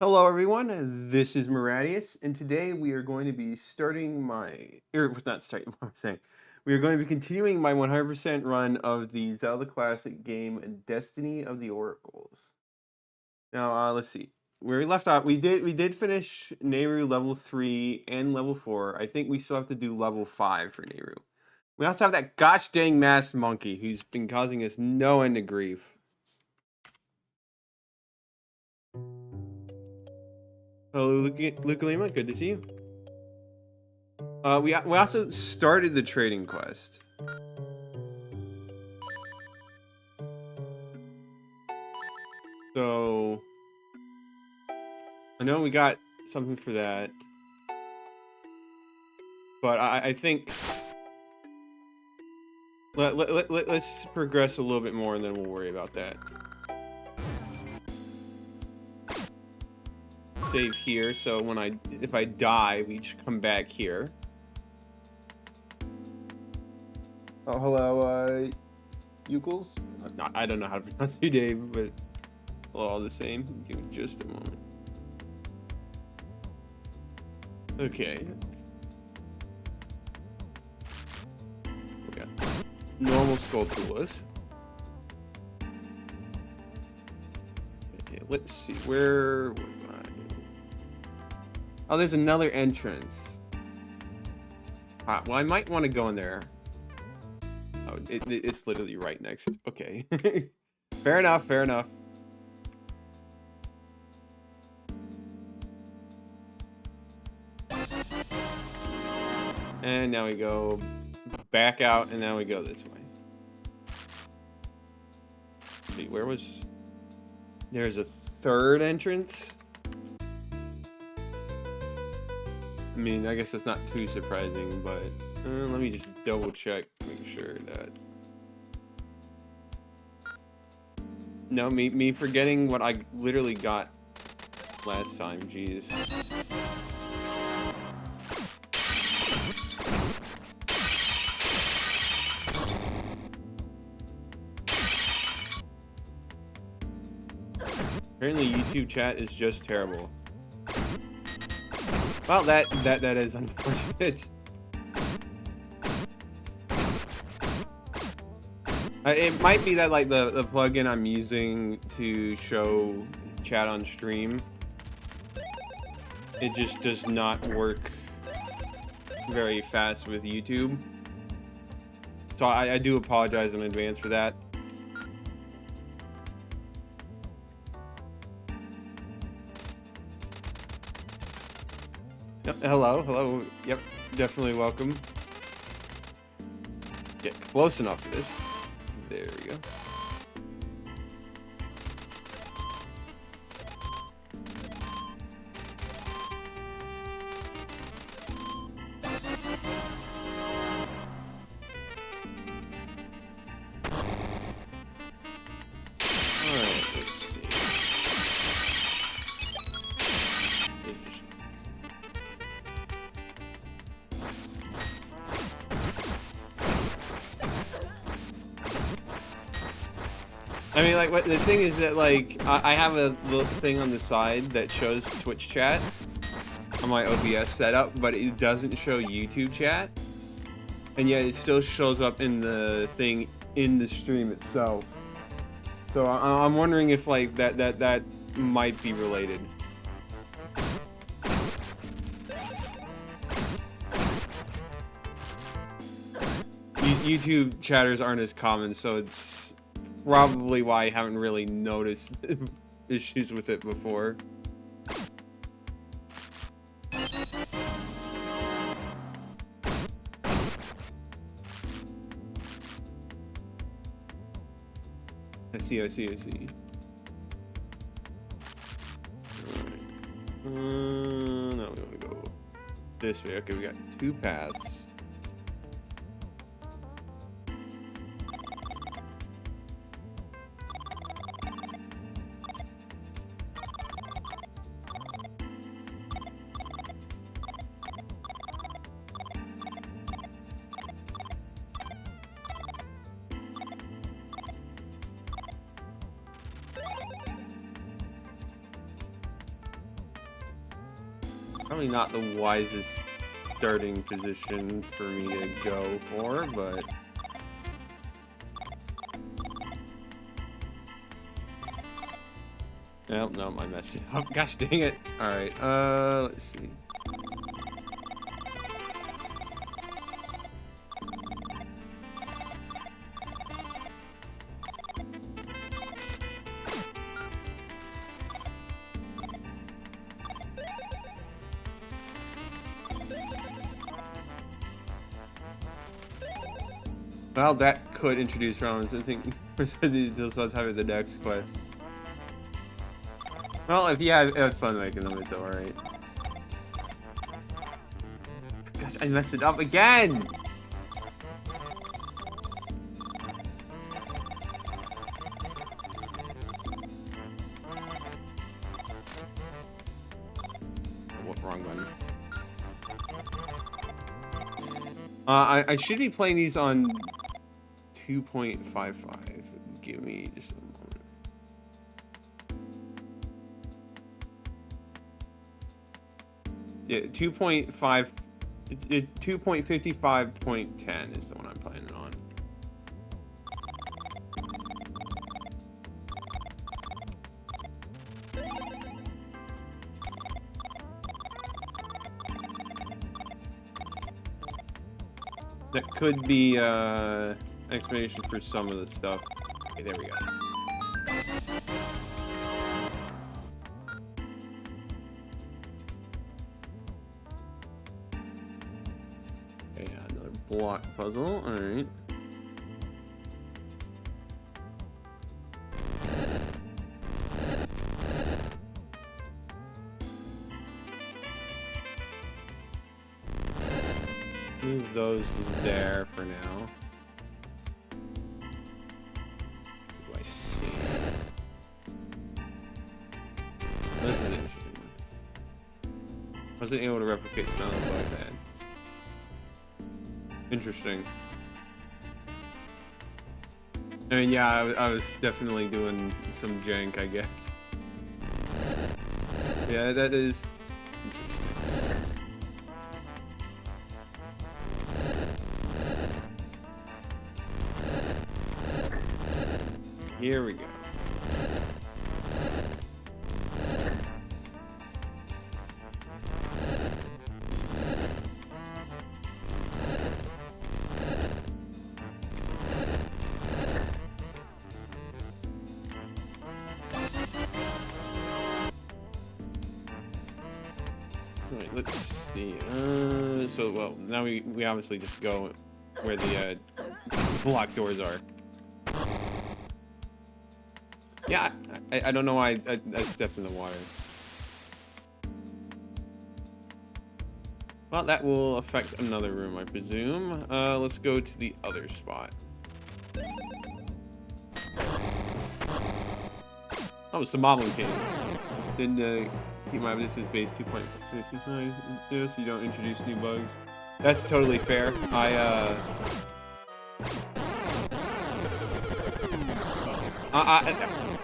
Hello, everyone. This is Maradius, and today we are going to be starting not starting, what I'm saying. We are going to be continuing my 100% run of the Zelda Classic game, Destiny of the Oracles. Now, let's see. Where we left off, we did finish Nehru level 3 and level 4. I think we still have to do level 5 for Nehru. We also have that gosh dang masked monkey who's been causing us no end of grief. Hello, Lukalima. Good to see you. We also started the trading quest. So I know we got something for that, but I think let's progress a little bit more, and then we'll worry about that. Save here, so if I die, we just come back here. Oh, hello, Yukles. I don't know how to pronounce your name, but all the same. Give me just a moment. Okay. We got normal Skulltulas. Okay, let's see. Where was I? Oh, there's another entrance. Well, I might want to go in there. Oh, it's literally right next. Okay. Fair enough, fair enough. And now we go back out, and now we go this way. Let's see, where was... There's a third entrance? I mean, I guess that's not too surprising, but let me just double check, make sure that... No, me forgetting what I literally got last time, jeez. Apparently YouTube chat is just terrible. Well, that is unfortunate. It might be that like the plugin I'm using to show chat on stream, it just does not work very fast with YouTube. So I do apologize in advance for that. Yep, hello. Yep, definitely welcome. Get close enough for this. There we go. I mean, like, the thing is that, like, I have a little thing on the side that shows Twitch chat on my OBS setup, but it doesn't show YouTube chat, and yet it still shows up in the thing in the stream itself. So I'm wondering if, like, that might be related. YouTube chatters aren't as common, so it's probably why I haven't really noticed issues with it before. I see. Alright. Now we want to go this way. Okay, we got two paths. Probably not the wisest starting position for me to go for, but... No, I messed it up. Gosh dang it. Alright, let's see. Well, that could introduce rounds. I think until some time of the next quest. Well, if you had fun making them, it's alright. Gosh, I messed it up again! What, wrong button. I should be playing these on 2.55. Give me just a moment. Yeah, 2.55.10 is the one I'm playing on. That could be explanation for some of the stuff. Okay, there we go. Okay, another block puzzle. All right. Move those there for now. What do I see? This is interesting. Wasn't able to replicate sound like that. Interesting. I mean, yeah, I was definitely doing some jank, I guess. Yeah, that is interesting. Here we go. Alright, let's see. So, well, now we obviously just go where the block doors are. Yeah, I don't know why I stepped in the water. Well, that will affect another room, I presume. Let's go to the other spot. Oh, it's the Moblin King. Then keep my distance base 2.55 so you don't introduce new bugs. That's totally fair.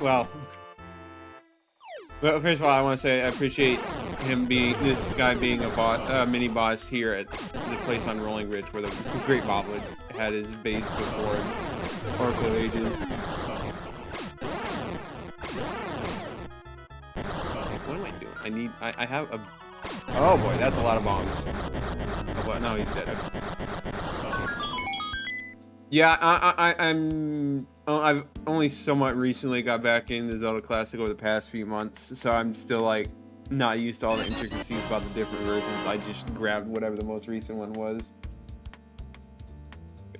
Well, first of all, I want to say I appreciate him this guy being a mini boss here at the place on Rolling Ridge where the Great Moblin had his base before Oracle of Ages. What am I doing? I have a... Oh boy, that's a lot of bombs. Oh, what? No, he's dead. Yeah, I've only somewhat recently got back into Zelda Classic over the past few months, so I'm still like not used to all the intricacies about the different versions. I just grabbed whatever the most recent one was.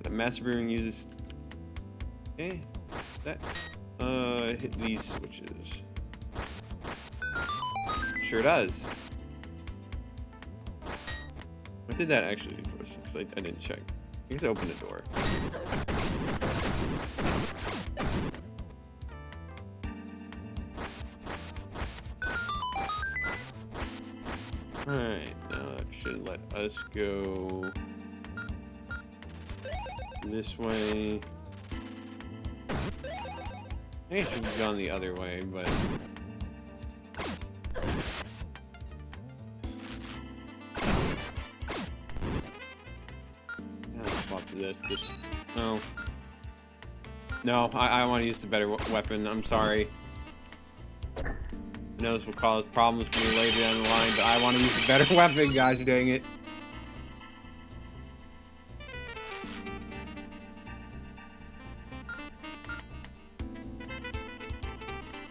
The Master Brewing uses... Okay, that... hit these switches. Sure does. What did that actually do for us? Because I didn't check. I guess I opened the door. Alright, now that should let us go this way. I guess we should have gone the other way, but... swap to this. Just no. No, I want to use the better weapon. I'm sorry. I know this will cause problems for me later down the line, but I want to use the better weapon, guys. Dang it.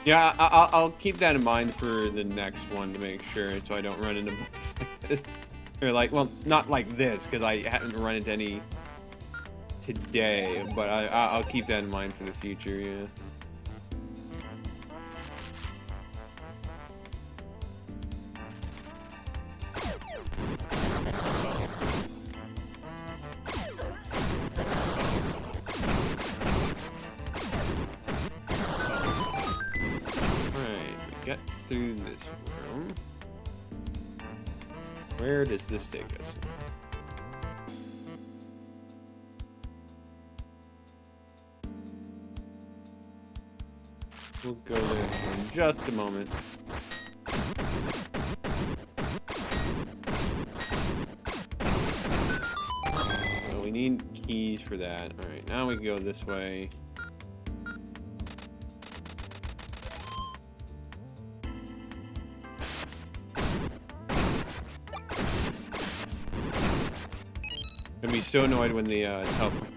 Yeah, I'll keep that in mind for the next one to make sure, so I don't run into bugs like this. Or like, well, not like this, because I haven't run into any today, but I'll keep that in mind for the future, yeah. Get through this room. Where does this take us? We'll go there in just a moment. So we need keys for that. Alright, now we can go this way. I'd be so annoyed when the teleport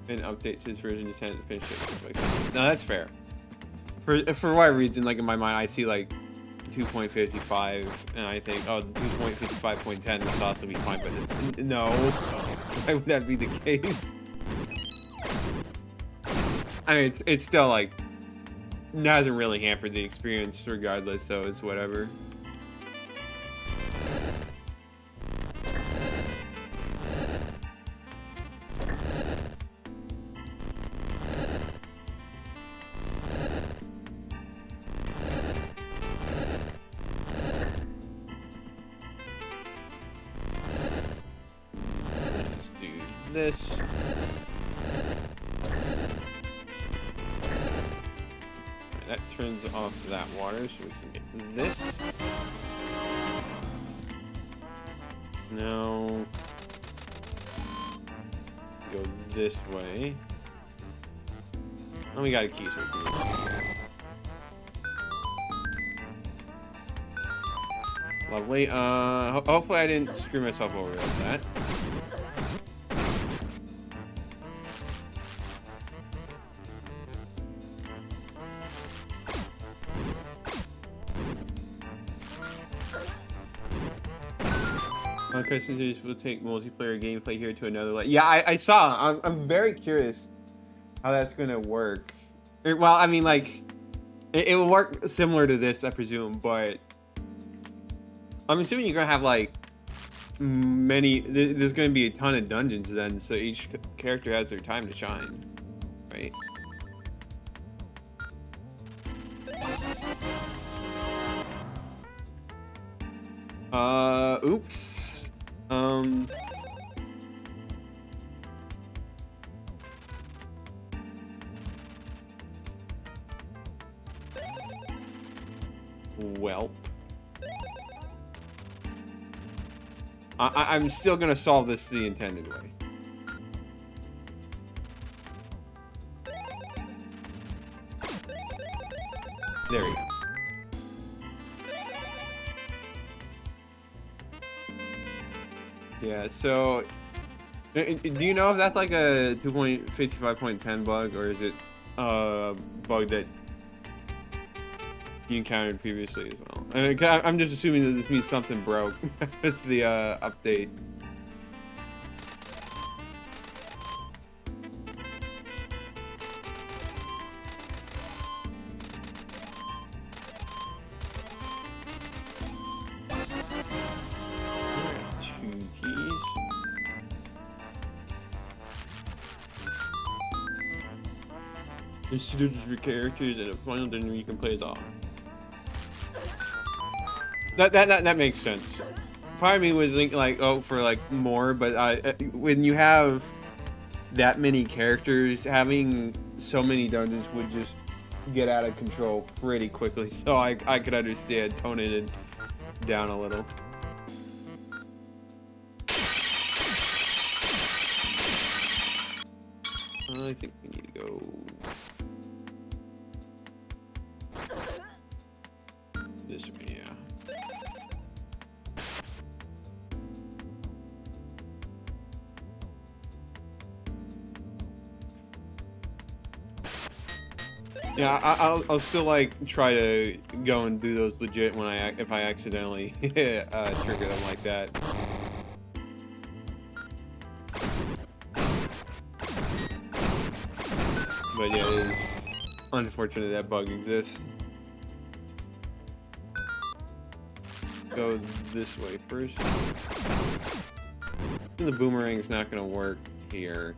and updates his version to send it to finish it. No, that's fair. For whatever reason, like in my mind, I see like 2.55, and I think, oh, the 2.55.10 must also be fine. But no, why would that be the case? I mean, it's still like it hasn't really hampered the experience, regardless. So it's whatever. This. That turns off that water, so we can get this. Now go this way. And we got a key, so we can get it. Lovely. Hopefully I didn't screw myself over with that. Passengers will take multiplayer gameplay here to another level. Yeah, I saw. I'm very curious how that's gonna work. Well, I mean, like, it will work similar to this, I presume, but I'm assuming you're gonna have like many. There's gonna be a ton of dungeons then, so each character has their time to shine, right? Oops. Welp. I'm still gonna solve this the intended way. There we go. Yeah, so do you know if that's like a 2.55.10 bug, or is it a bug that you encountered previously as well? I'm just assuming that this means something broke with the update. Introduce your characters and a final dinner you can play as all. That makes sense. Part of me was thinking like, oh, for like more, but when you have that many characters, having so many dungeons would just get out of control pretty quickly. So I could understand toning it down a little. I think we need to go this way, yeah. Yeah, I'll still like try to go and do those legit when if I accidentally trigger them like that. But yeah, it is unfortunate that bug exists. Go this way first. The boomerang's not gonna work here.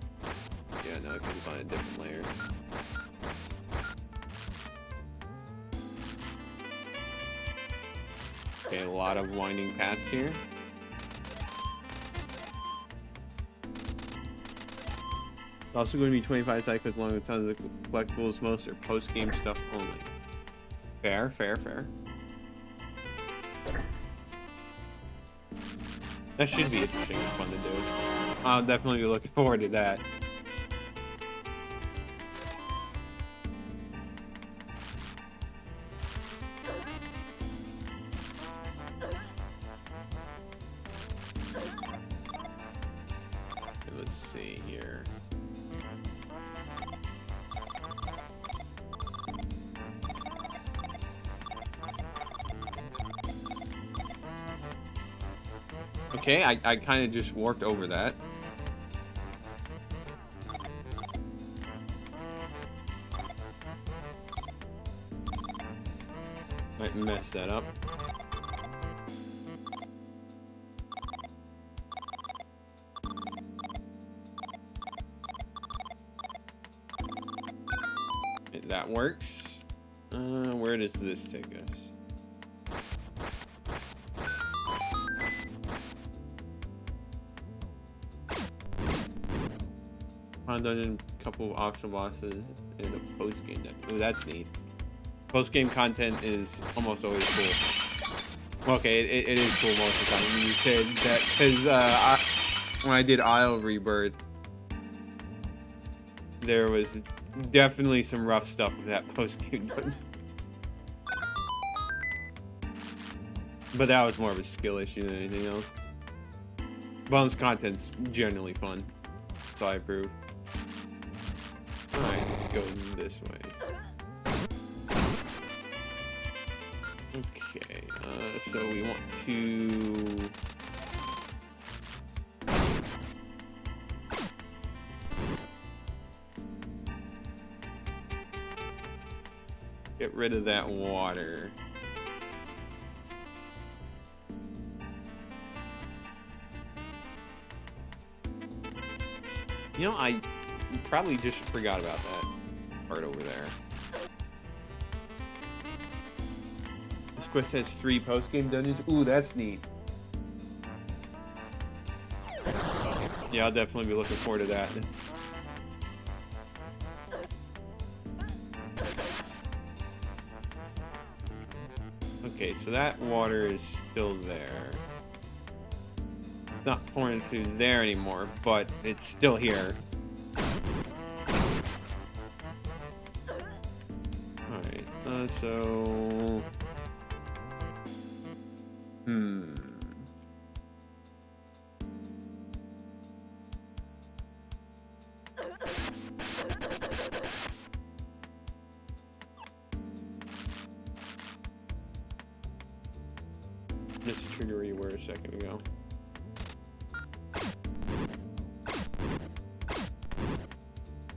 Yeah, no, because it's on a different layer. Okay, a lot of winding paths here. It's also going to be 25 cycles long with tons of collectibles. Most are post-game stuff only. Fair, fair, fair. That should be interesting and fun to do. I'll definitely be looking forward to that. Let's see here. Okay, I kind of just worked over that. Might mess that up. That works. Where does this take us? Found dungeon, couple of optional bosses, and a post-game dungeon. Ooh, that's neat. Post-game content is almost always cool. Okay, it is cool most of the time. You said that because when I did Isle Rebirth, there was definitely some rough stuff with that post-game dungeon. But that was more of a skill issue than anything else. Bonus content's generally fun, so I approve. Alright, let's go this way. Okay, so we want to... get rid of that water. You know, I probably just forgot about that part over there. This quest has 3 post-game dungeons. Ooh, that's neat. Yeah, I'll definitely be looking forward to that. Okay, so that water is still there. It's not pouring through there anymore, but it's still here. Alright, so... Just to trigger where you were a second ago.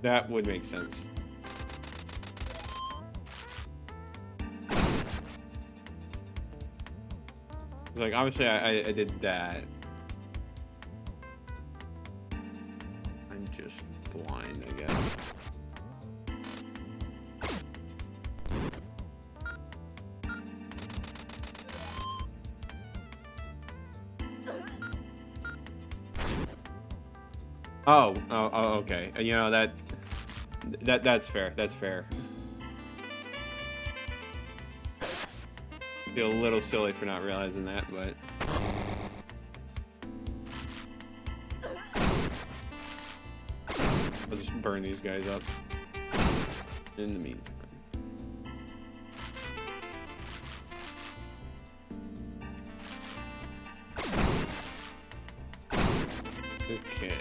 That would make sense. Like, obviously I did that. I'm just blind, I guess. Oh, okay. You know, that's fair. That's fair. Feel a little silly for not realizing that, but I'll just burn these guys up in the meantime. Okay,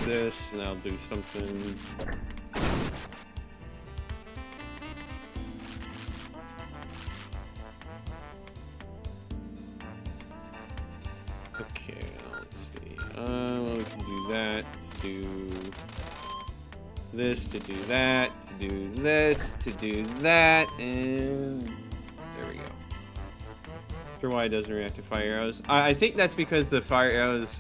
this, and I'll do something. Okay, let's see. We can do that, do this, to do that, to do this, to do that, and there we go. Sure why it doesn't react to fire arrows. I think that's because the fire arrows,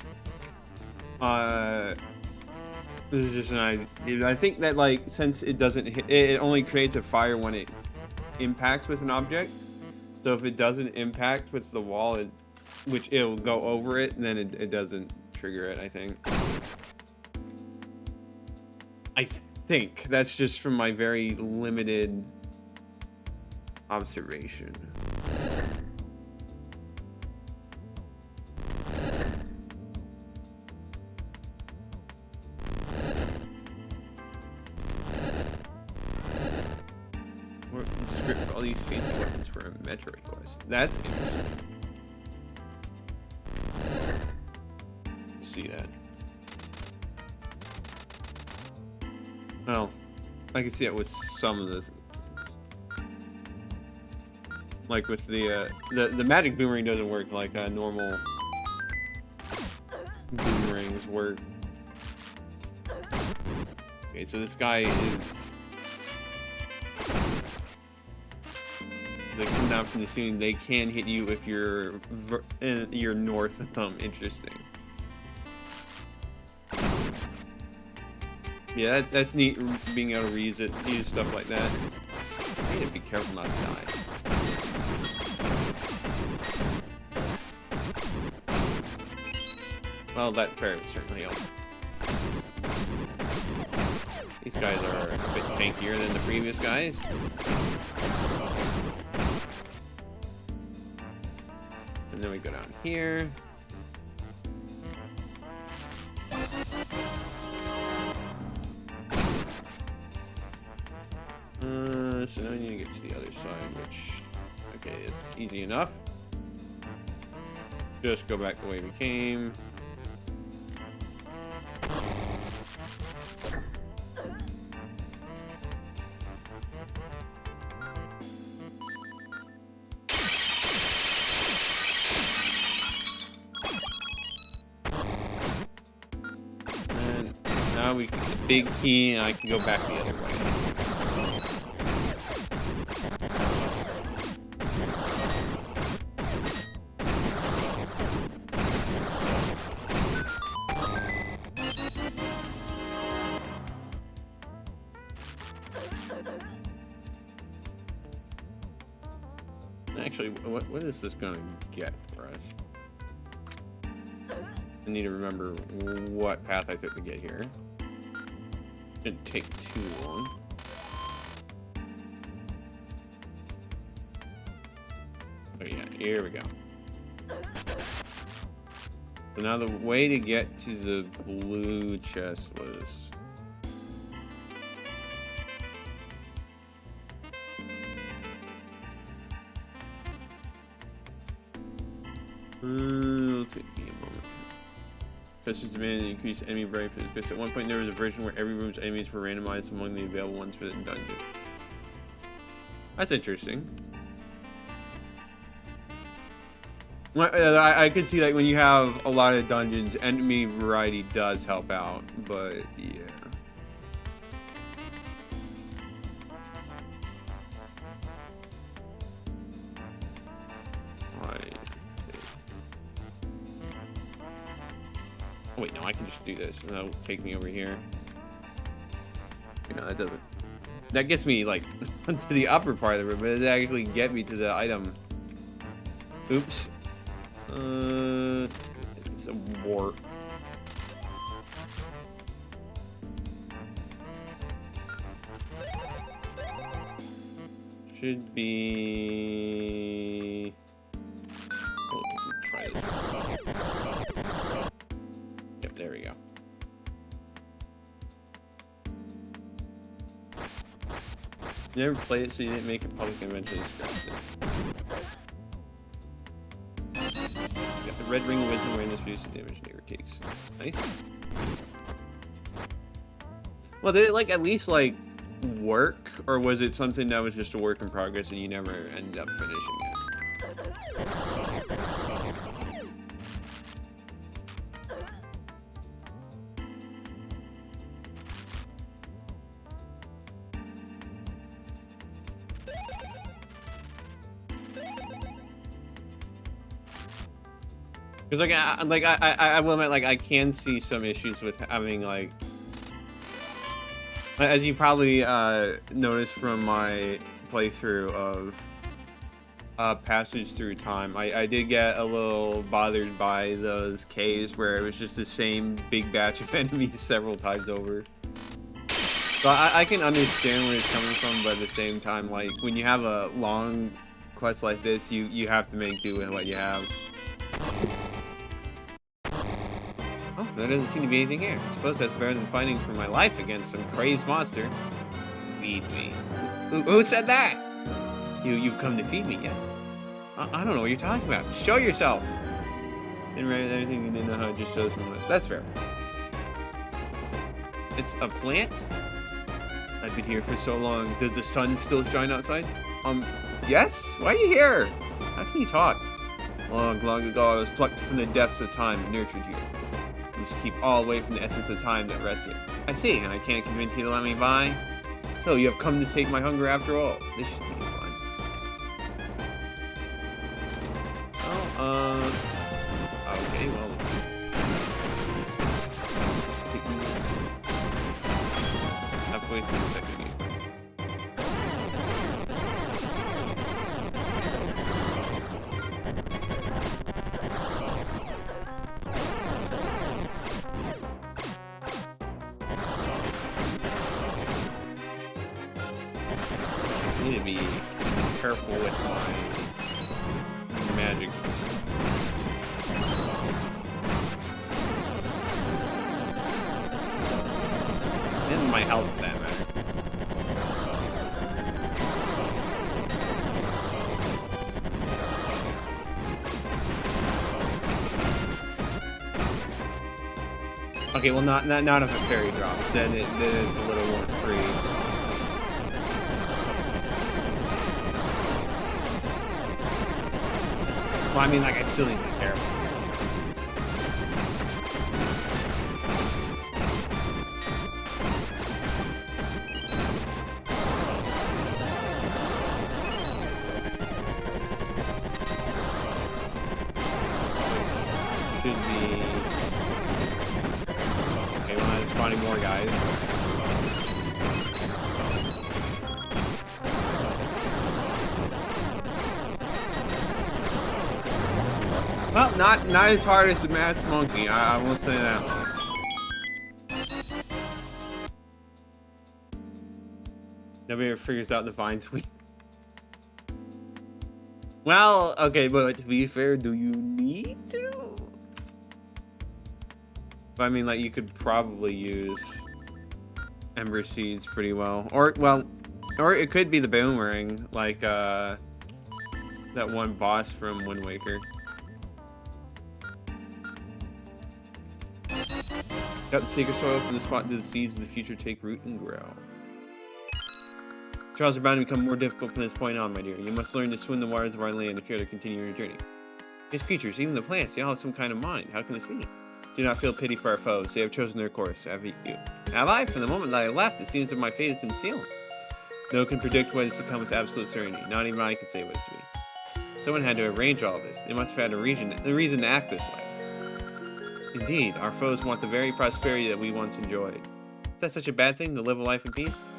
this is just an idea. I think that, like, since it doesn't hit, it only creates a fire when it impacts with an object. So if it doesn't impact with the wall, which it'll go over it, then it doesn't trigger it, I think. I think that's just from my very limited observation. Script all these fancy weapons for a Metroid quest. That's interesting. See that. Well, I can see it with some of this. Like with the magic boomerang doesn't work like normal boomerangs work. Okay, so this guy is. They come down from the ceiling. They can hit you if you're north of them. Interesting. Yeah, that's neat. Being able to use stuff like that. You need to be careful not to die. Well, that ferret certainly helps. These guys are a bit tankier than the previous guys. And then we go down here. So now I need to get to the other side, which, okay, it's easy enough. Just go back the way we came. Now we get the big key, and I can go back the other way. Actually, what is this going to get for us? I need to remember what path I took to get here. Didn't take too long. Oh yeah, here we go. So now the way to get to the blue chest was... it'll take me a moment. Chest's demand and increase enemy variety for this quest. At one point there was a version where every room's enemies were randomized among the available ones for the dungeon. That's interesting. I could see, like, when you have a lot of dungeons, enemy variety does help out, but yeah. Oh, wait, no, I can just do this, and that'll take me over here. No, that doesn't. That gets me, like, to the upper part of the room, but it doesn't actually get me to the item. Oops. It's a warp. Should be... Oh, we can try this. Yep, there we go. You never played it, so you didn't make it public and eventually scrapped it. Got the red ring of wisdom wearing this reduces the damage neighbor takes. Nice. Well, did it like at least like work, or was it something that was just a work in progress and you never ended up finishing it? Because I will admit, like, I can see some issues with having like, as you probably noticed from my playthrough of Passage Through Time, I did get a little bothered by those caves where it was just the same big batch of enemies several times over. So I can understand where it's coming from, but at the same time, like, when you have a long quest like this, you have to make do with what you have. Oh, there doesn't seem to be anything here. I suppose that's better than fighting for my life against some crazed monster. Feed me. Who said that? You've come to feed me, yes? I don't know what you're talking about. Show yourself! Didn't write anything you didn't know how, it just shows from this. That's fair. It's a plant? I've been here for so long. Does the sun still shine outside? Yes? Why are you here? How can you talk? Long, long ago, I was plucked from the depths of time and nurtured here. I must keep all away from the essence of time that rests here. I see, and I can't convince you to let me by. So, you have come to sate my hunger after all. This should be fun. Oh, okay, well. Halfway through the second game. I need to be careful with my magic. And my health, for that matter. Okay, well, not if a fairy drops. Then it's a little more free. Well, I mean, like, I still need to be careful. Should be... Okay, well, I'm spawning more guys. Well, not as hard as the masked monkey, I will say that. Nobody ever figures out the vine sweep. Well, okay, but to be fair, do you need to? But I mean, like, you could probably use Ember Seeds pretty well. Or it could be the boomerang, like, that one boss from Wind Waker. Got the sacred soil from the spot do the seeds of the future take root and grow. Trials are bound to become more difficult from this point on, my dear. You must learn to swim the waters of our land if you are to continue your journey. These creatures, even the plants, they all have some kind of mind. How can this be? Do not feel pity for our foes. They have chosen their course. Have you? Have I? From the moment that I left, it seems that my fate has been sealed. No one can predict what is to come with absolute certainty. Not even I can say what is to be. Someone had to arrange all this. They must have had a reason to act this way. Indeed, our foes want the very prosperity that we once enjoyed. Is that such a bad thing, to live a life in peace?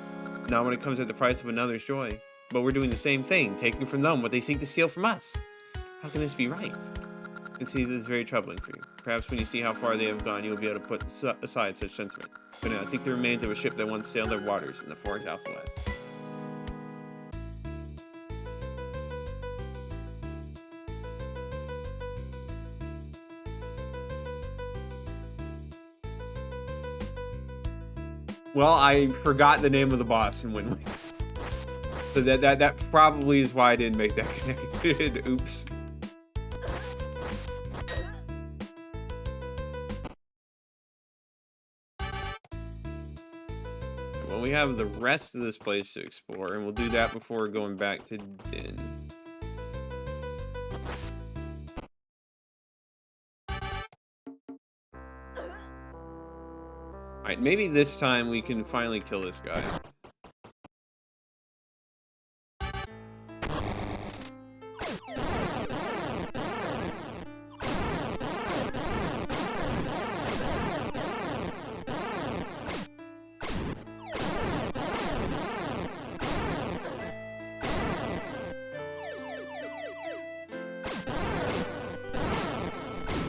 Not when it comes at the price of another's joy. But we're doing the same thing, taking from them what they seek to steal from us. How can this be right? You can see this is very troubling for you. Perhaps when you see how far they have gone, you will be able to put aside such sentiment. But now, seek the remains of a ship that once sailed their waters in the forest out west. Well, I forgot the name of the boss in Wind Waker. So that probably is why I didn't make that connection. Oops. Well, we have the rest of this place to explore, and we'll do that before going back to Din. Alright, maybe this time we can finally kill this guy.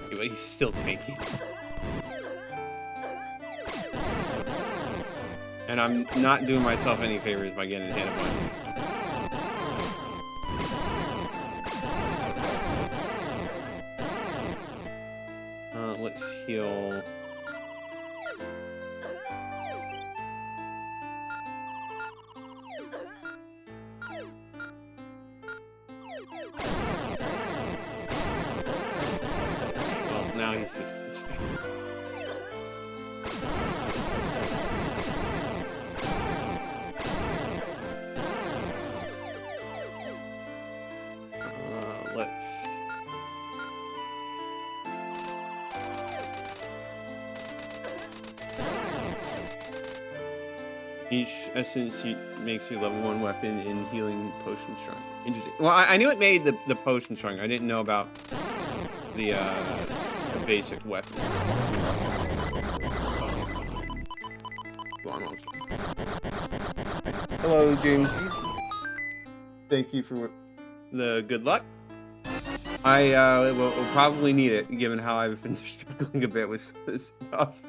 Anyway, he's still tanky. And I'm not doing myself any favors by getting hit a bunch. Let's heal. Well, now he's just let's each essence makes you level 1 weapon in healing potion strong. Interesting. Well, I knew it made the potion strong. I didn't know about the basic weapon. Go on, hello, James. Thank you for the good luck. I will probably need it, given how I've been struggling a bit with this stuff.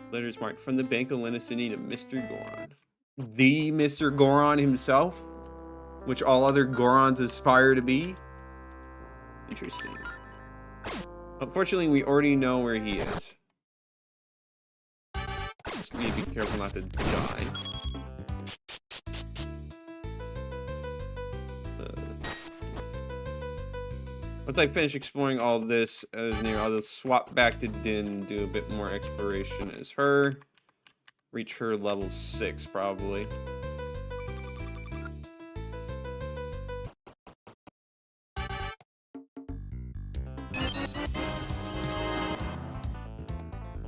Letters marked from the Bank of Linacity to Mr. Goron. The Mr. Goron himself? Which all other Gorons aspire to be? Interesting. Unfortunately, we already know where he is. Just need to be careful not to die. Once I finish exploring all this I'll just swap back to Din, do a bit more exploration as her. Reach her level 6, probably.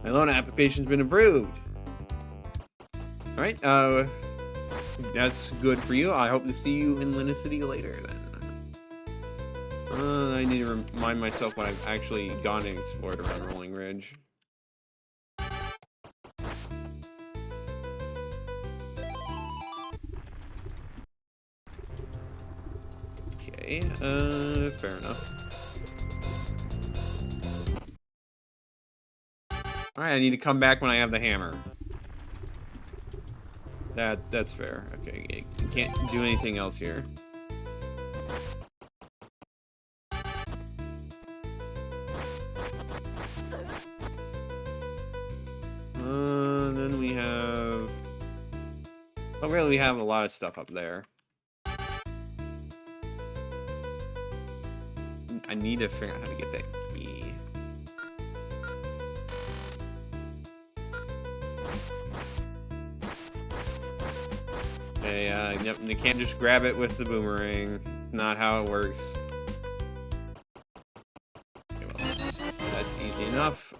My loan application's been approved. Alright, that's good for you. I hope to see you in Linacity later, then. I need to remind myself when I've actually gone and explored around Rolling Ridge. Okay, fair enough. Alright, I need to come back when I have the hammer. That's fair. Okay, you can't do anything else here. Then we have... Oh, really, we have a lot of stuff up there. I need to figure out how to get that key. Okay, yep, you can't just grab it with the boomerang. Not how it works. Okay, well, that's easy enough.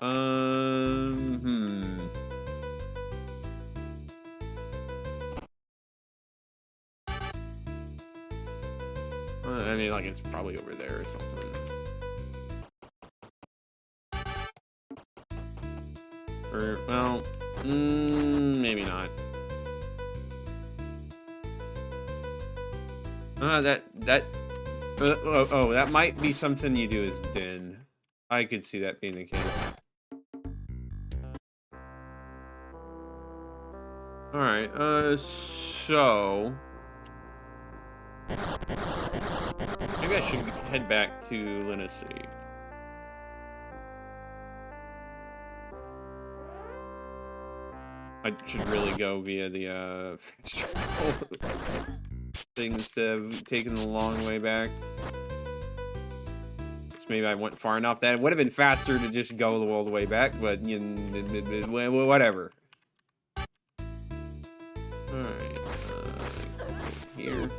I mean, like, it's probably over there or something. Or, well, maybe not. That might be something you do as Din. I could see that being the case. Alright, so... maybe I should head back to Linacity. I should really go via the fast travel thing instead of taking the long way back. So maybe I went far enough that it would have been faster to just go all the way back, but you know, whatever. Alright, here.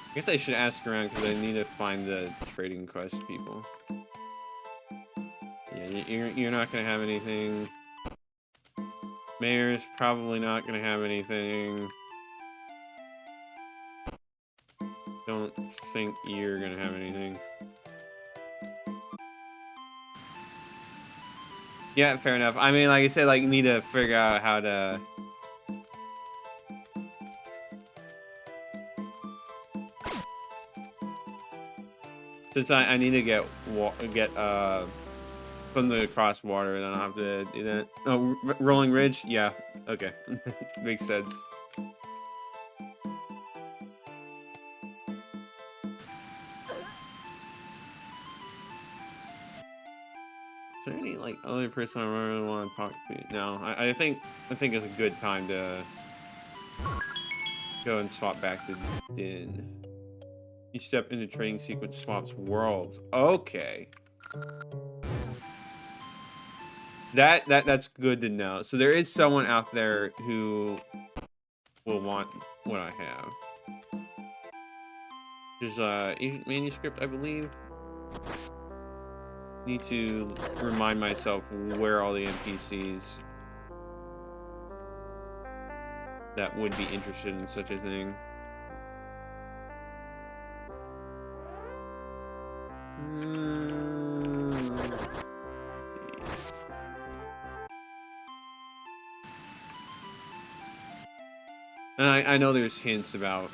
I guess I should ask around because I need to find the trading quest people. Yeah, you're not gonna have anything. Mayor's probably not gonna have anything. Don't think you're gonna have anything. Yeah, fair enough. I mean, like I said, like, need to figure out how to. Since I need to get from the cross water, then I'll have to do that. Oh, Rolling Ridge? Yeah. Okay. Makes sense. Is there any, like, other person I really want to talk to? No, I think it's a good time to go and swap back to Din. Each step in the trading sequence swaps worlds. Okay. That's good to know. So there is someone out there who will want what I have. There's a manuscript, I believe. Need to remind myself where all the NPCs that would be interested in such a thing. And I know there's hints about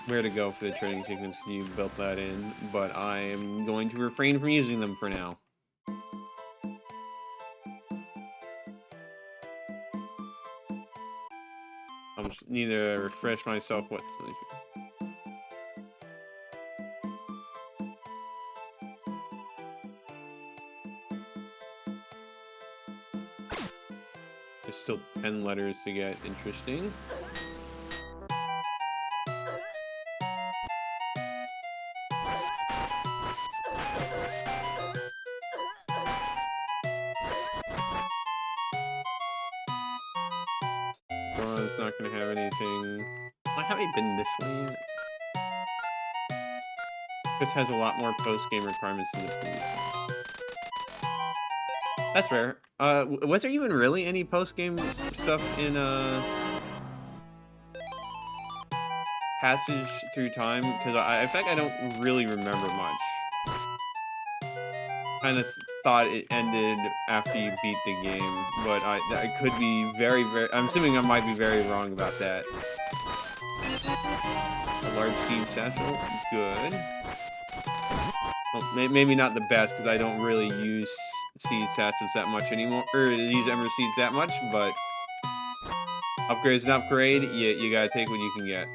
where to go for the trading sequence because you built that in, but I am going to refrain from using them for now. I just need to refresh myself what. There's still 10 letters to get. Interesting. It's not gonna have anything. I haven't been this way yet. This has a lot more post-game requirements than the previous one. That's fair. Was there even really any post-game stuff in Passage Through Time? Because in fact, I don't really remember much. Kind of thought it ended after you beat the game, but I could be very, I'm assuming I might be very wrong about that. A large seed satchel, good. Well, maybe not the best because I don't really use seed satchels that much anymore, or use emerald seeds that much. But upgrade's an upgrade. You gotta take what you can get.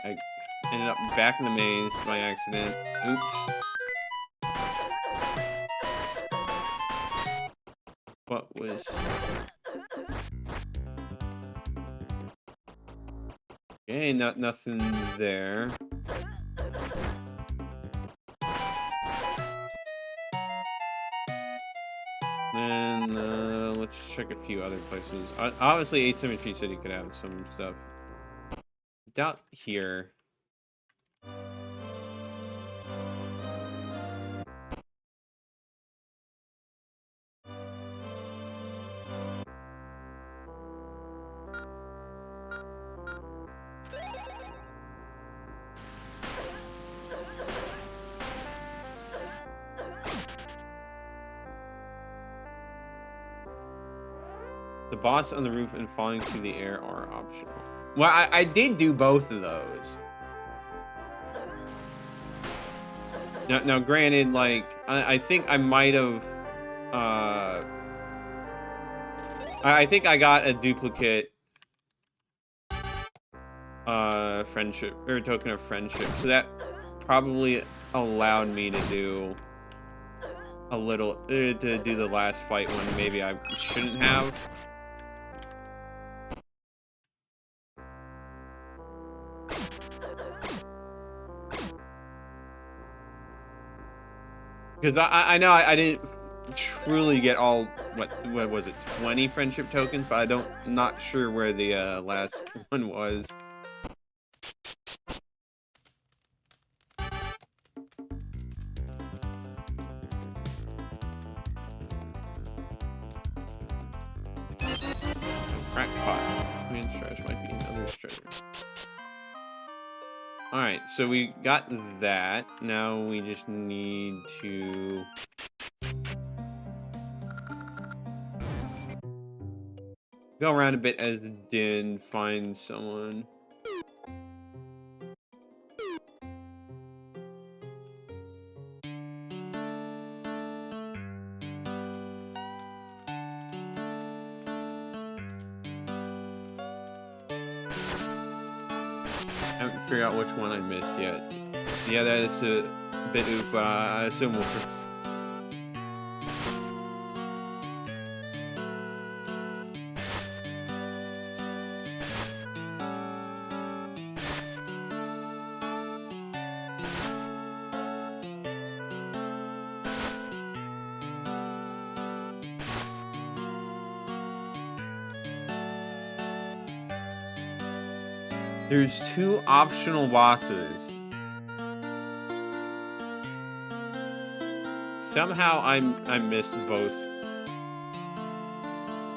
I ended up back in the maze by accident. Oops. What was... Okay, nothing there. Then, let's check a few other places. Obviously, 8th Cemetery City could have some stuff. Doubt here. boss on the roof and falling through the air are optional. Well, I did do both of those. Now granted, like, I think I might have, I think I got a duplicate, friendship, or token of friendship, so that probably allowed me to do a little, to do the last fight when maybe I shouldn't have. Because I know I didn't truly get all, what was it, 20 friendship tokens, but I'm not sure where the last one was. Crackpot. Main stretch might be another stretcher. Alright, so we got that. Now we just need to go around a bit as Din, find someone. I haven't figured out which one I missed yet. Yeah, that is a bit oof, but I assume we'll... There's 2 optional bosses. Somehow I missed both.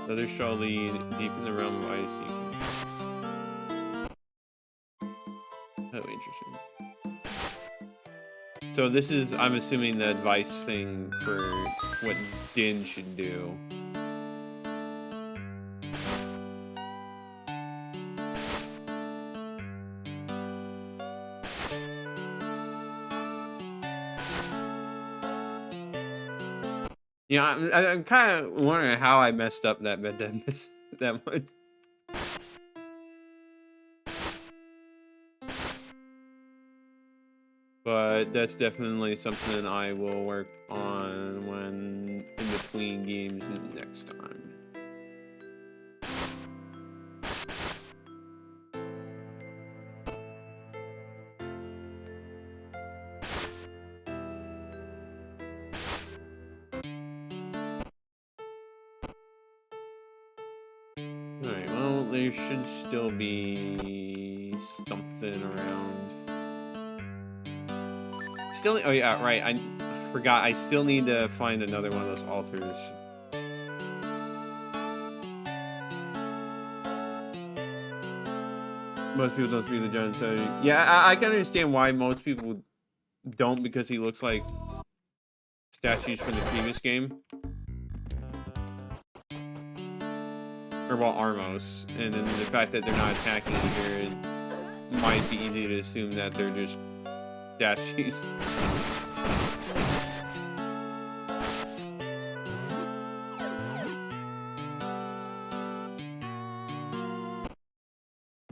The other shall lead deep in the realm of ice. Oh, interesting. So this is, I'm assuming, the advice thing for what Din should do. Yeah, I'm kind of wondering how I messed up that that one. But that's definitely something I will work on when in between games next time. Alright, well, there should still be something around. Still, oh yeah, right, I forgot, I still need to find another one of those altars. Most people don't speak the giant, so yeah, I can understand why most people don't, because he looks like statues from the previous game. Or, well, Armos. And then the fact that they're not attacking here, it might be easy to assume that they're just statues.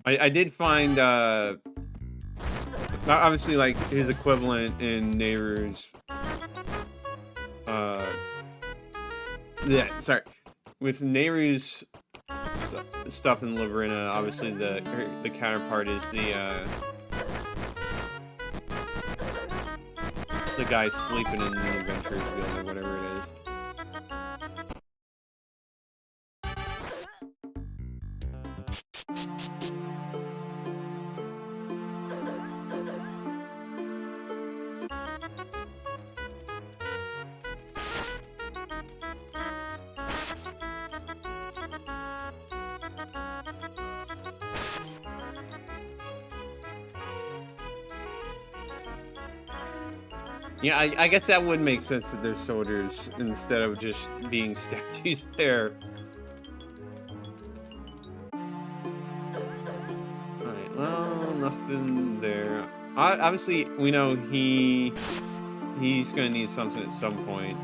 I did find, obviously, like, his equivalent in Nehru's, yeah, sorry. With Nehru's stuff in Laverna, obviously the counterpart is the guy sleeping in the Adventurers Guild or whatever it is. Yeah, I guess that would make sense that they're soldiers instead of just being statues there. nothing there. Obviously, we know he's gonna need something at some point,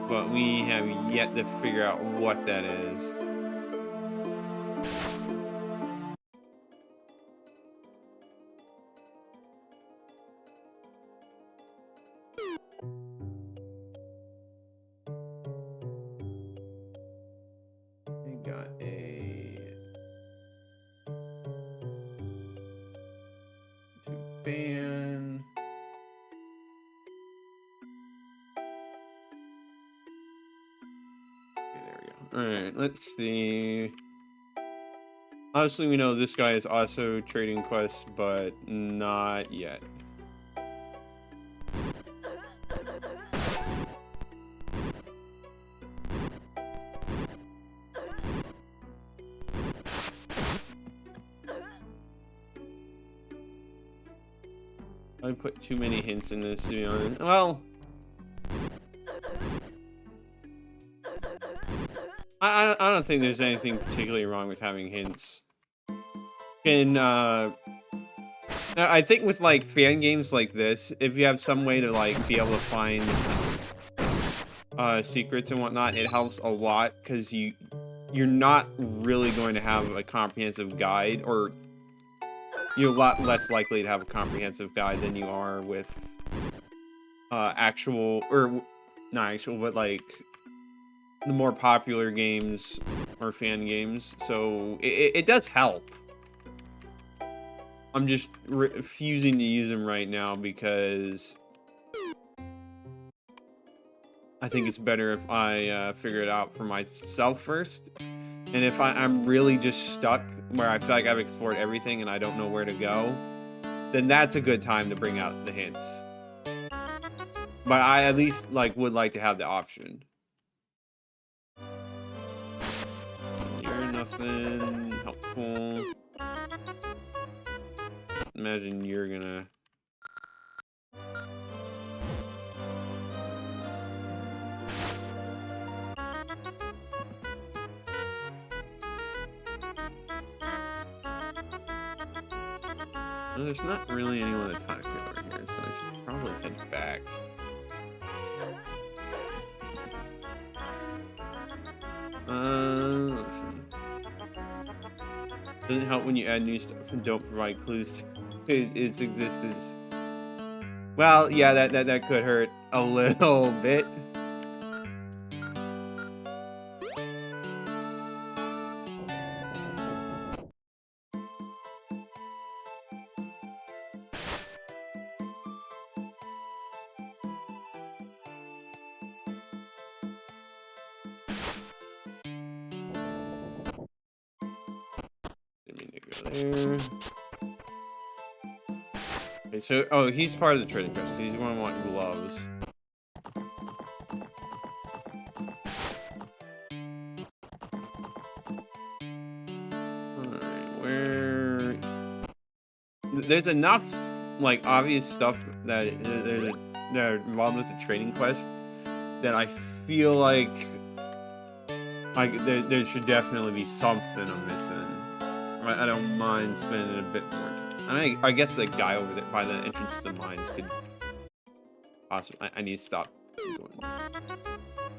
but we have yet to figure out what that is. We got a ban. Alright, let's see. Honestly, we know this guy is also trading quests, but not yet. I put too many hints in this, to be honest. Well, I don't think there's anything particularly wrong with having hints. And I think with like fan games like this, if you have some way to like be able to find secrets and whatnot, it helps a lot, because you're not really going to have a comprehensive guide, or you're a lot less likely to have a comprehensive guide than you are with actual, or not actual, but like the more popular games or fan games. So it does help. I'm just refusing to use them right now because I think it's better if I figure it out for myself first. And if I'm really just stuck where I feel like I've explored everything and I don't know where to go, then that's a good time to bring out the hints. But I at least would like to have the option. You're nothing helpful. Imagine you're gonna... Well, there's not really anyone to talk to over here, so I should probably head back. Let's see. Doesn't help when you add new stuff and don't provide clues to its existence. Well, yeah, that could hurt a little bit. There. Okay, so, oh, he's part of the trading quest. He's going to want gloves. Alright, where... There's enough, like, obvious stuff that are involved with the trading quest that I feel like there should definitely be something I'm missing. I don't mind spending a bit more time. I mean, I guess the guy over there by the entrance to the mines could possibly... I need to stop going.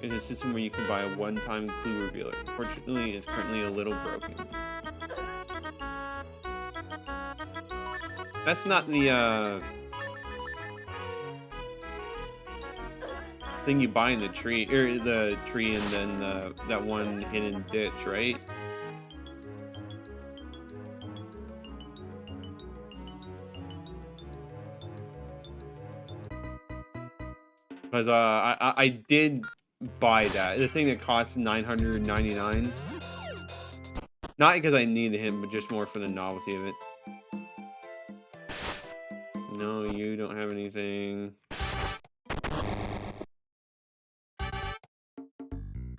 There's a system where you can buy a one-time clue revealer. Unfortunately, it's currently a little broken. That's not the thing you buy in the tree, or the tree, and then that one hidden ditch, right? Because I did buy that. The thing that costs $999. Not because I needed him, but just more for the novelty of it. No, you don't have anything.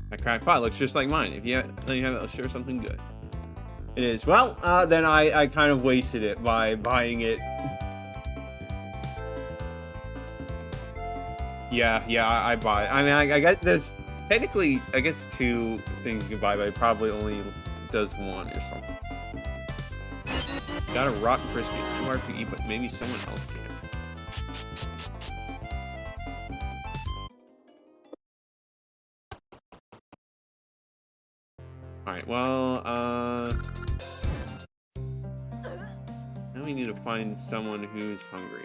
That cracked pot looks just like mine. If you have it, I'll share something good. It is. Well, then I kind of wasted it by buying it. Yeah, I buy it. I mean, I got there's technically, I guess, 2 things you can buy, but it probably only does 1 or something. Got a rotten brisket. It's too hard to eat, but maybe someone else can. Alright, well, now we need to find someone who's hungry.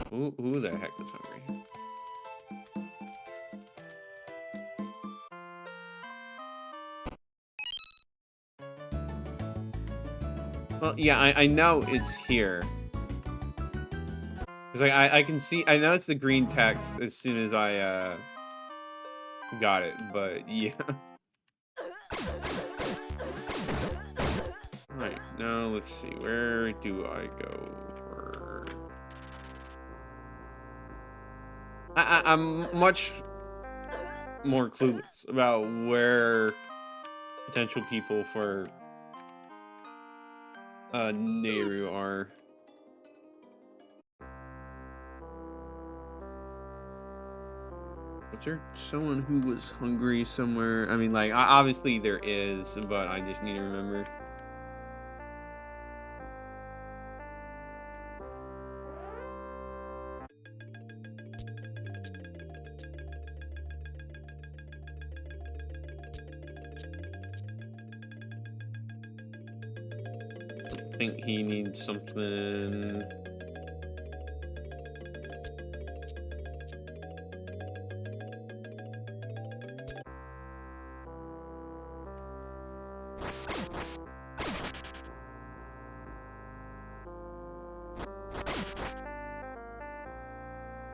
Who the heck is hungry? Well, yeah, I know it's here. Cause I can see, I know it's the green text as soon as I got it, but yeah. Alright, now let's see, where do I go for... I'm much more clueless about where potential people for Nehru are. Was there someone who was hungry somewhere? I mean, like, obviously there is, but I just need to remember. I think he needs something.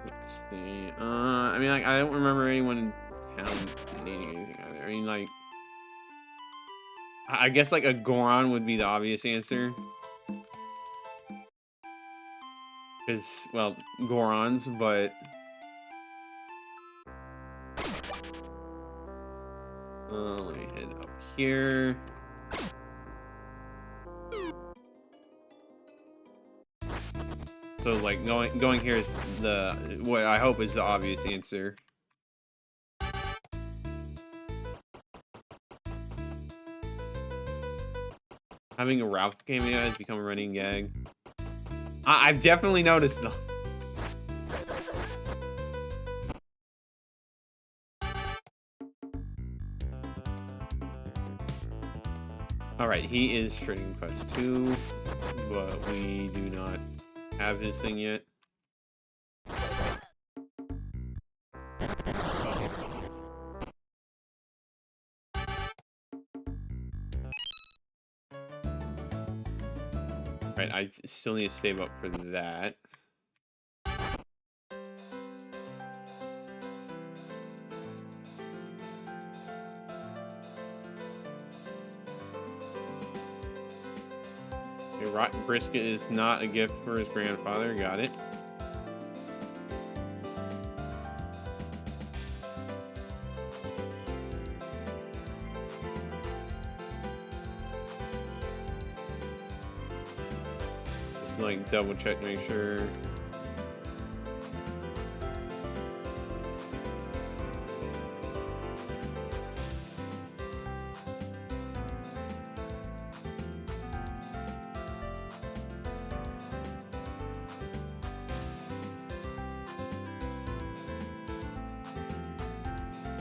Let's see. I mean, like, I don't remember anyone in town needing anything either. I mean, like, I guess like a Goron would be the obvious answer. Because, well, Gorons, but... let me head up here. So, like, going here is what I hope is the obvious answer. Having a Ralph cameo has become a running gag. I've definitely noticed them. Alright, he is trading quest 2, but we do not have his thing yet. Right, I still need to save up for that. Okay, rotten brisket is not a gift for his grandfather. Got it. Like double check, make sure.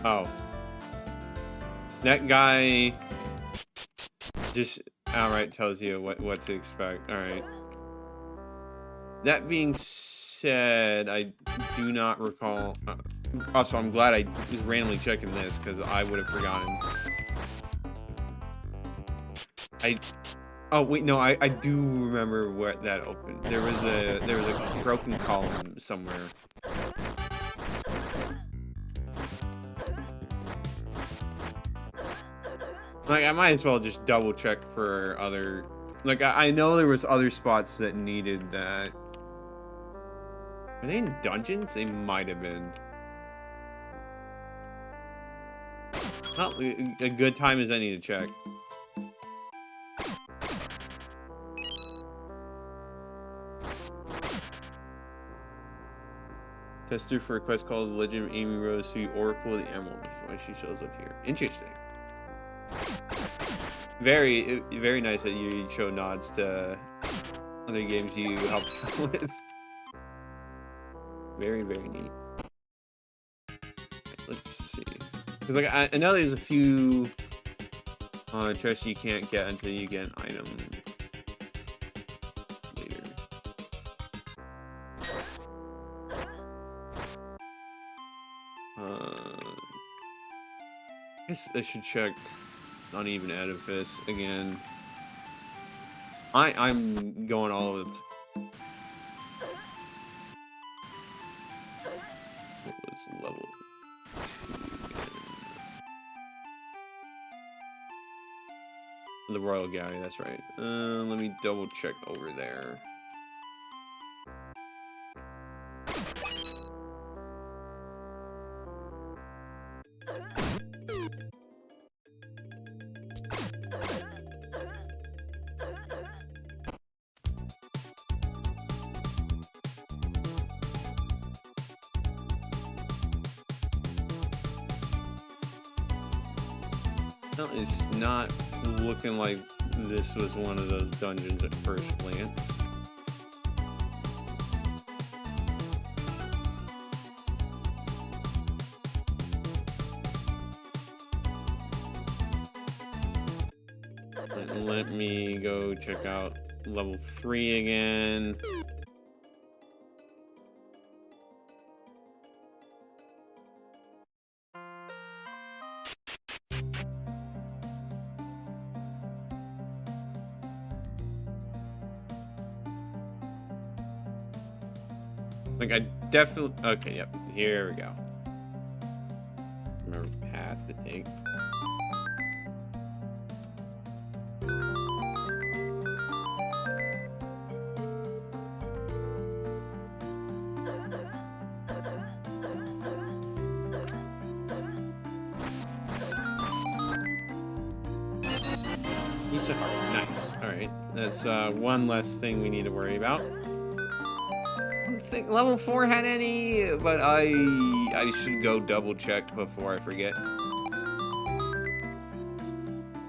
Oh, that guy just outright tells you what to expect. All right. That being said, I do not recall. Also, I'm glad I was randomly checking this because I would have forgotten. Oh wait, no, I do remember where that opened. There was a broken column somewhere. Like, I might as well just double check for other. Like, I know there was other spots that needed that. Are they in dungeons? They might have been. Well, a good time as any to check. Tester for a quest called Legend of Amy Rose, the Oracle of the Emerald. That's why she shows up here. Interesting. very nice that you show nods to other games you helped out with. Very neat. Let's see. Cause like I know there's a few chests you can't get until you get an item later. I guess I should check uneven edifice again. I'm going all over the. What was level 2 again? The Royal Gallery, that's right. Let me double check over there. Well, it's not looking like this was one of those dungeons at first glance. Let me go check out level 3 again. Like I definitely okay, yep, here we go. Remember path to take. Piece of heart, nice. All right, that's one less thing we need to worry about. I don't think level 4 had any, but I should go double check before I forget.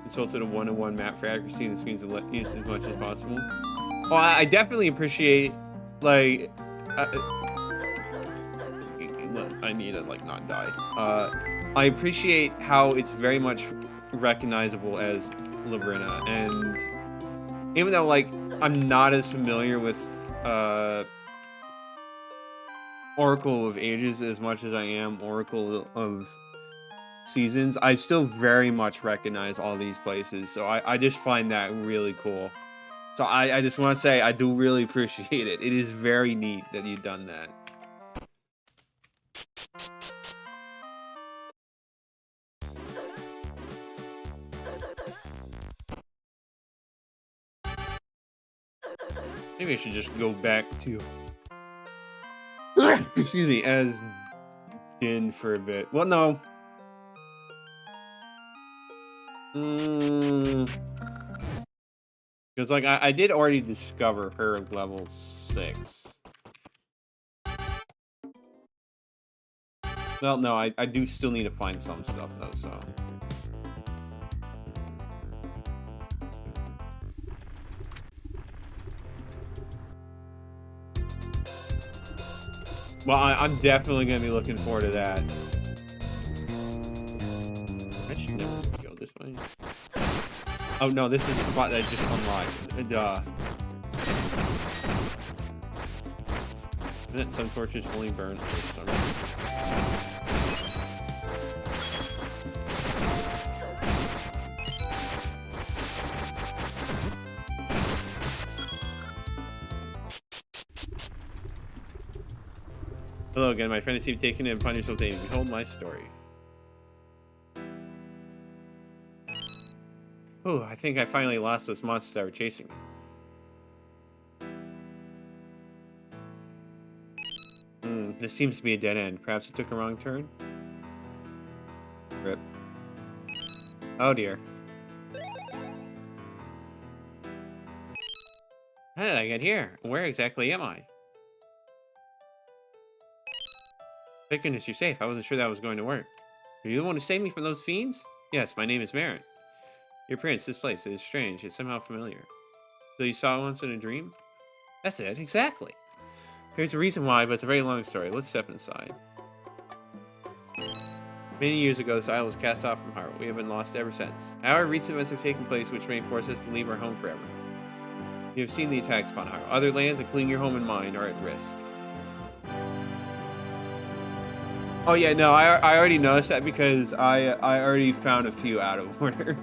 Consulted a 1-to-1 map for accuracy and screens to use as much as possible. Well, I definitely appreciate like. I need to like not die. I appreciate how it's very much recognizable as Labrina, and even though like I'm not as familiar with Oracle of Ages as much as I am Oracle of Seasons, I still very much recognize all these places, so I just find that really cool. So I just want to say I do really appreciate it. It is very neat that you've done that. Maybe I should just go back to excuse me, as Din for a bit. Well, no. Because like I did already discover her level 6. Well, no, I do still need to find some stuff though, so. Well, I'm definitely gonna be looking forward to that. I should never go this way. Oh no, this is the spot that I just unlocked. Duh. Isn't it some torches only burn for some reason? Hello again, my friend. I see you taking it and find yourself dating. Behold my story. Oh, I think I finally lost those monsters that were chasing me. This seems to be a dead end. Perhaps it took a wrong turn? Rip. Oh dear. How did I get here? Where exactly am I? Thank goodness you're safe. I wasn't sure that was going to work. Are you the one to save me from those fiends? Yes, my name is Marin. Your appearance, this place, it is strange. It's somehow familiar. So you saw it once in a dream? That's it, exactly. There's a reason why, but it's a very long story. Let's step inside. Many years ago, this isle was cast off from Hyrule. We have been lost ever since. However, recent events have taken place which may force us to leave our home forever. You have seen the attacks upon Hyrule. Other lands, including your home and mine, are at risk. Oh yeah, no, I already noticed that because I already found a few out of order.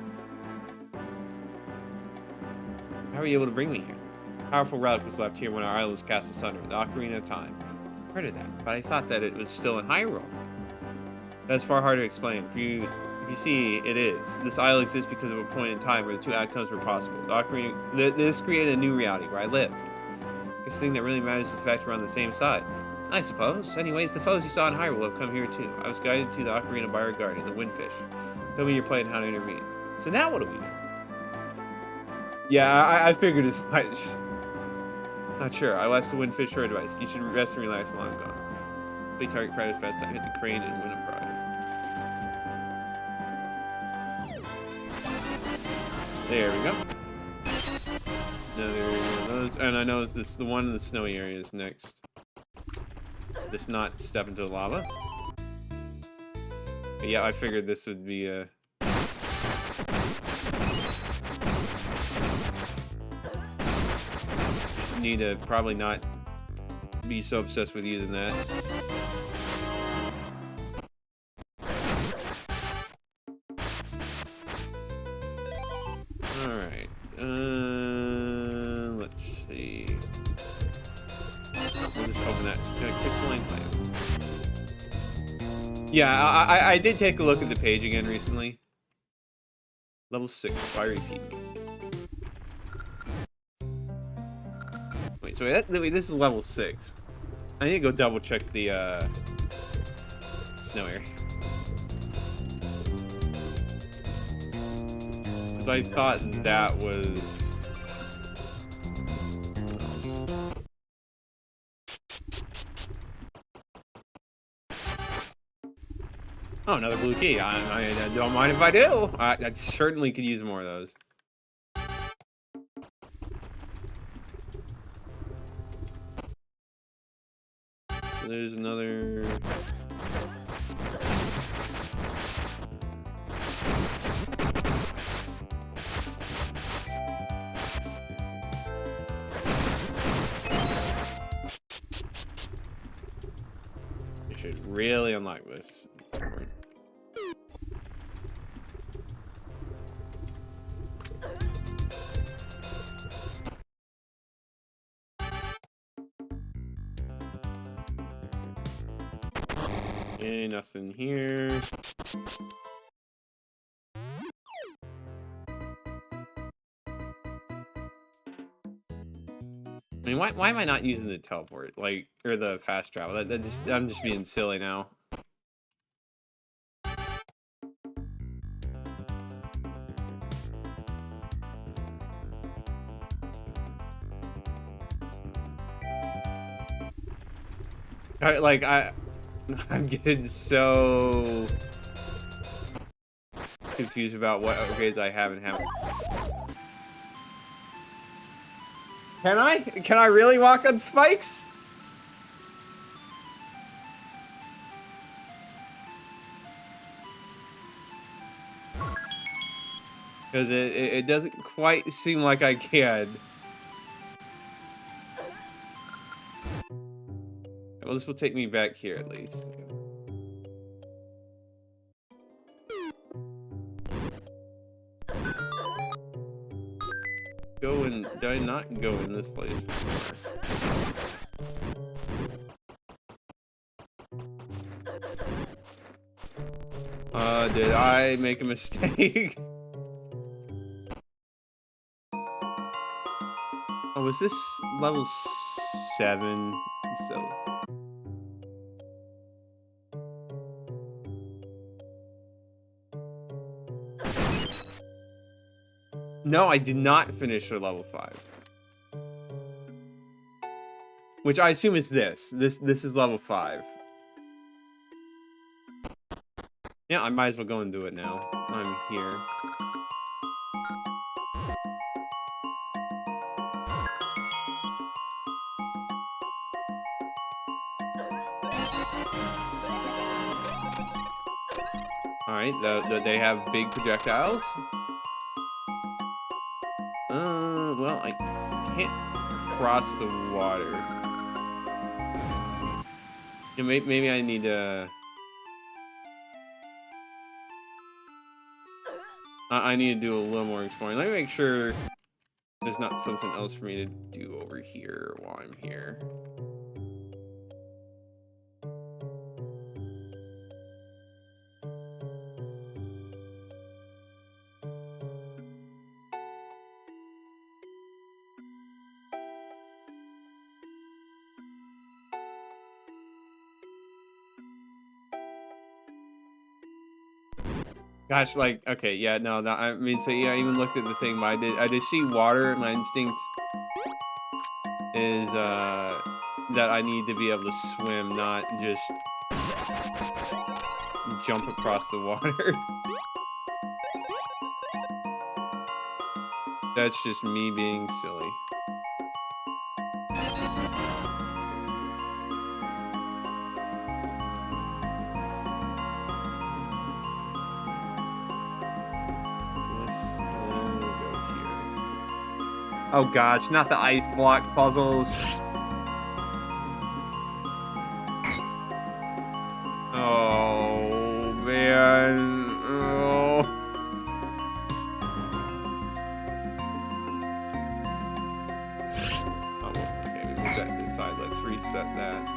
How were you able to bring me here? A powerful relic was left here when our isle was cast asunder, the Ocarina of Time. I heard of that, but I thought that it was still in Hyrule. That's far harder to explain. If you see, it is. This isle exists because of a point in time where the two outcomes were possible. The Ocarina, this created a new reality where I live. This thing that really matters is the fact we're on the same side. I suppose. Anyways, the foes you saw in Hyrule have come here too. I was guided to the Ocarina by our guardian, the Windfish. Tell me your plan and how to intervene. So now what do we do? Yeah, I figured as much. Not sure. I'll ask the Windfish for advice. You should rest and relax while I'm gone. Play target practice best time. Hit the crane and win a prize. There we go. Another one of those. And I know this the one in the snowy area is next. Just not step into the lava. But yeah, I figured this would be a... need to probably not be so obsessed with using that. Alright. Let's see. We'll just open that. Crystalline plant. Yeah, I did take a look at the page again recently. Level 6, Fiery Peak. Wait, so this is level 6. I need to go double check the snow area. Because I thought that was... Oh, another blue key. I don't mind if I do. I certainly could use more of those. There's another... I should really unlock this. Okay, nothing here. I mean, why am I not using the teleport, like, or the fast travel? I'm just being silly now. I'm getting so confused about what upgrades I have and haven't. Can I really walk on spikes? Because it doesn't quite seem like I can. Well, this will take me back here at least. Did I not go in this place before? Did I make a mistake? Oh, was this level 7? So. No, I did not finish for level 5. Which I assume is this. This is level 5. Yeah, I might as well go and do it now. I'm here. Alright, they have big projectiles. Well, I can't cross the water. Yeah, maybe I need to... I need to do a little more exploring. Let me make sure there's not something else for me to do over here while I'm here. Gosh, like, okay, yeah, no, I mean, so yeah, I even looked at the thing, but I did see water. My instinct is, that I need to be able to swim, not just jump across the water. That's just me being silly. Oh gosh, not the ice block puzzles. Oh man. Oh. Oh, okay, we move that to the side. Let's reset that.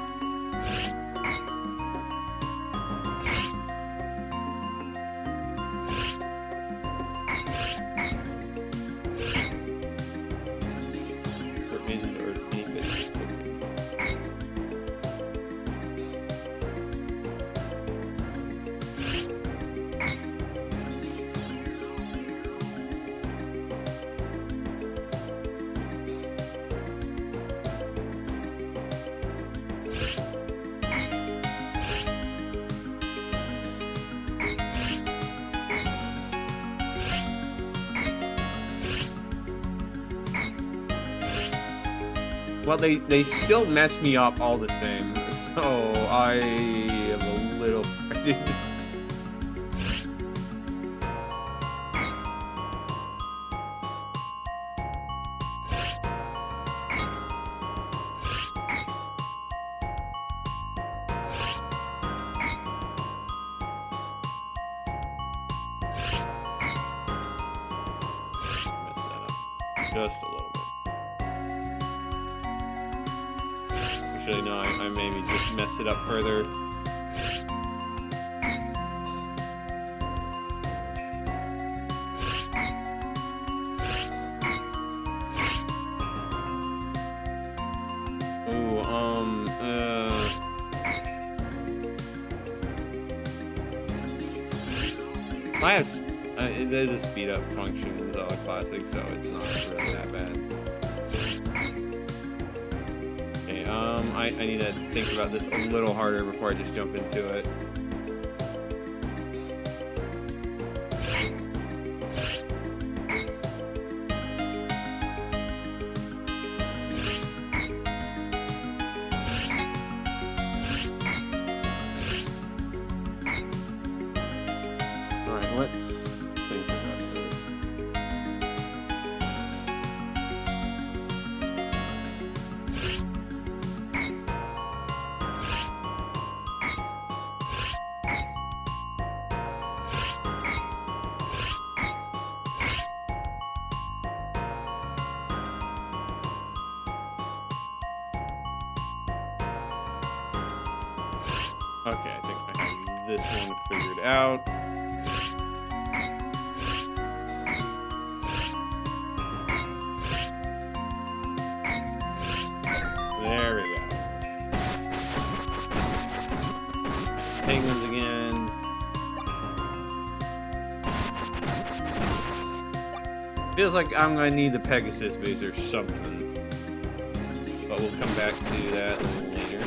Well, they still mess me up all the same, so I am a little afraid. Mess that up just a little bit. Actually, no, I maybe just messed it up further. Ooh, I have, there's a speed up function in Zelda Classic, so it's not really that bad. I need to think about this a little harder before I just jump into it. Alright, let's think about this. Okay, I think I have this one figured out. There we go. Penguins again. Feels like I'm gonna need the Pegasus base or something. But we'll come back to that a little later.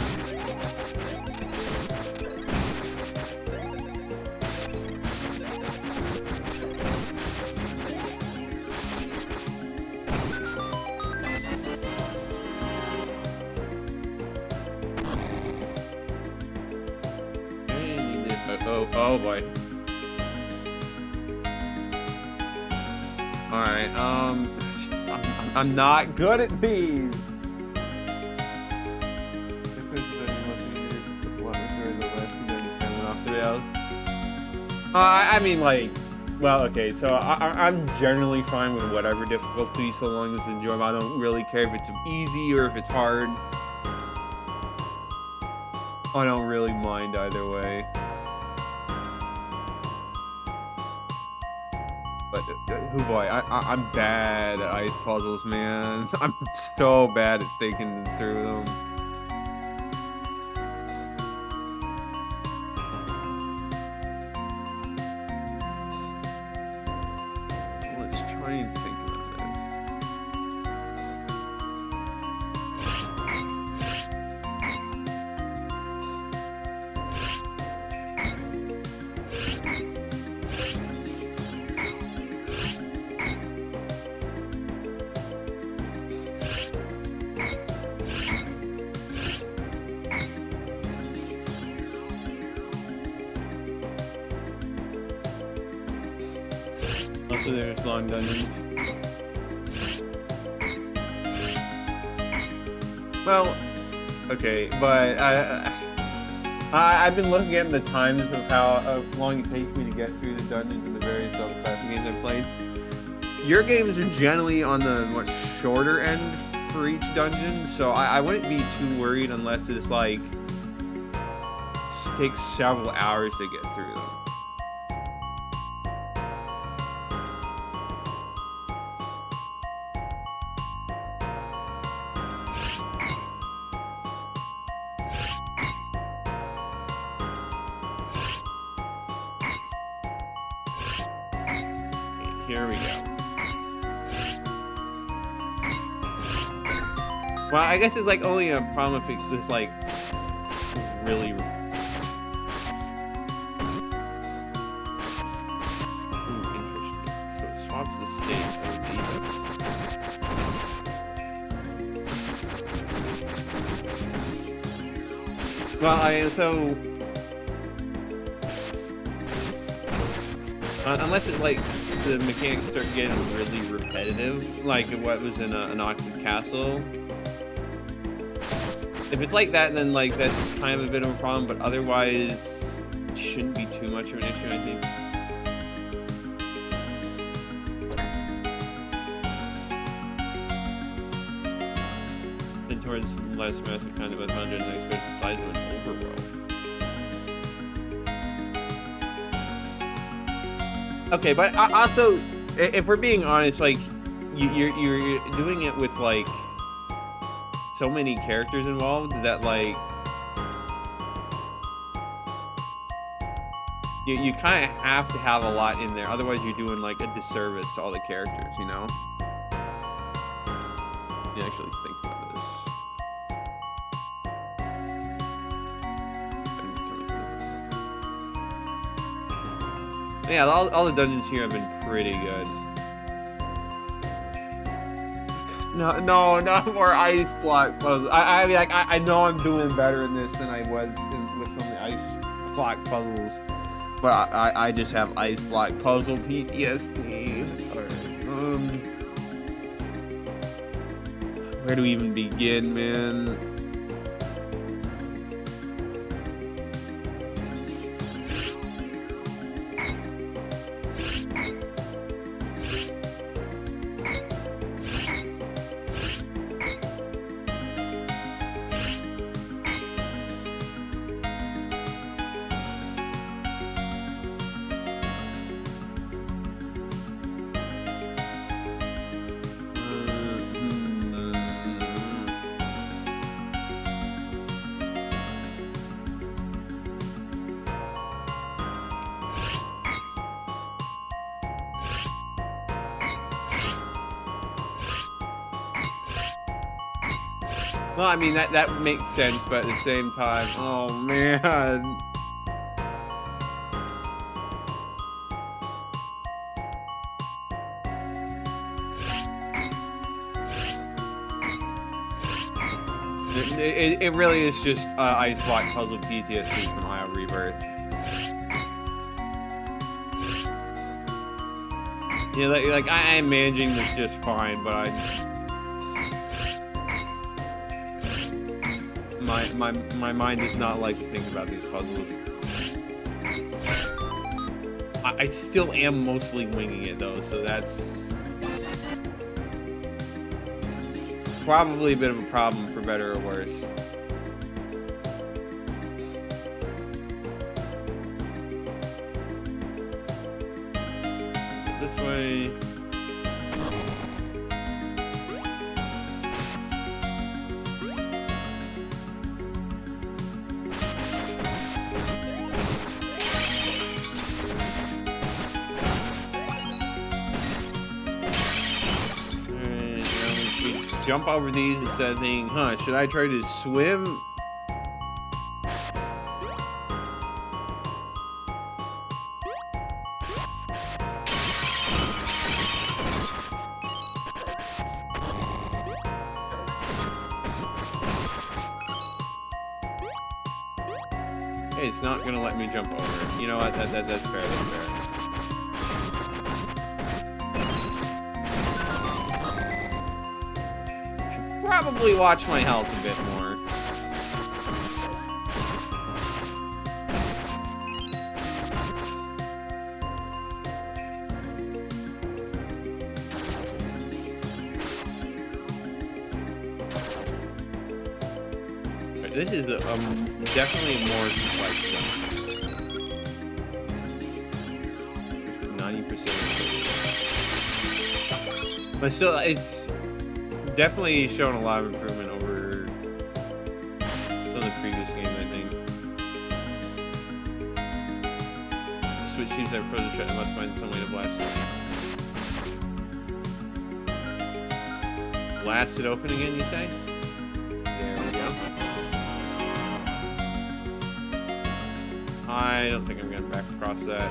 Oh boy. Alright, I'm not good at these. I mean, like, well, okay, so I'm generally fine with whatever difficulty so long as it's enjoyable. I don't really care if it's easy or if it's hard. I don't really mind either way. But, oh boy, I'm bad at ice puzzles, man. I'm so bad at thinking through them. Let's try and think about this. Also, there's long dungeons. Well, okay, but I've been looking at the times of how long it takes me to get through the dungeons in the various Zelda Classic games I've played. Your games are generally on the shorter end for each dungeon, so I wouldn't be too worried unless it's like it takes several hours to get through them. Here we go. Well, I guess it's like only a problem if it's like really. Ooh, interesting. So it swaps the stage OD. Well, unless it's like the mechanics start getting really repetitive, like what was in Anox's Castle. If it's like that, then like that's kind of a bit of a problem, but otherwise it shouldn't be too much of an issue, I think. And towards less massive kind of a dungeon, I expect the size of an overworld. Okay, but also, if we're being honest, like you're doing it with like so many characters involved that like you kind of have to have a lot in there, otherwise you're doing like a disservice to all the characters, you know? You actually think about this. Yeah, all the dungeons here have been pretty good. No, not more ice block puzzles. I mean, like, I know I'm doing better in this than I was with some of the ice block puzzles, but I just have ice block puzzle PTSD. Alright, where do we even begin, man? Well, I mean, that makes sense, but at the same time, oh man. It really is just ice block puzzle PTSD from IO Rebirth. Yeah, like I am managing this just fine, but my mind does not like to think about these puzzles. I still am mostly winging it though, so that's probably a bit of a problem for better or worse. This way. Jump over these instead of thinking, huh, should I try to swim? Hey, it's not gonna let me jump over. You know what? That's fair. That's fair. Probably watch my health a bit more. But this is definitely more complex one. 90%. But still, it's definitely shown a lot of improvement over some of the previous games, I think. The Switch seems to have further shut. I must find some way to blast it. Blast it open again, you say? There we go. I don't think I'm going back across that.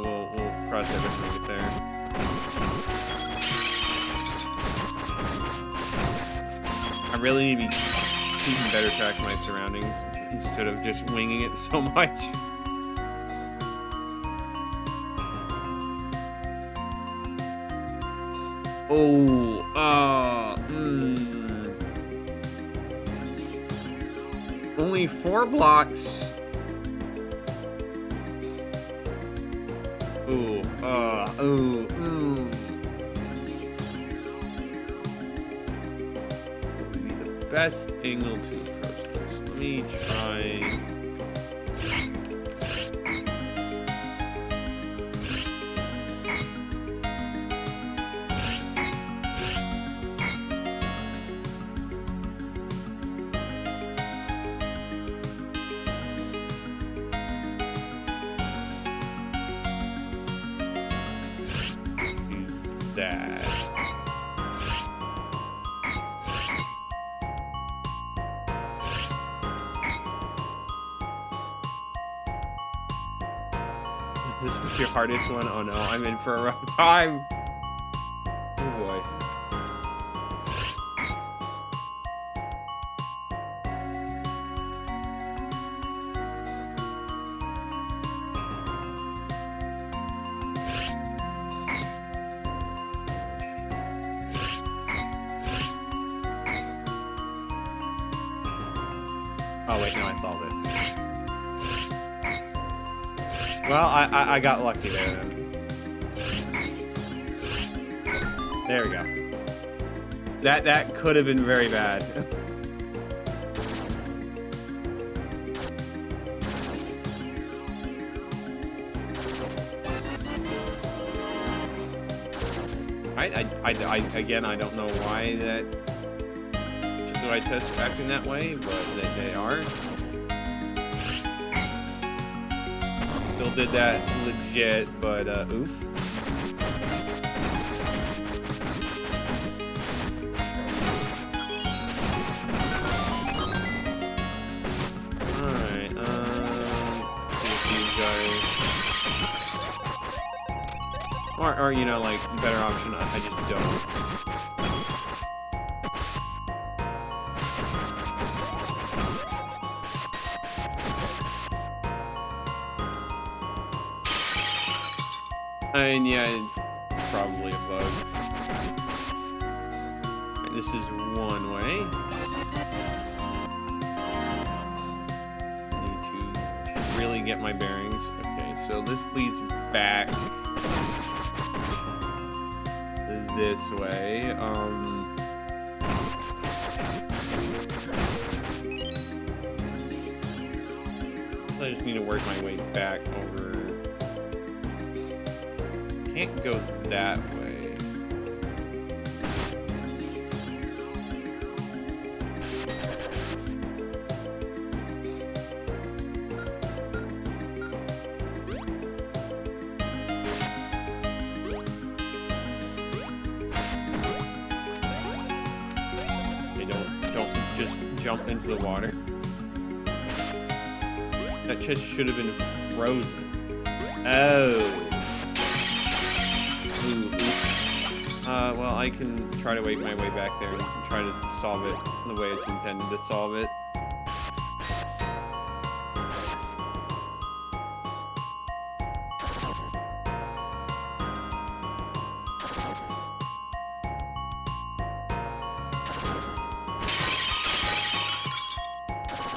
We'll cross that bridge when we get there. I really need to be keeping better track of my surroundings instead of just winging it so much. Only 4 blocks. What would be the best angle to approach this? Let me try. That. This was your hardest one? Oh no, I'm in for a rough time. Oh boy. Oh wait, no, I solved it. Well, I got lucky there then. There we go. That could have been very bad. Again, I don't know why that I test acting that way, but they are. Still did that legit, but oof. Alright, see if these guys Or you know, like, better option, I just don't. I mean, yeah, it's probably a bug. Right, this is one way. I need to really get my bearings. Okay, so this leads back this way. I just need to work my way back over. Can't go that way. Don't just jump into the water. That chest should have been frozen. Oh. Well, I can try to make my way back there and try to solve it the way it's intended to solve it.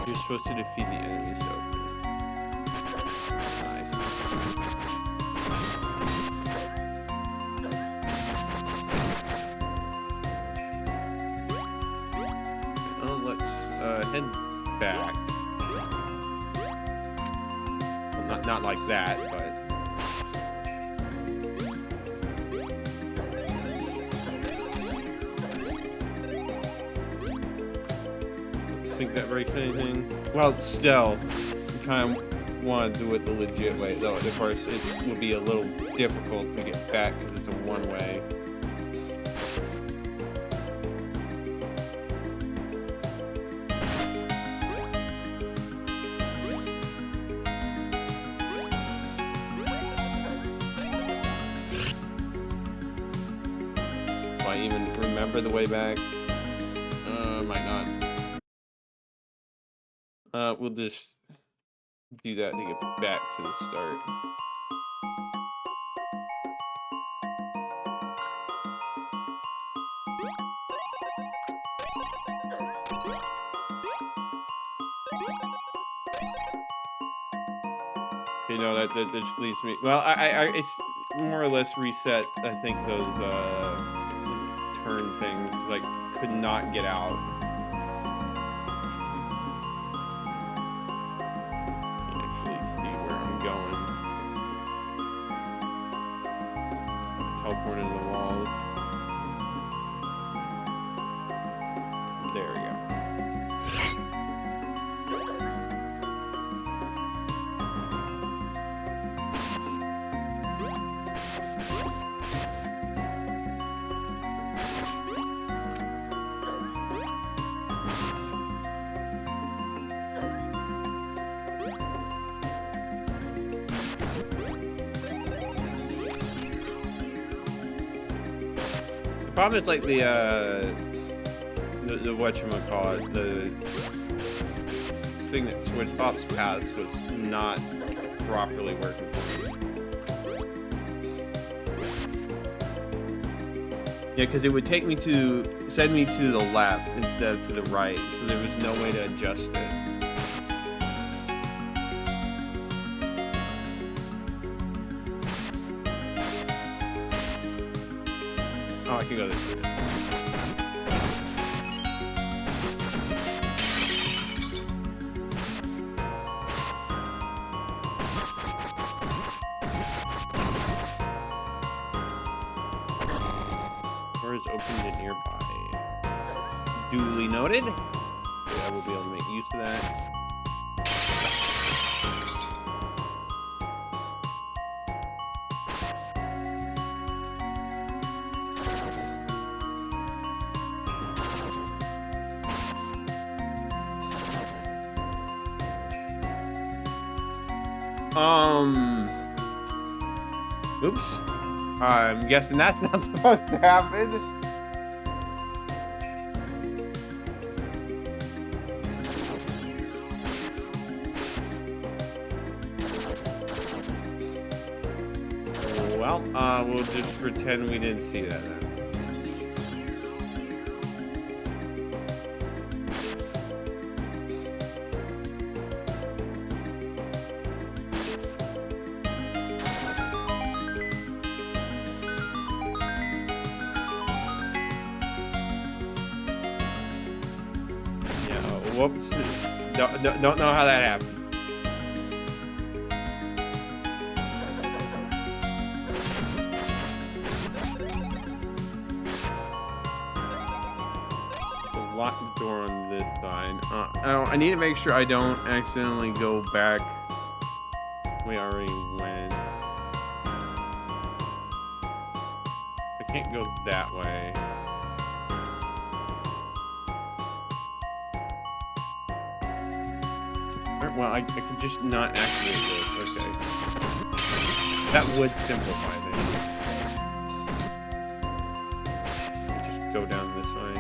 You're supposed to defeat the enemy, so... Nice. Head back. Well, not like that, but think that breaks anything. Well, still, I kind of want to do it the legit way, though. Of course, it would be a little difficult to get back because it's a one-way. I even remember the way back. Might not. We'll just do that to get back to the start. You know, that just leaves me. Well, it's more or less reset. I think those turn things, 'cause I could not get out. Actually, see where I'm going. Teleport into the walls. There we go. The problem is like the whatchamacallit, the thing that switched Pop's paths was not properly working for me. Yeah, because it would take me to send me to the left instead of to the right, so there was no way to adjust it. Oh, I can go this way. Doors opened and nearby. Duly noted. I will be able to make use of that. Oops. I'm guessing that's not supposed to happen. Well, we'll just pretend we didn't see that then. Yeah, whoops. Don't know how that happened. Lock the door on this side. I need to make sure I don't accidentally go back. We already went. I can't go that way. Well, I can just not activate this. Okay. That would simplify things. Just go down this way.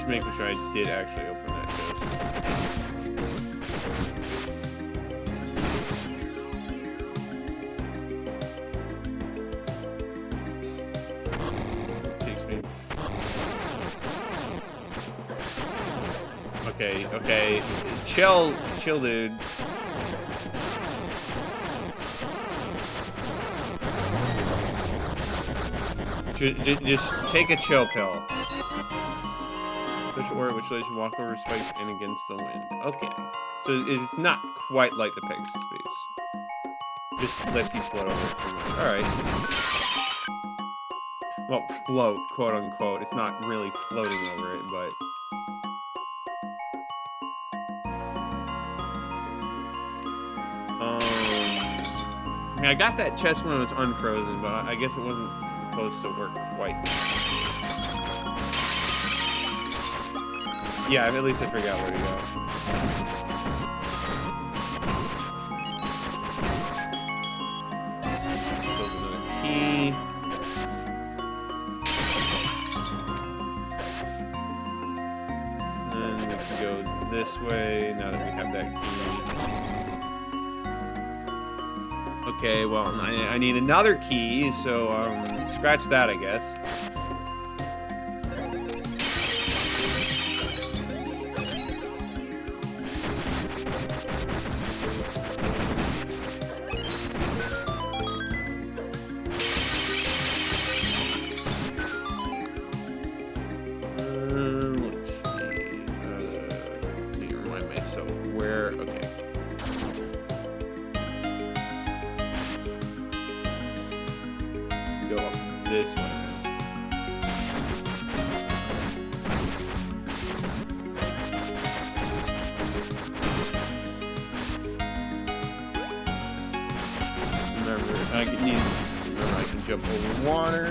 Making sure I did actually open that chest. Takes me. Okay. Chill, dude. Just take a chill pill. Special order which lets you walk over spikes and against the wind. Okay. So it's not quite like the Pegasus boots. Just lets you float over it. Alright. Well, float, quote unquote. It's not really floating over it, but... I mean, I got that chest when it was unfrozen, but I guess it wasn't supposed to work quite. Yeah, at least I figured out where to go. There's another key. And then we can go this way now that we have that key. Okay, well, I need another key, so scratch that, I guess. This way. Remember, I can jump over water.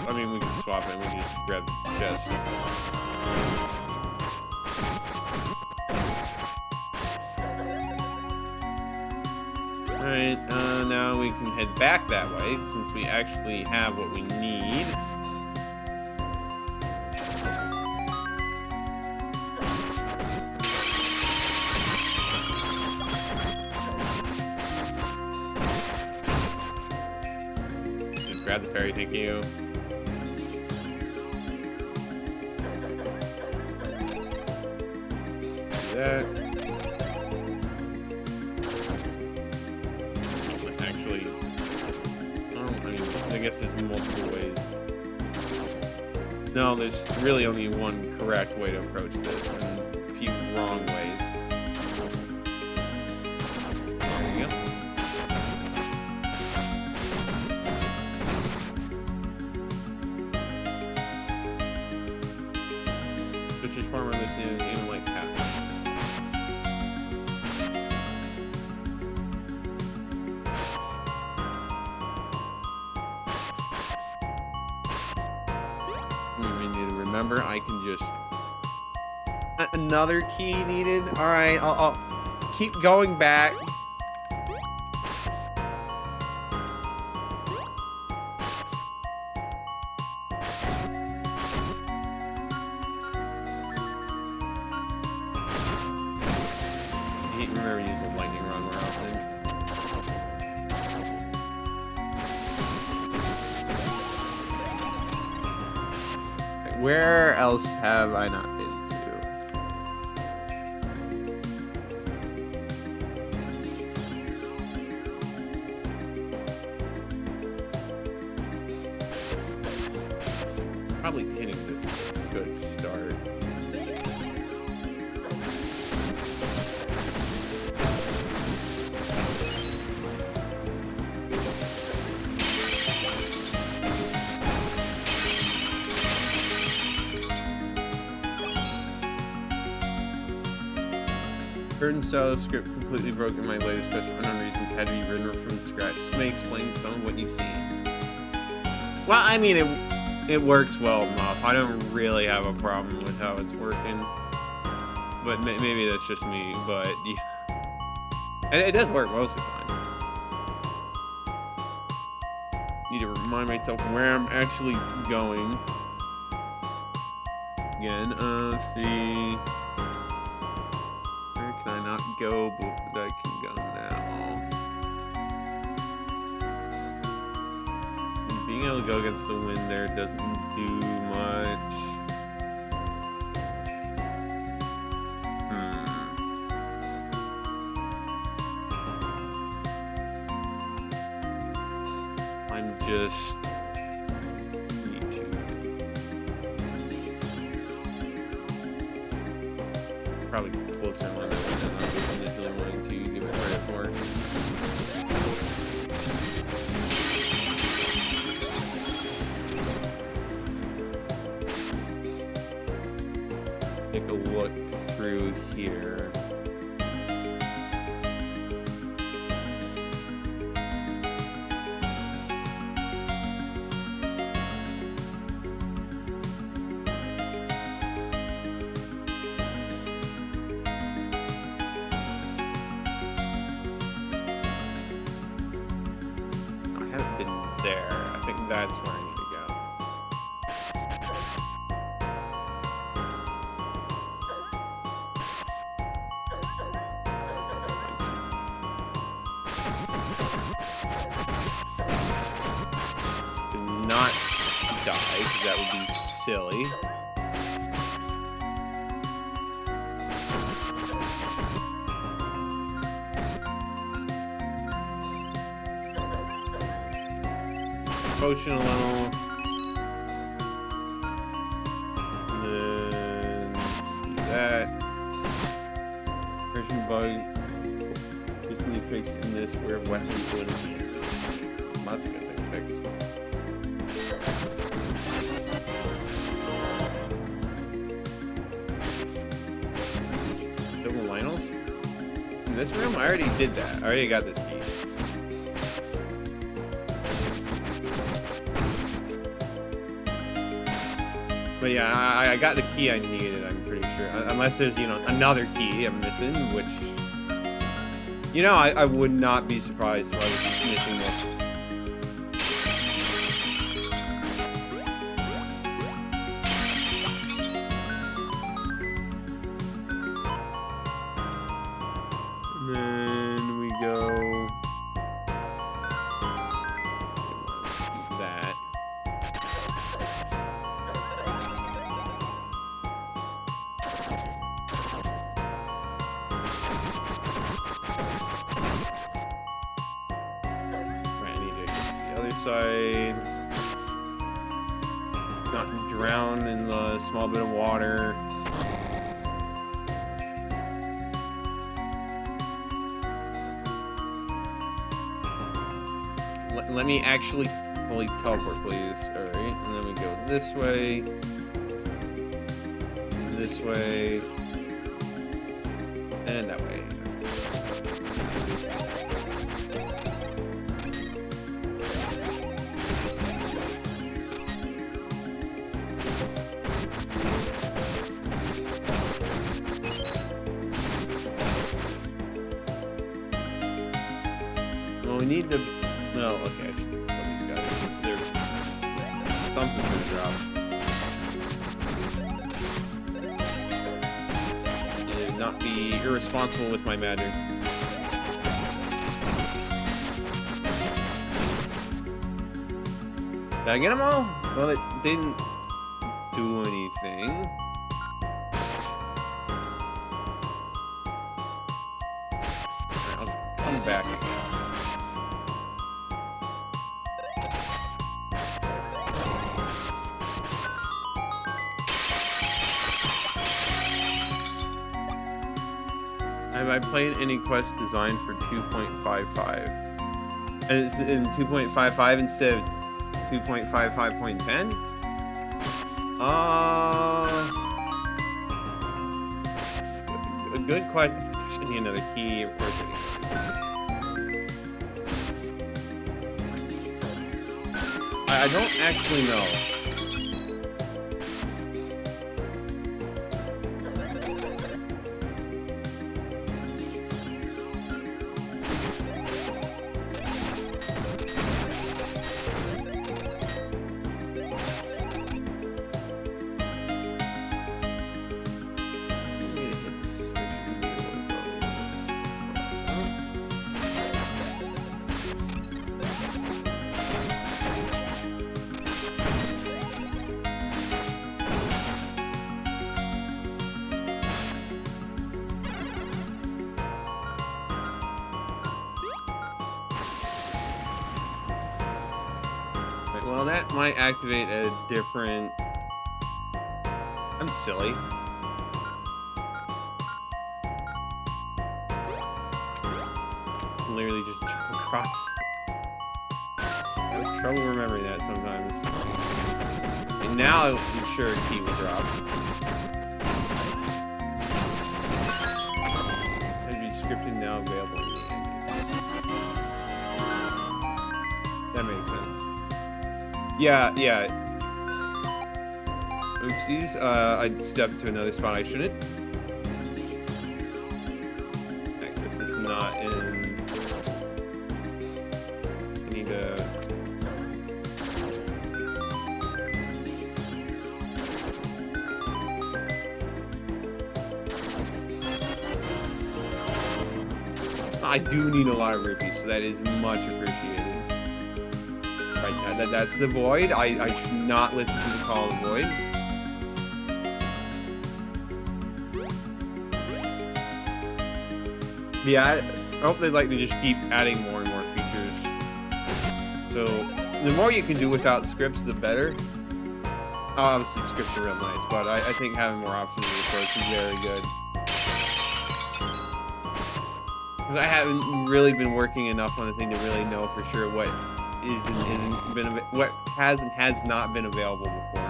I mean, we can swap it. We can just grab the chest. Alright, now we can head back that way, since we actually have what we need. Just grab the fairy, thank you. That. Actually, I guess there's multiple ways. No, there's really only one correct way to approach this, and a few wrong ways. There we go. Which is farmer listening in a light path. We need to remember I can just... Another key needed? Alright, I'll keep going back. I can't remember using lightning run more often. Where else have I not been to? Probably hitting this is a good start. Certain style of script completely broken my latest special unknown reasons had to be written from scratch. This may explain some of what you see. Well, I mean, it works well enough. I don't really have a problem with how it's working. But maybe that's just me, but yeah. It does work mostly fine. Need to remind myself where I'm actually going. Again, let's see. Can I not go, but I can go now. Being able to go against the wind there doesn't do much. I'm just... need to... probably closer in line than I was initially wanting to give it credit for. Take a look through here. There. I think that's where I need to go. Do not die, because that would be silly. Potion alone. And then do that. Version bug recently fixed in this where weapons would have. That's a good thing to fix. Double Lionels? In this room? I already did that. I already got this key. But yeah, I got the key I needed, I'm pretty sure. Unless there's, you know, another key I'm missing, which... You know, I would not be surprised if I was just missing this. And then we go... that. Side, not drown in the small bit of water. Let me actually fully teleport, please. All right, and then we go this way, and that way. need to... No, okay, I should kill these guys. Something's gonna drop. Yeah, not be irresponsible with my magic. Did I get them all? Well, it didn't do anything. I'll come back again. Have I played any quest designed for 2.55? And it's in 2.55 instead of 2.55.10? A good question. I should need another key. Where's it? I don't actually know. Well, that might activate a different... I'm silly. Literally just jump across. I have trouble remembering that sometimes. And now I'm sure a key will drop. Has been scripted now available in the game. That makes sense. Yeah. Oopsies, I stepped to another spot I shouldn't. Heck, this is not in... I need to... I do need a lot of rupees, so that is much appreciated. Right, that's the void. I should not listen to the call of the void. Yeah, I hope they'd like to just keep adding more and more features. So, the more you can do without scripts, the better. Obviously, scripts are real nice, but I think having more options of approach is very good. Because I haven't really been working enough on the thing to really know for sure what what has and has not been available before.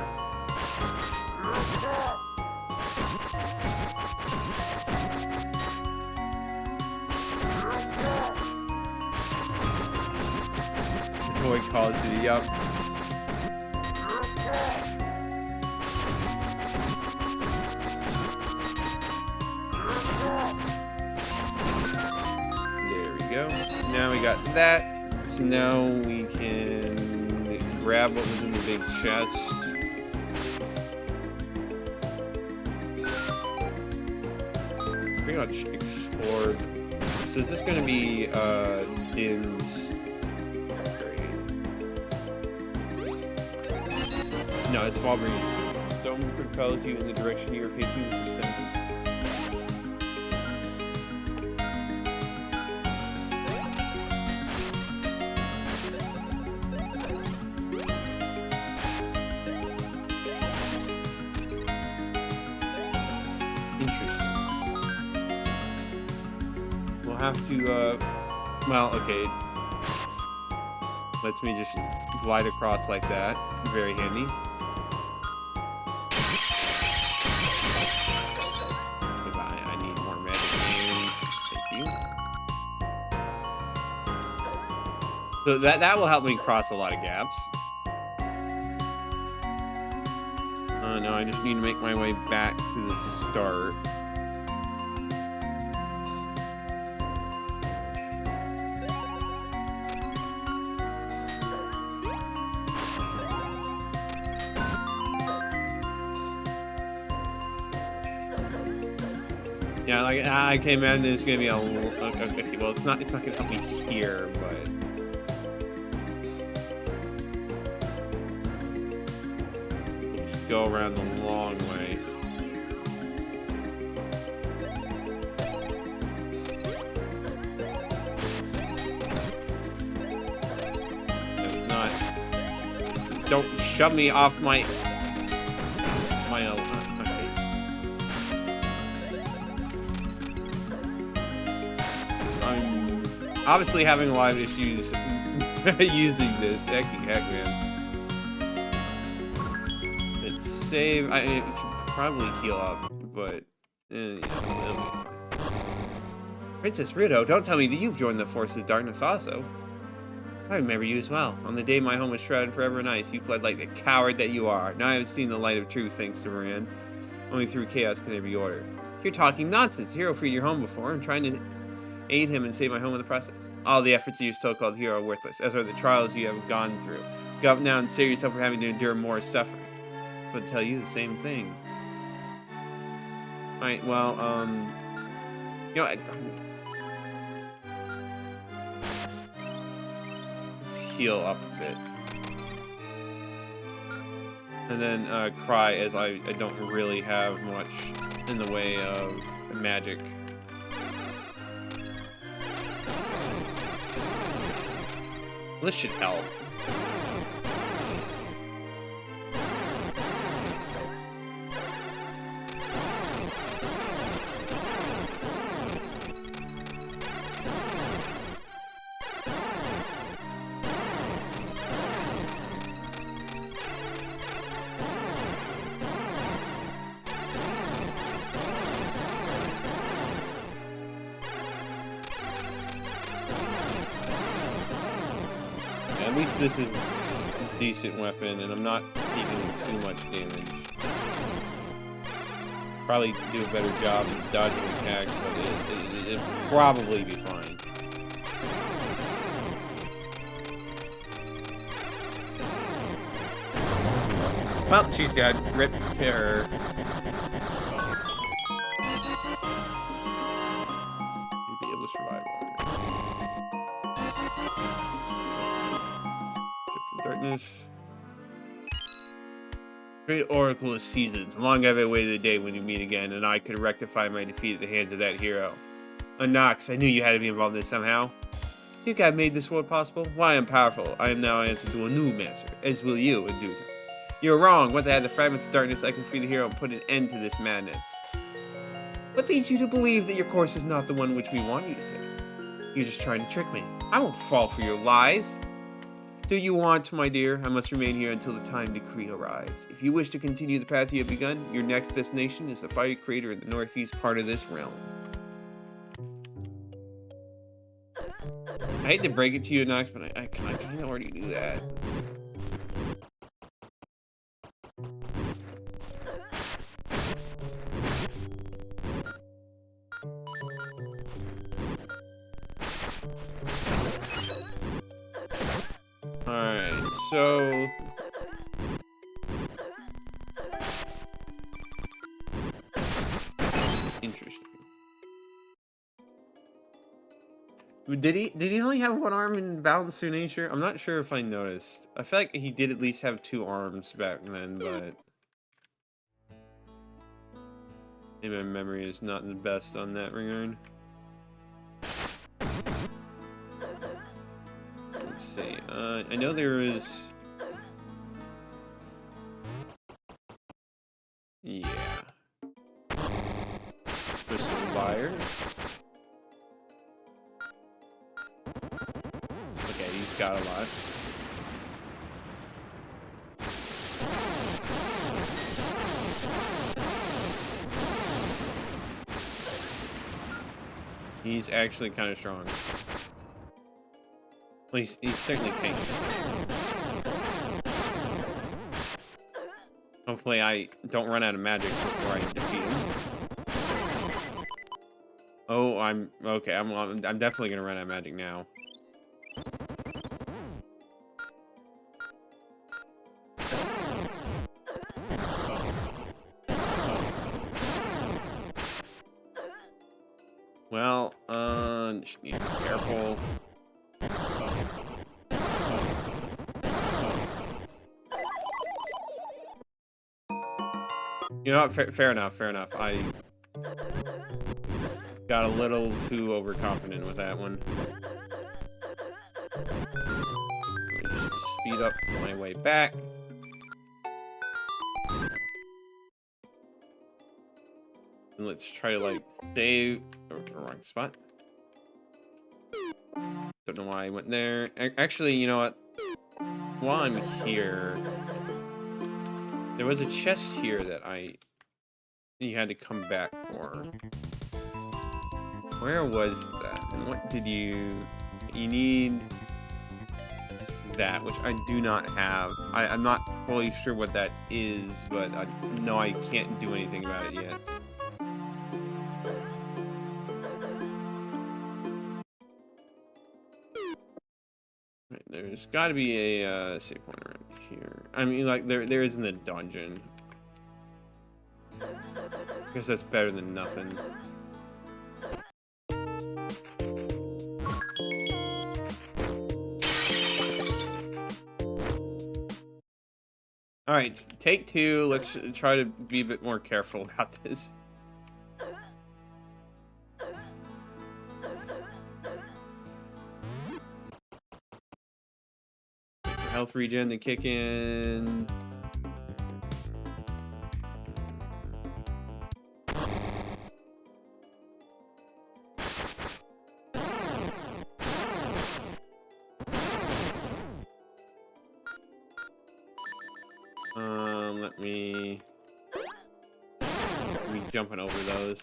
Avoid Call of Duty, yup. There we go. Now we got that. So now we can grab what was in the big chest. Pretty much explored. So is this going to be Din's upgrade? No, it's Fallbreeze. Stone propels you in the direction you are facing with your center. Have to, well, okay. Lets me just glide across like that. Very handy. Goodbye. I need more magic. Thank you. So that will help me cross a lot of gaps. No, I just need to make my way back to the start. Yeah, like I can imagine there's gonna be a. Okay, well, it's not. It's not gonna help me here, but. We'll just go around the long way. It's not. Don't shove me off my. Okay. I'm obviously having a lot of issues using this. Heck, man. It's save. I should probably heal up, but yeah, it'll be fine. Princess Rido, don't tell me that you've joined the forces of darkness also. I remember you as well. On the day my home was shrouded forever in ice, you fled like the coward that you are. Now I have seen the light of truth, thanks to Moran. Only through chaos can there be order. You're talking nonsense. Hero freed your home before. I'm trying to aid him and save my home in the process. All the efforts of your so-called hero are worthless, as are the trials you have gone through. Go up now and save yourself from having to endure more suffering. But tell you the same thing. Alright, well, you know, let's heal up a bit. And then cry, as I don't really have much in the way of magic. This should help. At least this is a decent weapon, and I'm not taking too much damage. Probably do a better job of dodging attacks, but it'll probably be fine. Well, she's dead. Rip to her. You'd be able to survive longer. Darkness. Great Oracle of Seasons. Long have I waited the day when you meet again, and I could rectify my defeat at the hands of that hero. Nox, I knew you had to be involved in this somehow. Think I've made this world possible? Why, I'm powerful. I am now answered to a new master, as will you in due time. You're wrong. Once I have the fragments of darkness, I can free the hero and put an end to this madness. What leads you to believe that your course is not the one which we want you to take? You're just trying to trick me. I won't fall for your lies. Do you want, my dear? I must remain here until the time decree arrives. If you wish to continue the path you have begun, your next destination is the fiery crater in the northeast part of this realm. I hate to break it to you, Nox, but I kind of already knew that. Alright, so... Interesting. Did he only have one arm in Balance to Nature? I'm not sure if I noticed. I feel like he did at least have two arms back then, but... maybe my memory is not the best on that regard. Let's see. I know there is... yeah. Twisted Wire. Okay, he's got a lot. He's actually kind of strong. Well, he's certainly tanky. Hopefully I don't run out of magic before I defeat him. Oh, I'm okay. I'm definitely gonna run out of magic now. Well, just need to be careful. You know what? Fair enough. Fair enough. I got a little too overconfident with that one. Let me just speed up my way back. And let's try to, like, stay... wrong spot. Don't know why I went there. Actually, you know what? While I'm here... there was a chest here that you had to come back for. Where was that? And what did you need that, which I do not have. I'm not fully sure what that is, but I know I can't do anything about it yet. Right, there's got to be a save point around here. I mean, like, there is in the dungeon. I guess that's better than nothing. All right, take two. Let's try to be a bit more careful about this. Health regen to kick in. Let me be jumping over those.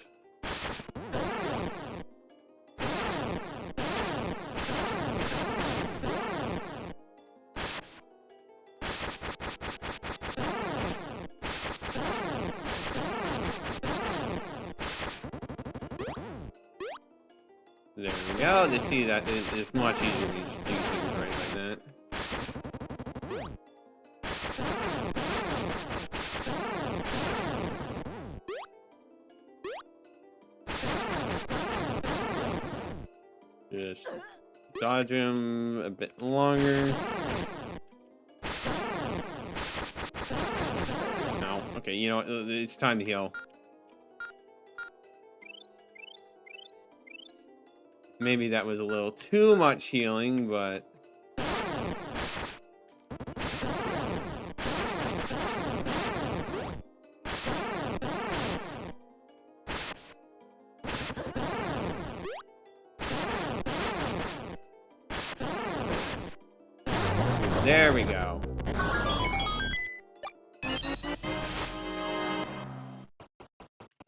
There we go. They see that it's much easier to just do things right like that. Just dodge him a bit longer. Ow. Okay, you know what? It's time to heal. Maybe that was a little too much healing, but... there we go.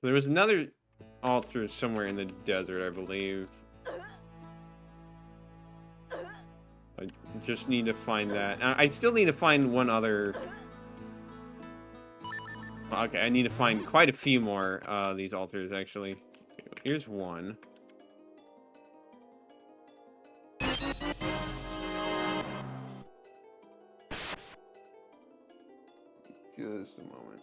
There was another altar somewhere in the desert, I believe. I just need to find that. I still need to find one other... okay, I need to find quite a few more these altars, actually. Here's one. Just a moment.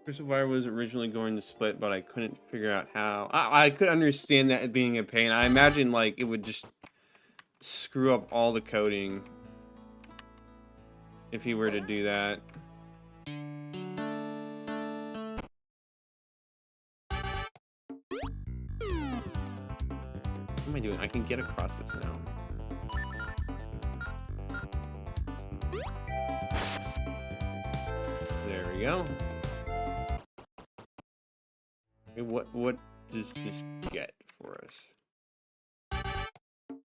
Crucifier was originally going to split, but I couldn't figure out how. I could understand that being a pain. I imagine, like, it would just screw up all the coding if he were to do that. What am I doing? I can get across this now. There we go. Okay, what does this get for us?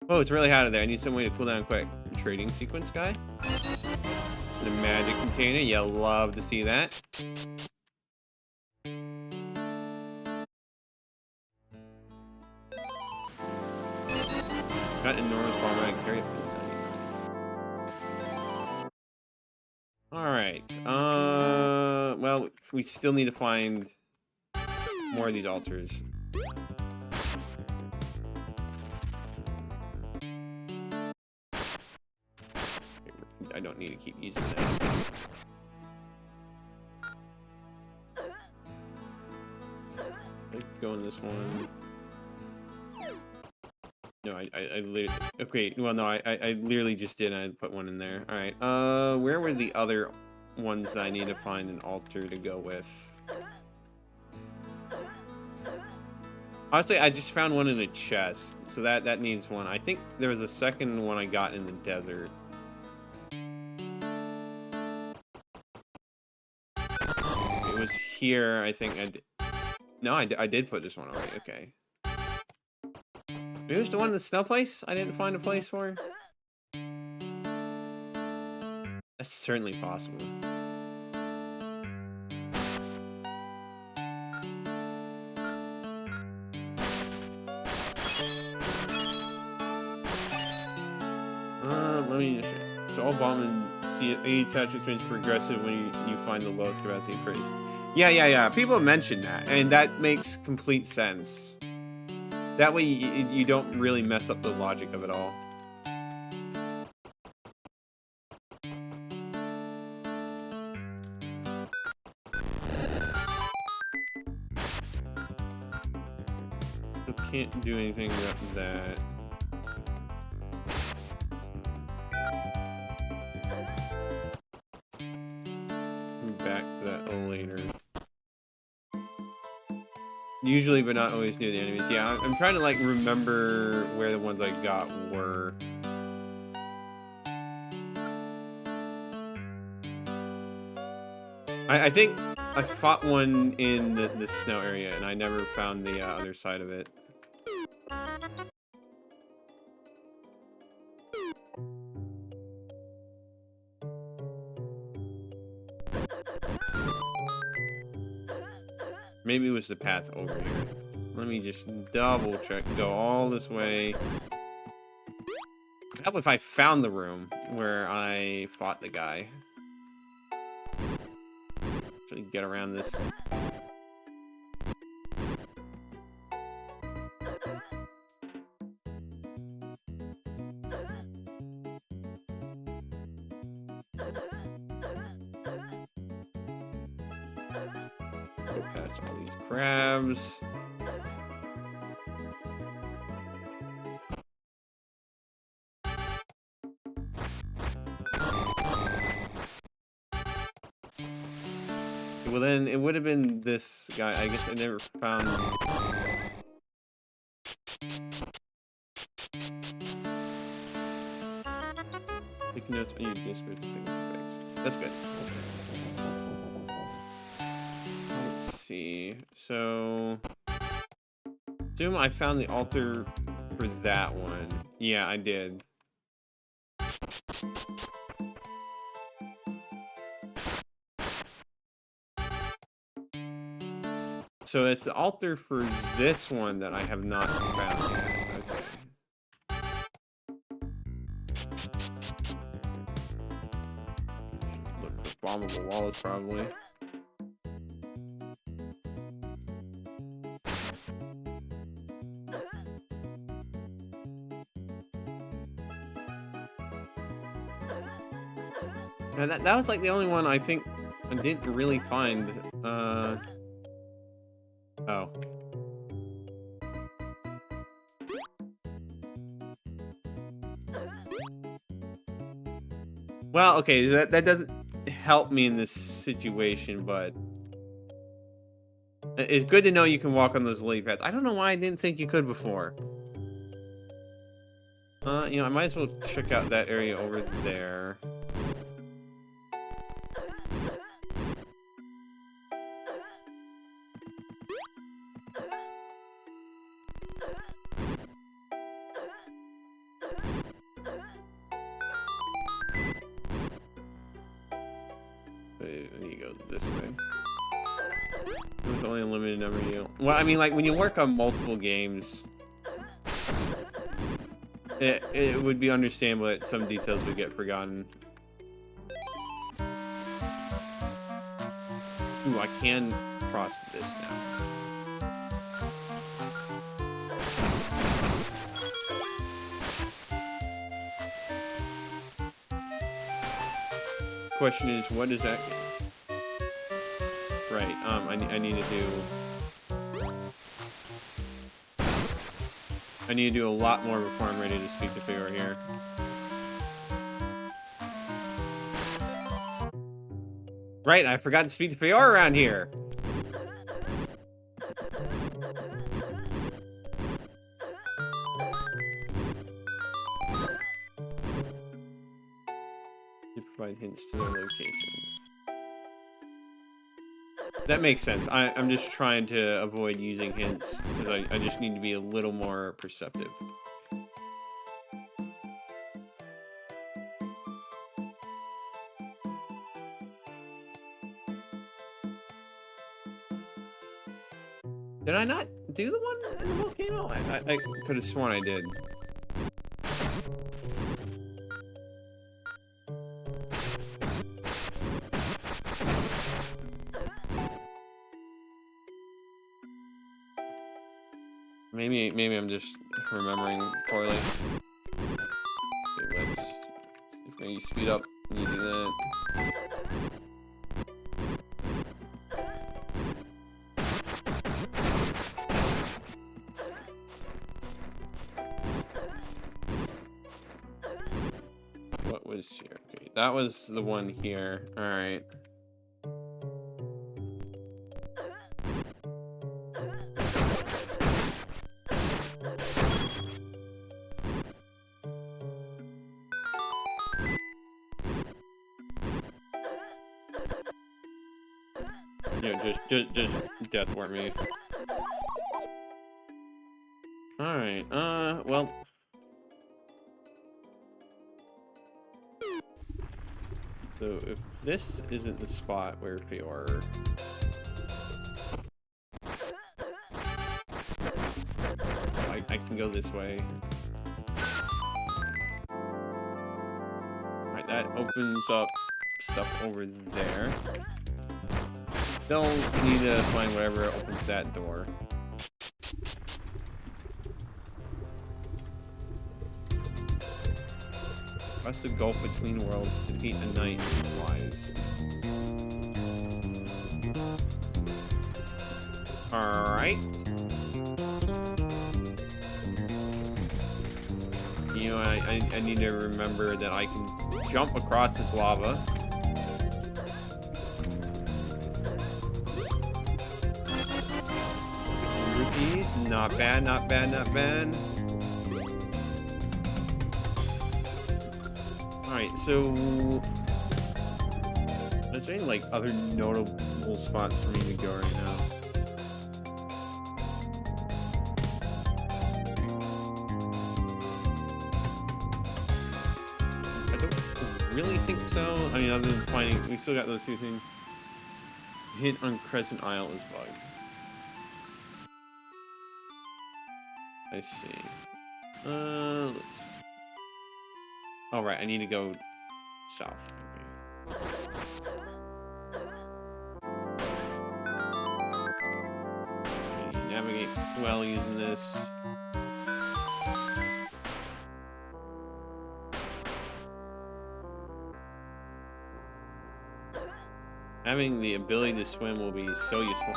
Oh, it's really hot out there. I need some way to cool down quick. Trading sequence guy? The magic container. Yeah, love to see that. Got enormous bomb I can carry. Alright. Well, we still need to find more of these altars. I don't need to keep using that. Let's go in this one. No, I literally... Okay, well, no, I literally just did. I put one in there. All right. Where were the other ones that I need to find an altar to go with? Honestly, I just found one in a chest, so that needs one. I think there was a second one I got in the desert. It was here, I think. No, I did put this one already. Okay. Maybe it was the one in the snow place I didn't find a place for? That's certainly possible. Let me just... So all bomb and any attachments means progressive when you find the lowest capacity first. Yeah. People mention that, and that makes complete sense. That way you don't really mess up the logic of it all. So can't do anything with that. Back to that later. Usually, but not always near the enemies. Yeah, I'm trying to, like, remember where the ones I got were. I think I fought one in the snow area, and I never found the other side of it. Maybe it was the path over here. Let me just double check. Go all this way. How if I found the room where I fought the guy? Actually, get around this. Go past all these crabs. Well, then it would have been this guy. I guess I never found. Taking notes on your Discord things. That's good. Let's see. So, assume I found the altar for that one. Yeah, I did. So it's the altar for this one that I have not found yet. Okay. Look for bombable walls, probably. Now that was like the only one I think I didn't really find. Oh. Well, okay, that doesn't help me in this situation, but it's good to know you can walk on those lily pads. I don't know why I didn't think you could before. You know, I might as well check out that area over there. Only a limited number of you. Well, I mean, like, when you work on multiple games, it would be understandable that some details would get forgotten. Ooh, I can cross this now. question is, what does that get? Right, I need to do a lot more before I'm ready to speak to Fior here. Right, I forgot to speak to Fior around here. You provide hints to their location. That makes sense. I'm just trying to avoid using hints because I just need to be a little more perceptive. Did I not do the one in the volcano? I could have sworn I did. Maybe I'm just remembering poorly. Okay, let's maybe speed up using that. What was here? Okay, that was the one here. All right. Yeah, just death warp me. All right. Well. So if this isn't the spot where Fior... I can go this way. Alright, that opens up stuff over there. Still need to find whatever opens that door. Cross the gulf between worlds to defeat a knight wise. Alright. You know, I need to remember that I can jump across this lava. Rupees, not bad, not bad, not bad. Alright, so is there any like other notable spots for me to go right now? I don't really think so. I mean, other than finding, we still got those two things. Hit on Crescent Isle is bugged. I see. All right, I need to go south. Okay, navigate well using this. Having the ability to swim will be so useful.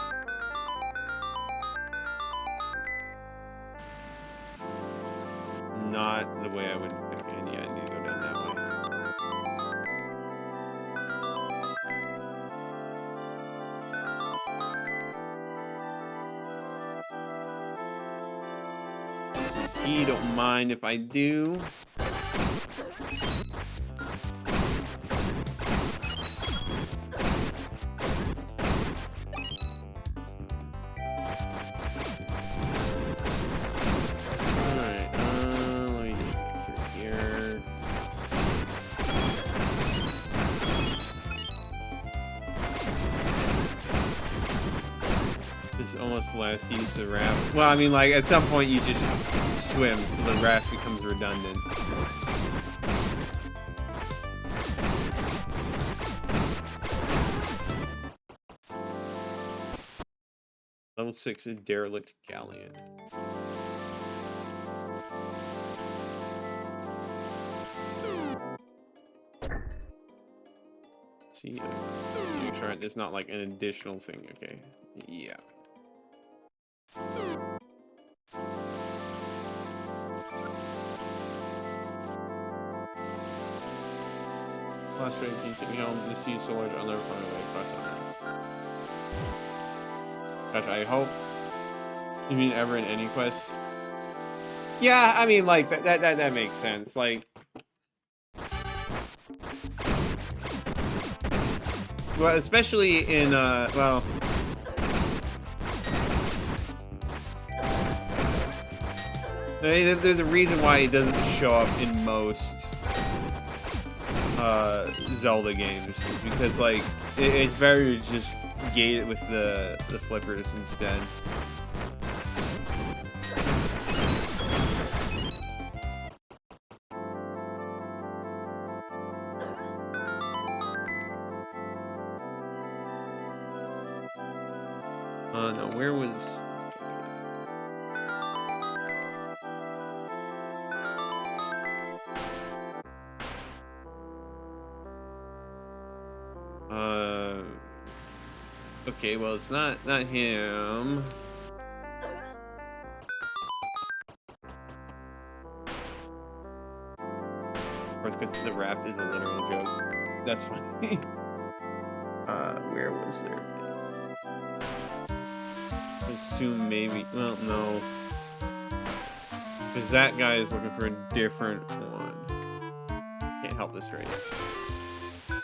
Not the way I would. Okay, yeah, I need to go down that way. You don't mind if I do. Last use the raft. Well, I mean, like, at some point you just swim, so the raft becomes redundant. Level 6 is Derelict Galleon. See, make sure there's not like an additional thing. Okay, yeah. Last race, you know, the sea sword, I'll never find a way across that. Gosh, I hope. You mean ever in any quest? Yeah, I mean, like that makes sense. Like, well, especially in well, I mean, there's a reason why it doesn't show up in most Zelda games, is because like it's better to just gate it with the flippers instead. No, where was? Okay, well, it's not him. Of course, because the raft is a literal joke. That's funny. Where was there? Assume maybe. Well, no. Because that guy is looking for a different one. Can't help this race.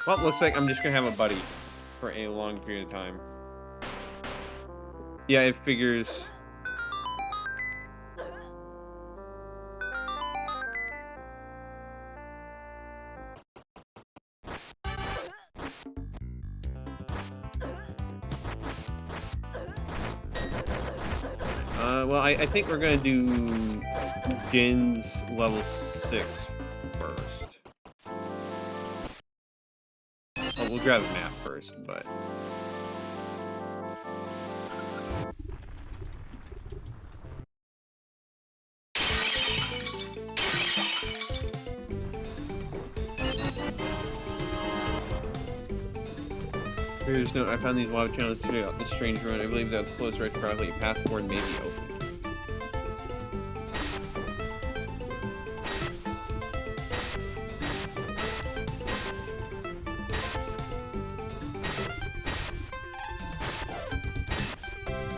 Well, looks like I'm just gonna have a buddy for a long period of time. Yeah, it figures. Well, I think we're gonna do Din's level 6 first. Well, we'll grab the map first, but. There's no. I found these lava channels today out this strange run. I believe that the close right probably path forward may be open.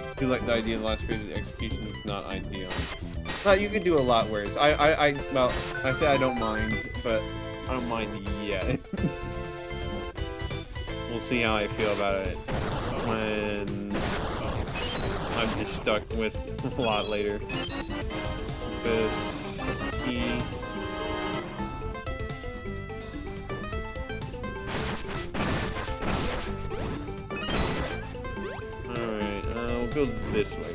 I do like the idea of the last phase of the execution is not ideal. Well, you could do a lot worse. Well, I say I don't mind, but I don't mind yet. We'll see how I feel about it when I'm just stuck with a lot later. Alright, we'll go this way.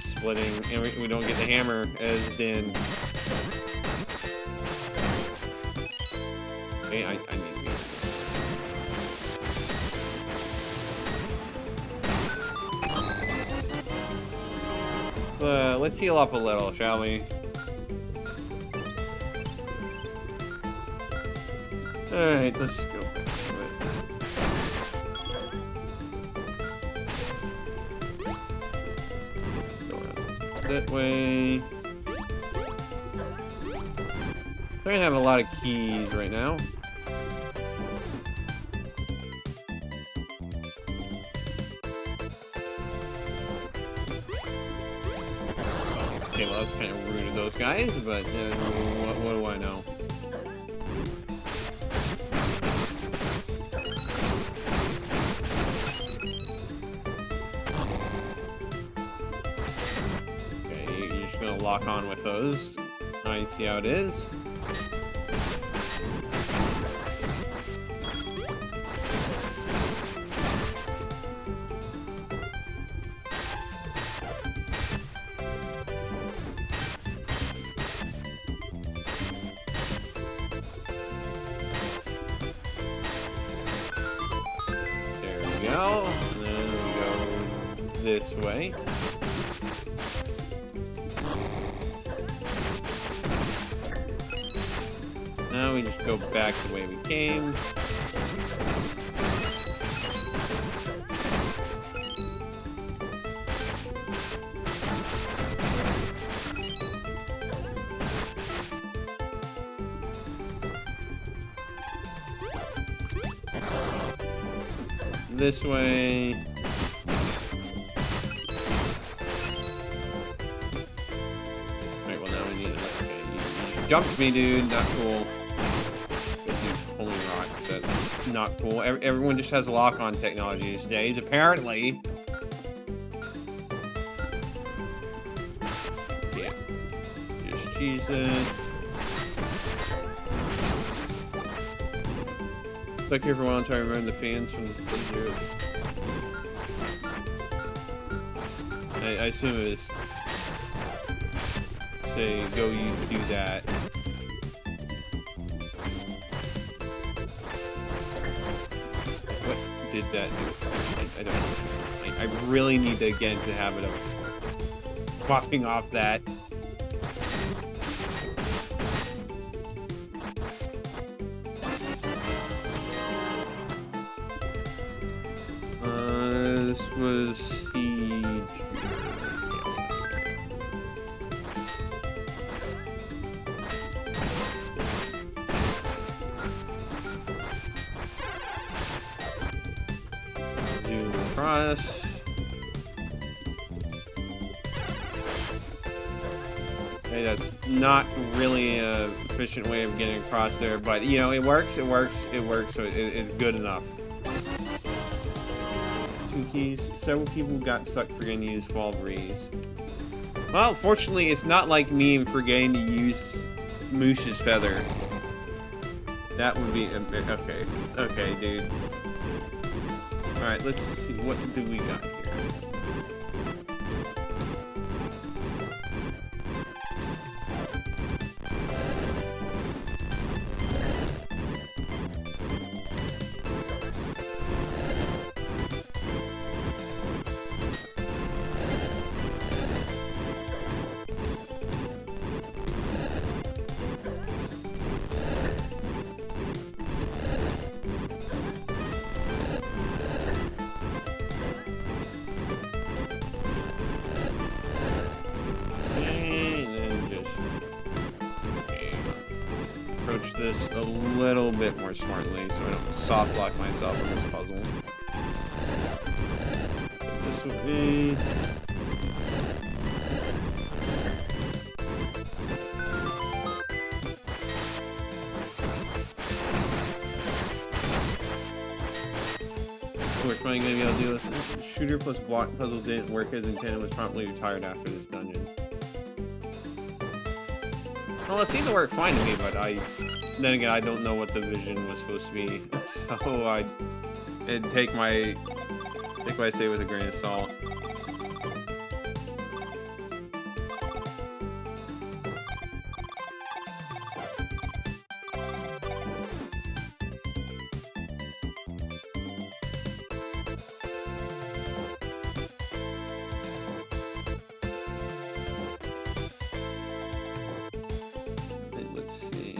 Splitting, and we don't get the hammer as Din. Okay, I need to. Let's heal up a little, shall we? Alright, let's go back to it. That way. I don't have a lot of keys right now. Okay, well that's kind of rude of those guys, but what do I know? Lock on with those. I see how it is. There we go. And then we go this way. Now we just go back the way we came. This way. Alright, well now we need it. Okay, you jumped me, dude. Not cool. Pulling rocks. That's not cool. Everyone just has lock-on technology these days, apparently. Yeah. Just Jesus. Stuck here for a while until I remember the fans from the Sub-Zero. I assume it's say go you do that. What did that do? I don't know. I really need to get into the habit of popping off that. This was Siege. Zoom across. Hey, that's not really an efficient way of getting across there, but you know, it works, so it's good enough. Keys. Several people got stuck forgetting to use Fall Breeze. Well, fortunately, it's not like me and forgetting to use Moose's Feather. That would be okay. Okay, dude. All right, let's see. What do we got here? This a little bit more smartly so I don't soft lock myself in this puzzle. This will be we're finally gonna be able to do this. Shooter plus block puzzle didn't work as intended, was promptly retired after this dungeon. Well, it seemed to work fine to me, but then again, I don't know what the vision was supposed to be, so I'd take what I say with a grain of salt. Let's see.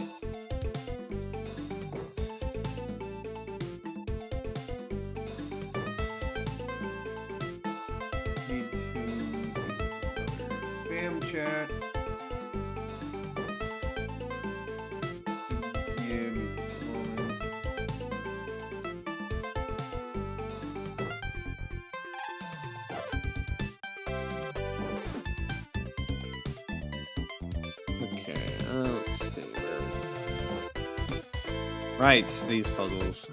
Spam chat. Give me just a moment. Okay, let's see where. Right, these puzzles.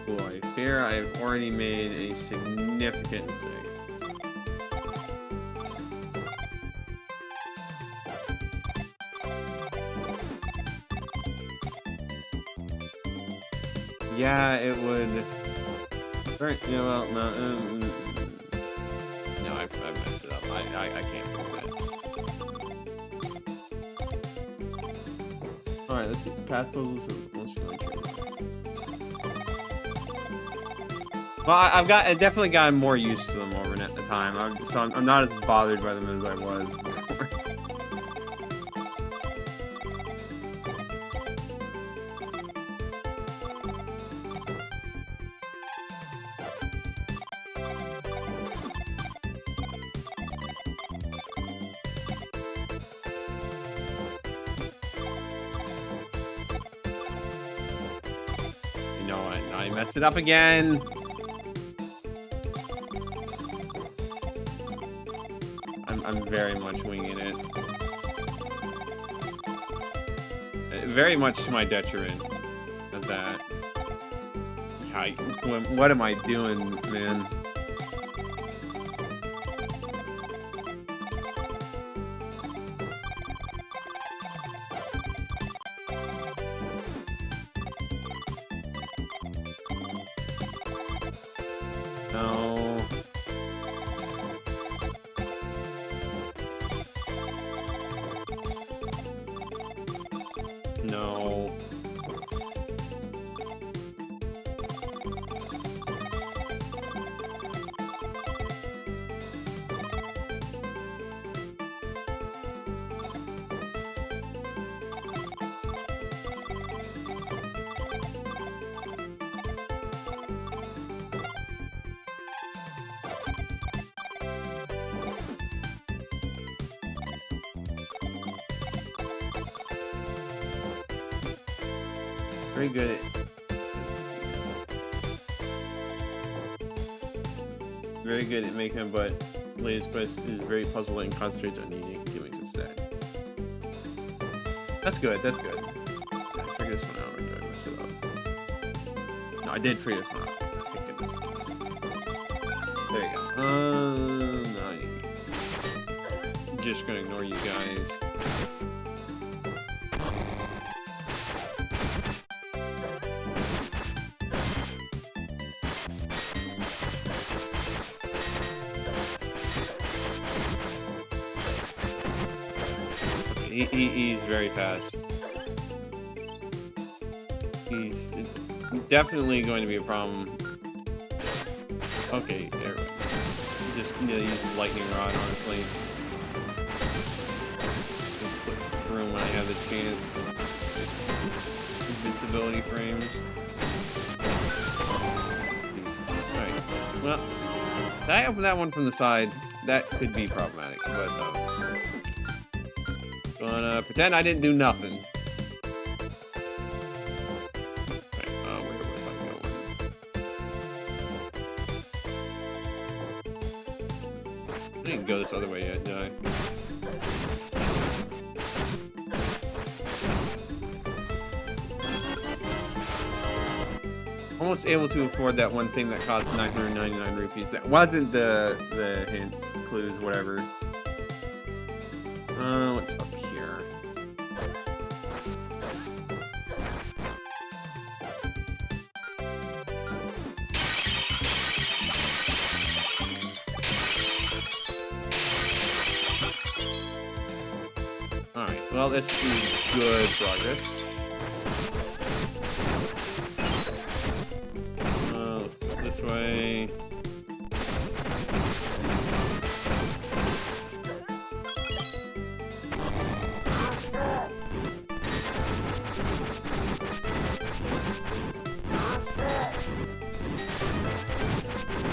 Boy, here I've already made a significant mistake. Yeah, it would. Right, yeah, well, no. I've messed it up. I can't fix that. Alright, let's see. Path puzzles are most really tricky. Well, I've definitely gotten more used to them over the time. I'm not as bothered by them as I was before. You know what? I messed it up again. I'm very much winging it. Very much to my detriment of that. What am I doing, man? No. No. Very good at making it, but latest quest is very puzzling and concentrates on unique gimmicks instead. That's good, that's good. I figured this one out, or did I mess it up? No, I did figure this one out. Thank goodness. There you go. No, I'm just gonna ignore you guys. He's very fast. He's definitely going to be a problem. Okay, there we go. Just need to use the lightning rod, honestly. Flip through when I have the chance. Invincibility frames. Alright. Well, did I open that one from the side? That could be problematic, but gonna pretend I didn't do nothing. Okay, where was I going? I didn't go this other way yet, did I? Almost able to afford that one thing that cost 999 rupees. That wasn't the hints, clues, whatever. What's up here? Alright, well, this is good progress. Let's go this way.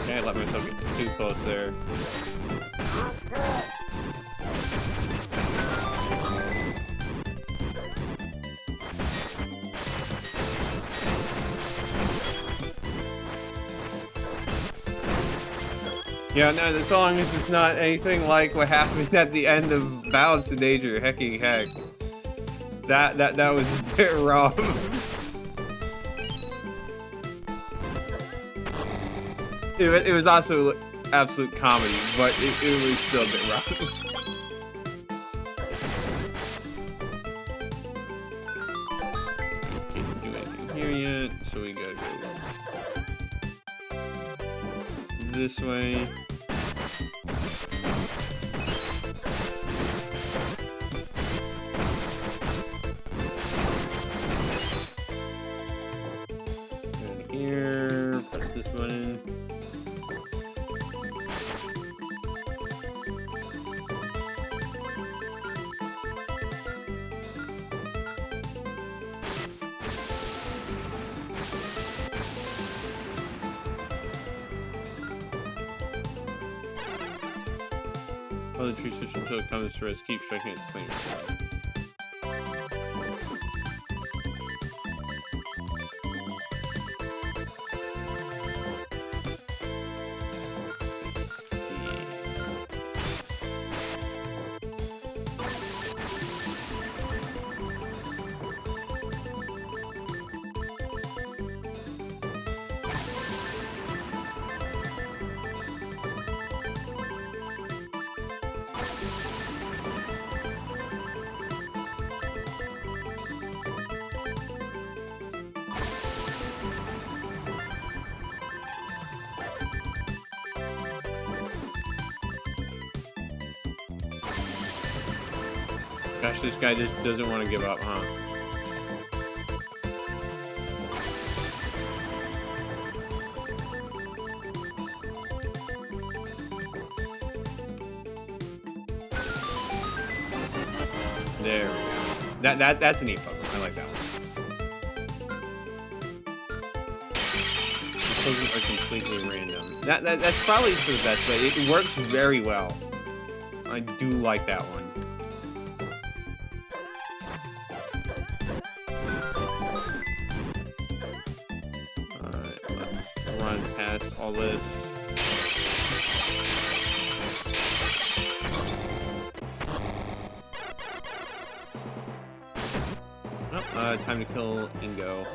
Can't let myself get too close there. Yeah, no, as long as it's not anything like what happened at the end of Balance of Danger, hecking heck. That was a bit rough. It was also absolute comedy, but it was still a bit rough. Can't do anything here yet, so we gotta go this way. this running. Other tree switch until it comes to rest. Keep striking its claim. Gosh, this guy just doesn't want to give up, huh? There we go. That's a neat puzzle. I like that one. The puzzles are completely random. That's probably for the best, but it works very well. I do like that one. Run past all this. Oh, time to kill Ingo.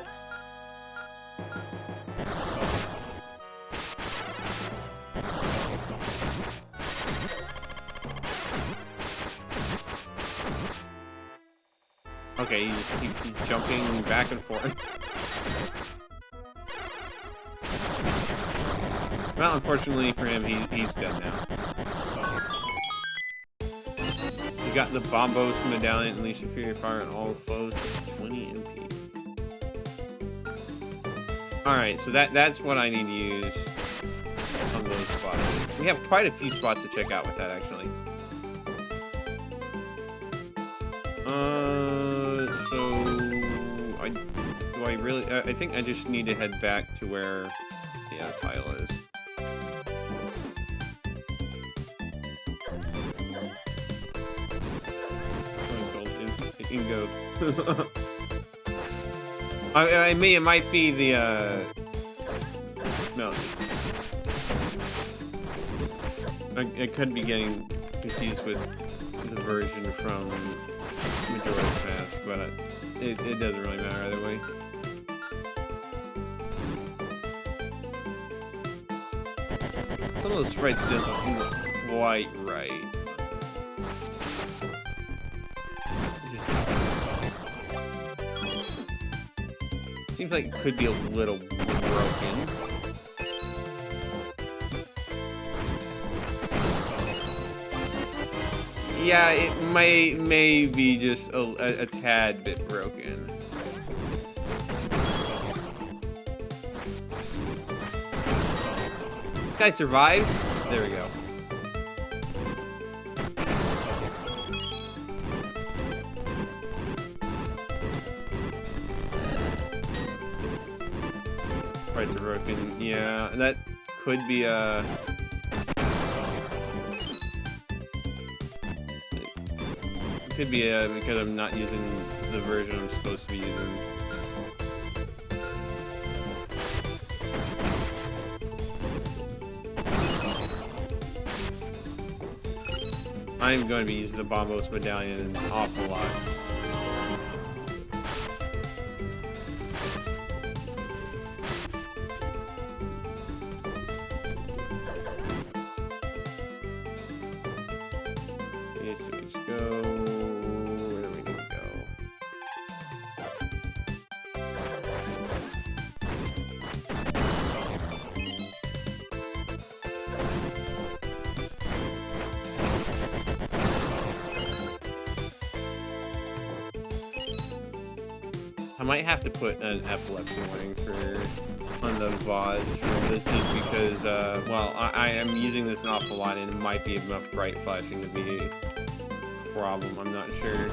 Okay, you just keep jumping back and forth. Well, unfortunately for him, he's dead now. You got the Bombos medallion, unleash superior fire on all foes, 20 MP. Alright, so that's what I need to use on those spots. We have quite a few spots to check out with that, actually. Do I really... I think I just need to head back to where the tile is. Ingo. I mean, it might be the, no. I could be getting confused with the version from Majora's Mask, but it doesn't really matter either way. Some of those sprites didn't look quite right. Seems like it could be a little broken. Yeah, it may be just a tad bit broken. This guy survived? There we go. Sprites are broken. Yeah, that could be a... Could be because I'm not using the version I'm supposed to be using. I'm going to be using the Bombos medallion an awful lot. Okay, so let's go. Where do we need to go? I might have to put an epilepsy warning for on the vase for this just because, well, I am using this an awful lot and it might be enough bright flashing to be a problem. I'm not sure.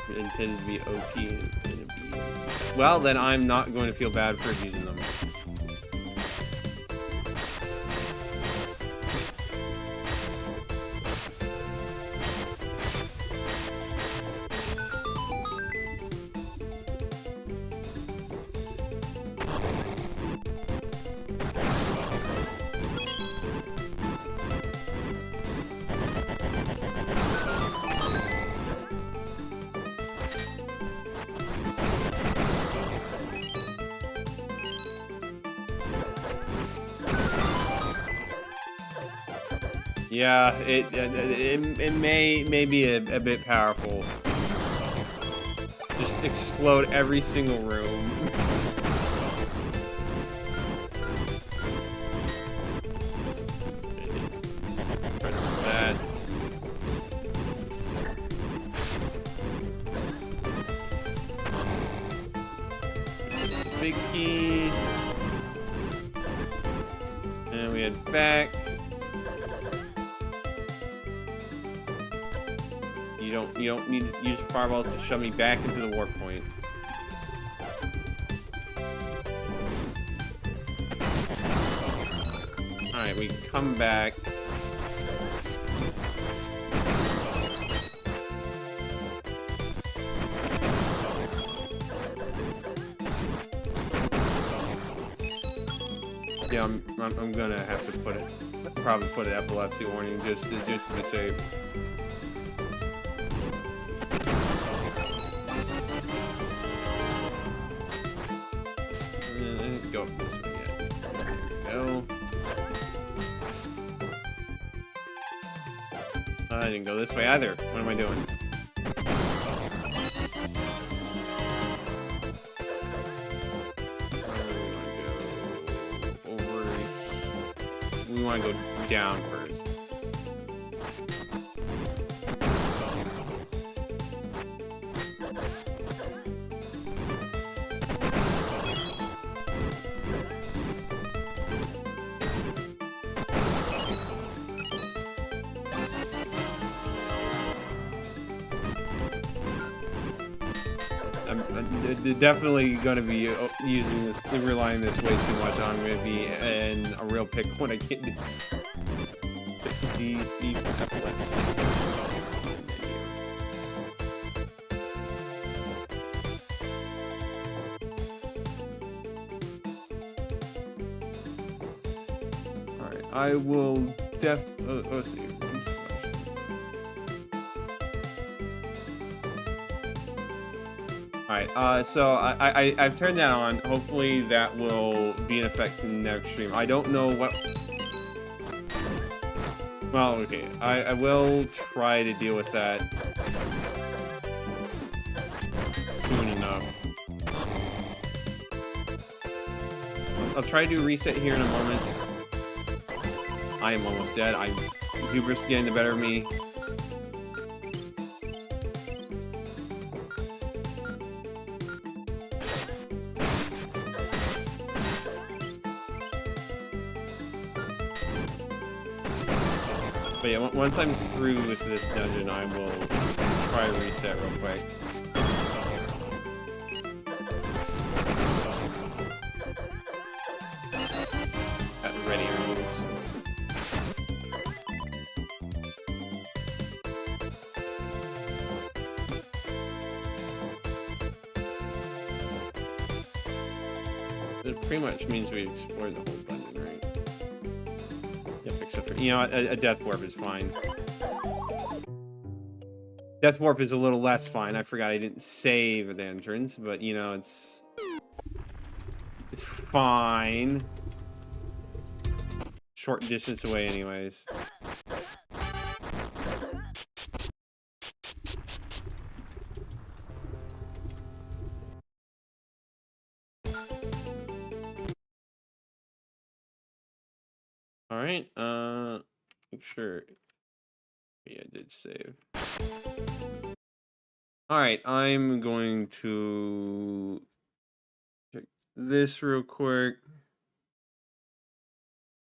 It intended to be OP and abused. Well, then I'm not going to feel bad for abusing them. Yeah, it may be a bit powerful. Just explode every single room. Press that. Big key. And we head back. You don't need to use fireballs to shove me back into the warp point. Alright, we come back. Yeah, I'm gonna have to probably put an epilepsy warning just to be safe. Go this way yet. There we go. I didn't go this way either. What am I doing? We want to go down first. I'm definitely going to be using this, relying this way too much on. I'm going to be in a real pick when I get DC for epilepsy. Alright, I will let's see. Alright, so I've turned that on. Hopefully that will be in effect in the next stream. I don't know what... Well, okay. I will try to deal with that soon enough. I'll try to do a reset here in a moment. I am almost dead. Hubris getting the better of me. But yeah, once I'm through with this dungeon, I will try to reset real quick. Got ready rooms. It pretty much means we explored the whole dungeon, right? Yep, except for, you know, a death warp is fine. Death warp is a little less fine. I forgot I didn't save the entrance, but you know, it's fine. Short distance away anyways. All right, make sure Yeah, I did save. Alright, I'm going to check this real quick.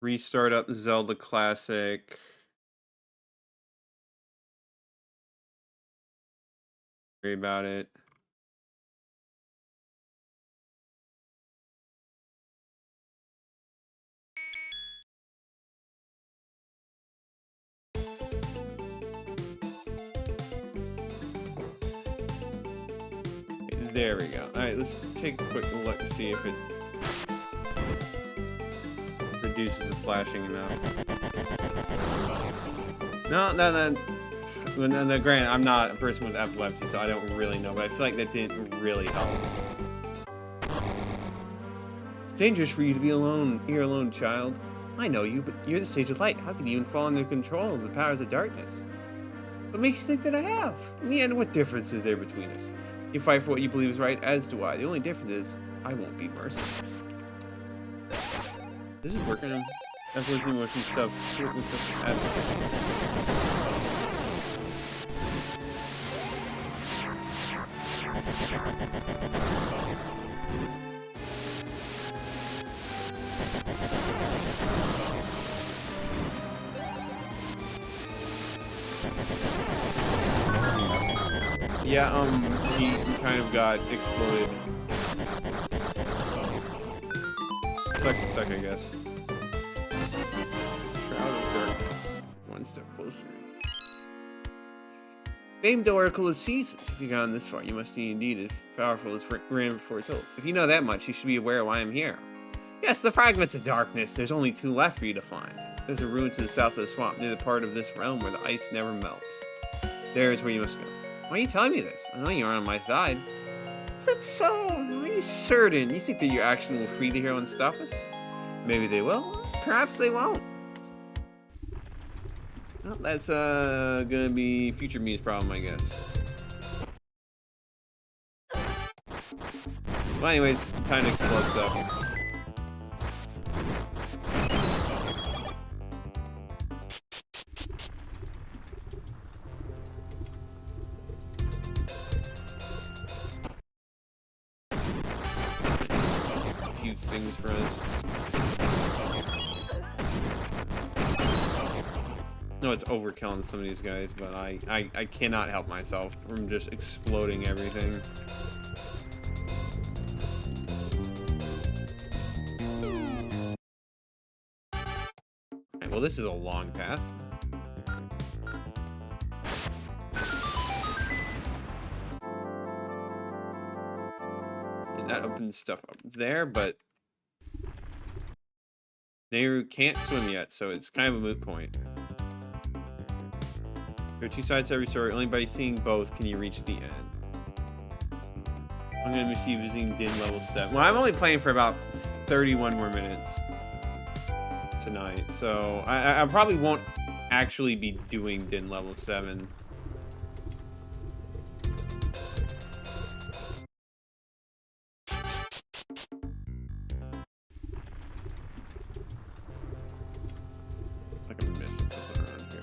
Restart up Zelda Classic. Worry about it. There we go. Alright, let's take a quick look and see if it reduces the flashing enough. No, granted, I'm not a person with epilepsy, so I don't really know, but I feel like that didn't really help. It's dangerous for you to be alone, here alone, child. I know you, but you're the Sage of Light. How can you even fall under control of the powers of darkness? What makes you think that I have? In the end, what difference is there between us? You fight for what you believe is right, as do I. The only difference is, I won't be merciful. This is working. Definitely with some stuff. Yeah, he kind of got exploded. Sucks to suck, I guess. Shroud of Darkness. One step closer. Famed Oracle of Seasons. If you've gone this far, you must be indeed as powerful as Ram foretold. If you know that much, you should be aware of why I'm here. Yes, the fragments of darkness. There's only 2 left for you to find. There's a ruin to the south of the swamp, near the part of this realm where the ice never melts. There is where you must go. Why are you telling me this? I know you aren't on my side. Is that so? Are you certain? You think that your action will free the hero and stop us? Maybe they will. Perhaps they won't. Well, that's gonna be future me's problem, I guess. Well, anyways, time to explode stuff. Things for us. No, it's overkilling some of these guys, but I cannot help myself from just exploding everything. Okay, well, this is a long path. And that opens stuff up there, but Nehru can't swim yet, so it's kind of a moot point. There are 2 sides to every story. Only by seeing both can you reach the end. I'm going to be visiting Din level 7. Well, I'm only playing for about 31 more minutes tonight, so I probably won't actually be doing Din level 7. I'm missing something around here.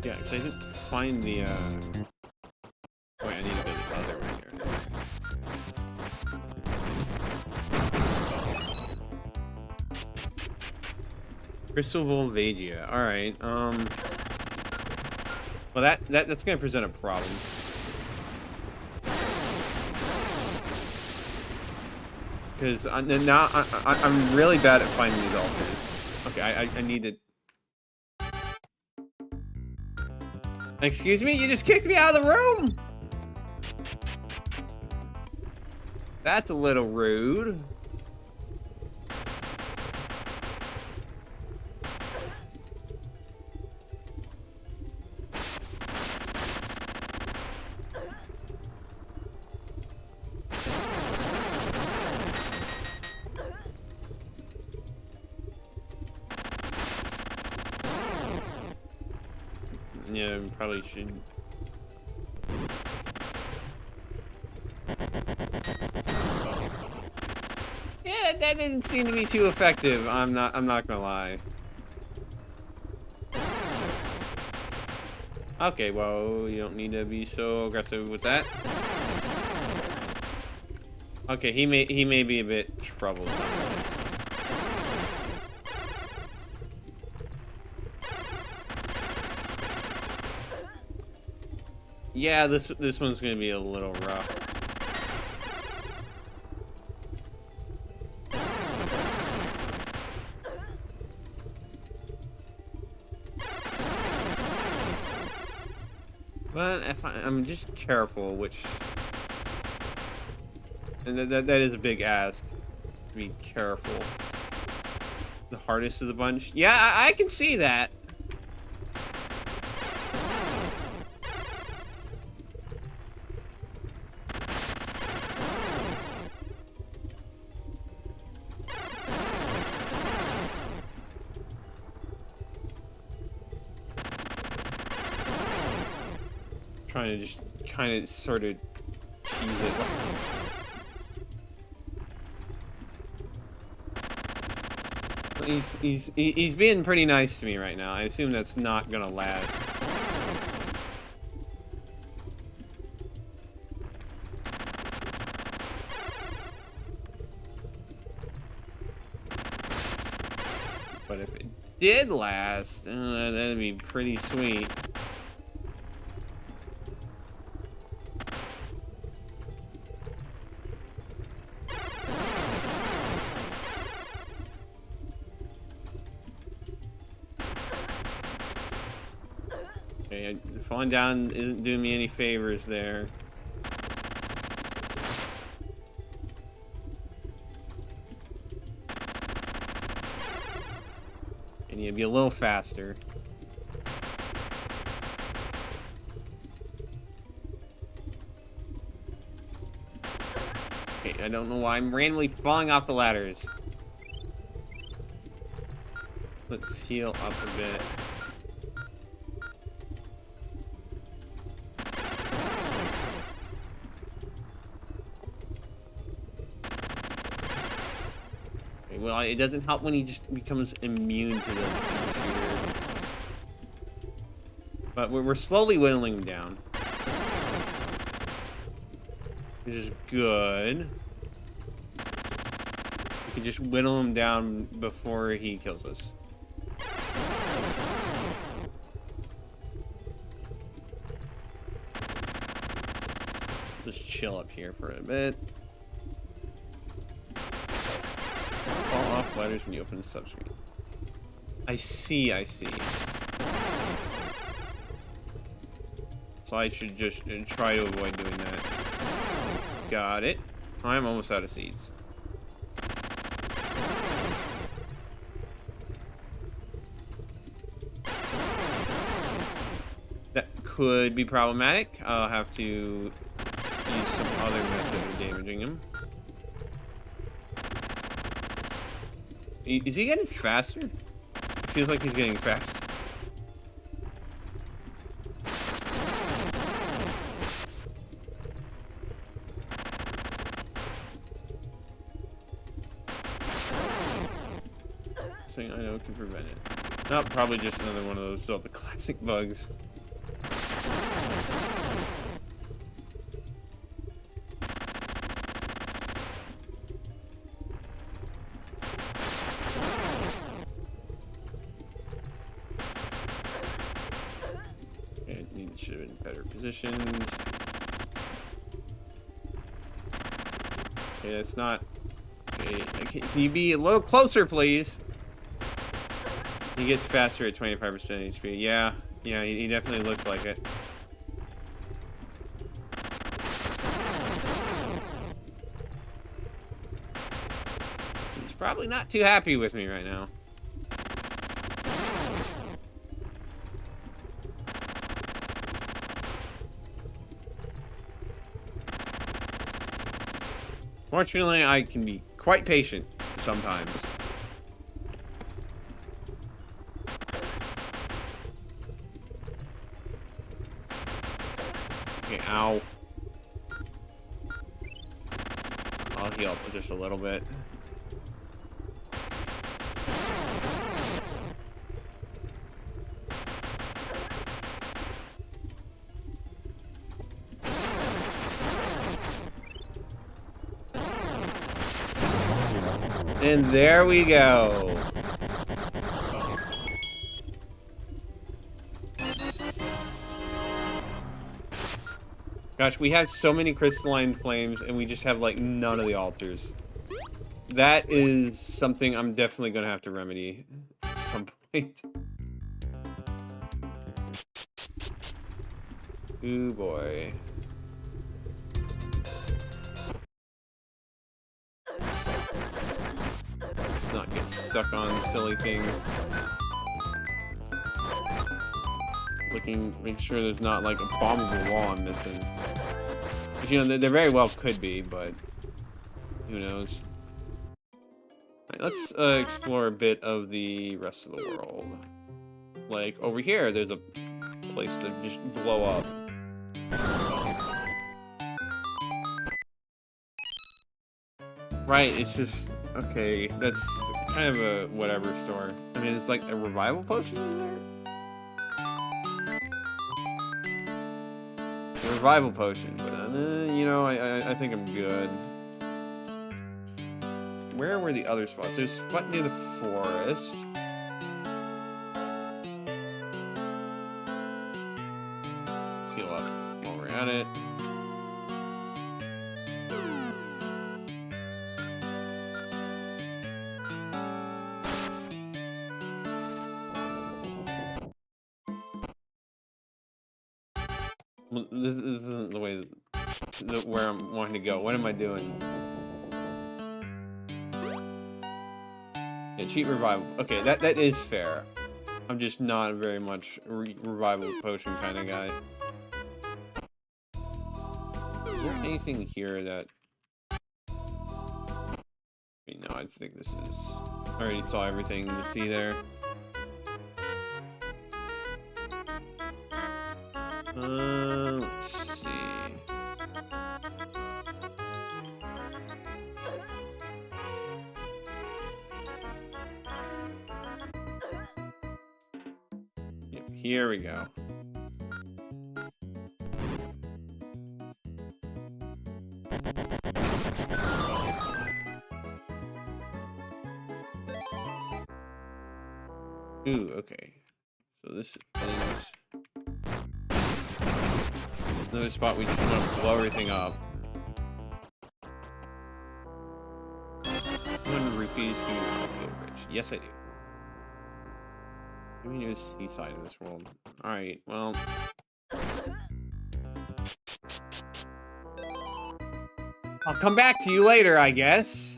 Yeah, because I didn't find the, Wait, I need to go to the other right here. Crystal Volvagia. Alright, well, that's gonna present a problem. Because now I'm really bad at finding these altars. Okay, I need to... Excuse me? You just kicked me out of the room! That's a little rude. Yeah, probably should. Yeah, that didn't seem to be too effective. I'm not gonna lie. Okay, well, you don't need to be so aggressive with that. Okay, he may be a bit troublesome. Yeah, this one's gonna be a little rough. But if I'm just careful, which, and that is a big ask. To be careful. The hardest of the bunch. Yeah, I can see that. Trying to just kind of sort of cheese it. He's being pretty nice to me right now. I assume that's not gonna last. But if it did last, that'd be pretty sweet. Okay, falling down isn't doing me any favors there. I need to be a little faster. Okay, I don't know why I'm randomly falling off the ladders. Let's heal up a bit. Well, it doesn't help when he just becomes immune to this. But we're slowly whittling him down. Which is good. We can just whittle him down before he kills us. Just chill up here for a bit. Fall off ladders when you open the subscreen. I see. So I should just try to avoid doing that. Got it. I'm almost out of seeds. That could be problematic. I'll have to use some other method of damaging him. Is he getting faster? It feels like he's getting fast. Something I know can prevent it. No, probably just another one of those Zelda Classic bugs. Should have been better positioned. Okay, that's not. Okay, can you be a little closer, please? He gets faster at 25% HP. Yeah, he definitely looks like it. He's probably not too happy with me right now. Fortunately, I can be quite patient sometimes. Okay, ow. I'll heal up just a little bit. And there we go. Gosh, we have so many crystalline flames, and we just have, like, none of the altars. That is something I'm definitely gonna have to remedy at some point. Ooh, boy. Let's not get stuck on silly things. Make sure there's not, like, a bombable wall I'm missing. But, you know, there very well could be, but who knows. Alright, let's explore a bit of the rest of the world. Like, over here, there's a place to just blow up. Right, it's just... Okay, that's kind of a whatever store. I mean, it's like a revival potion in there? A revival potion, but, you know, I think I'm good. Where were the other spots? There's a spot near the forest. Heal up while we're at it. Well, this isn't the way where I'm wanting to go. What am I doing? Yeah, cheat revival. Okay, that is fair. I'm just not very much revival potion kind of guy. Is there anything here that... No, I think this is... I already saw everything to see there. Let's see. Yep, here we go. Ooh, okay. So this is another spot we just want to blow everything up. 100 rupees, do you not feel rich? Yes, I do. We need a seaside in this world. Alright, well. I'll come back to you later, I guess.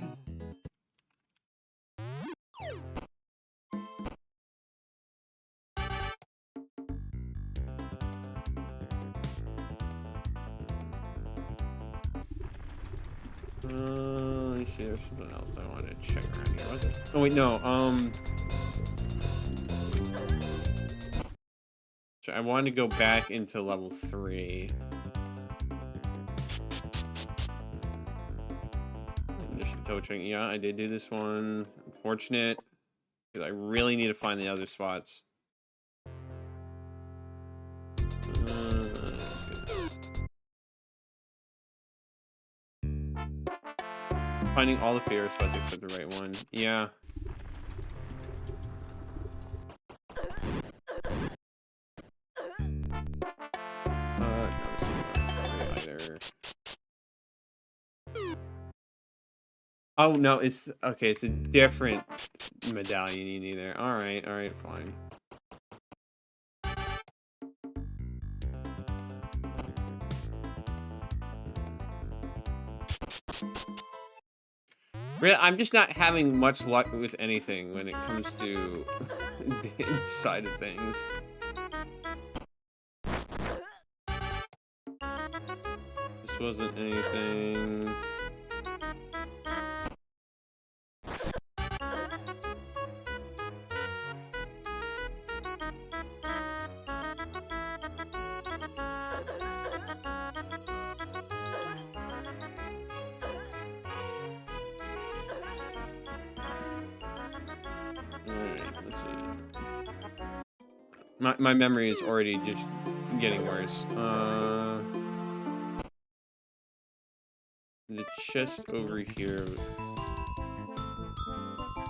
Let me see, there's something else I wanted to check around here, was it? Oh wait, no, so I wanted to go back into level 3. Just coaching. Yeah, I did do this one. Unfortunate, because I really need to find the other spots. Finding all the favorite spots except the right one. Yeah. No, either. Oh no, it's okay. It's a different medallion you need there. All right, fine. Really, I'm just not having much luck with anything when it comes to the inside of things. This wasn't anything. My memory is already just getting worse. The chest over here.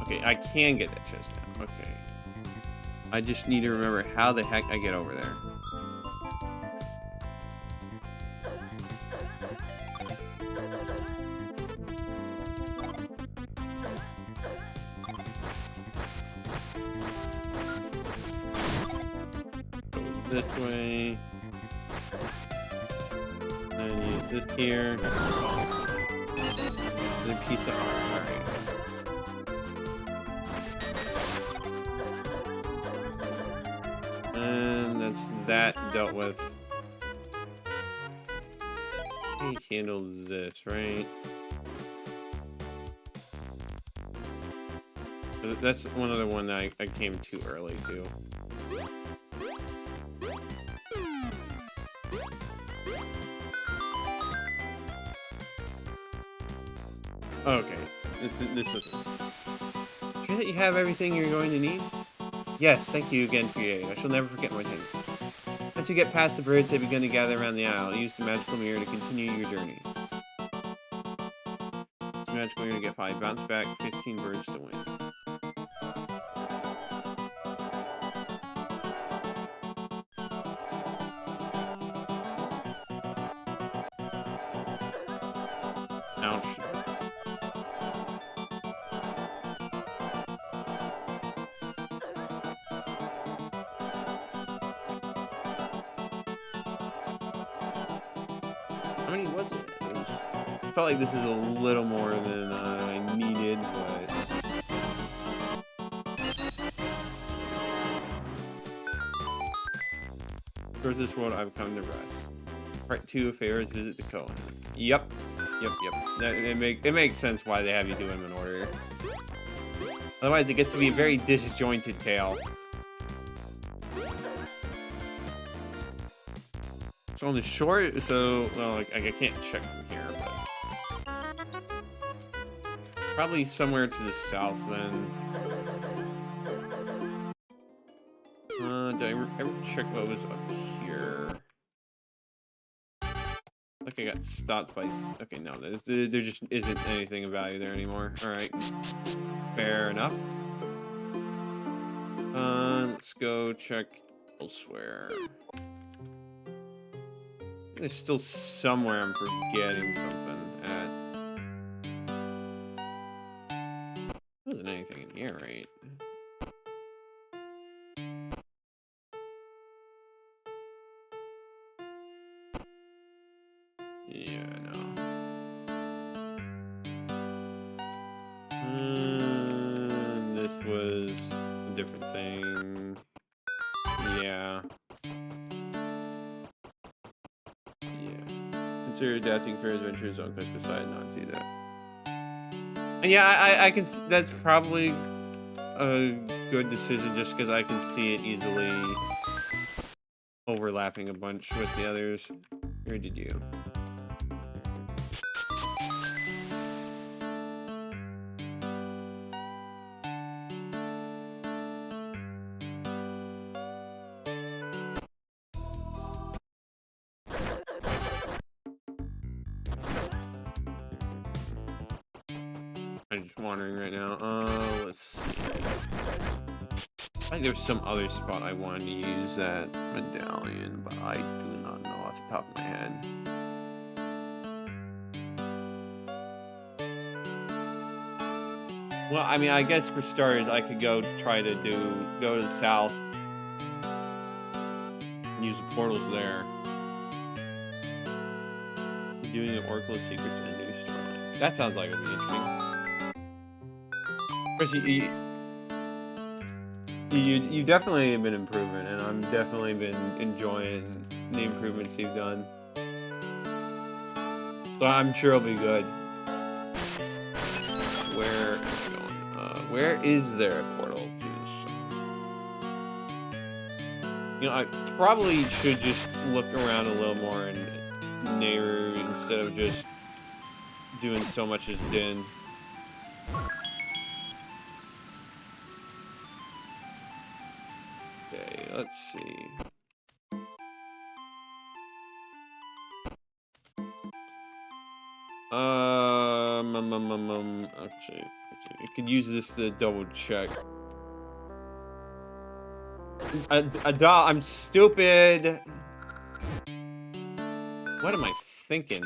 Okay, I can get that chest now. Okay. I just need to remember how the heck I get over there. Go this way. And use this here. And a piece of art. Alright. And that's that dealt with. How do you handle this, right? That's one other one that I came too early to. Okay, this was it. Sure that you have everything you're going to need? Yes, thank you again for your aid. I shall never forget my thanks. Once you get past the birds, they begin to gather around the isle. Use the magical mirror to continue your journey. Use the magical mirror to get 5. Bounce back 15 birds to win. Ouch. How many was it? I felt like this is a little more than I needed, but... For this world, I've come to rest. Part 2 affairs, visit the Cohen. Yep. It makes sense why they have you do them in order. Otherwise, it gets to be a very disjointed tale. So on the shore, well, like, I can't check from here, but probably somewhere to the south then. Did I ever check what was up here? Like I got stopped by. Okay, no, there just isn't anything of value there anymore. All right, fair enough. Let's go check elsewhere. There's still somewhere I'm forgetting something at. There wasn't anything in here, right? Yeah, no. This was a different thing. Yeah. Consider adapting for adventures on quest beside not do that. And yeah, I can. That's probably a good decision just because I can see it easily overlapping a bunch with the others. Or did you? I'm just wandering right now. Let's see. I think there's some other spot I wanted to use that medallion, but I do not know off the top of my head. Well, I mean, I guess for starters, I could go try to go to the south, and use the portals there. Doing the Oracle of Secrets and new storyline. That sounds like it would be interesting. You definitely have been improving, and I'm definitely been enjoying the improvements you've done. So I'm sure it'll be good. Where is it going? Where is there a portal to this? You know, I probably should just look around a little more in Nehru instead of just doing so much as Din. Okay, let's see. Actually, I could use this to double check. I'm stupid. What am I thinking?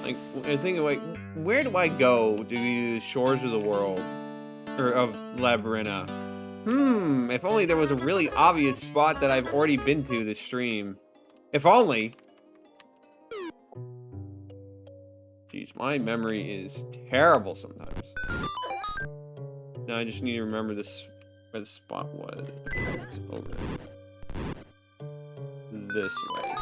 Like, I'm thinking, like, where do I go to the shores of the world? Or of Labyrinth? If only there was a really obvious spot that I've already been to this stream. If only. Jeez, my memory is terrible sometimes. Now I just need to remember this, where the spot was. It's over this way.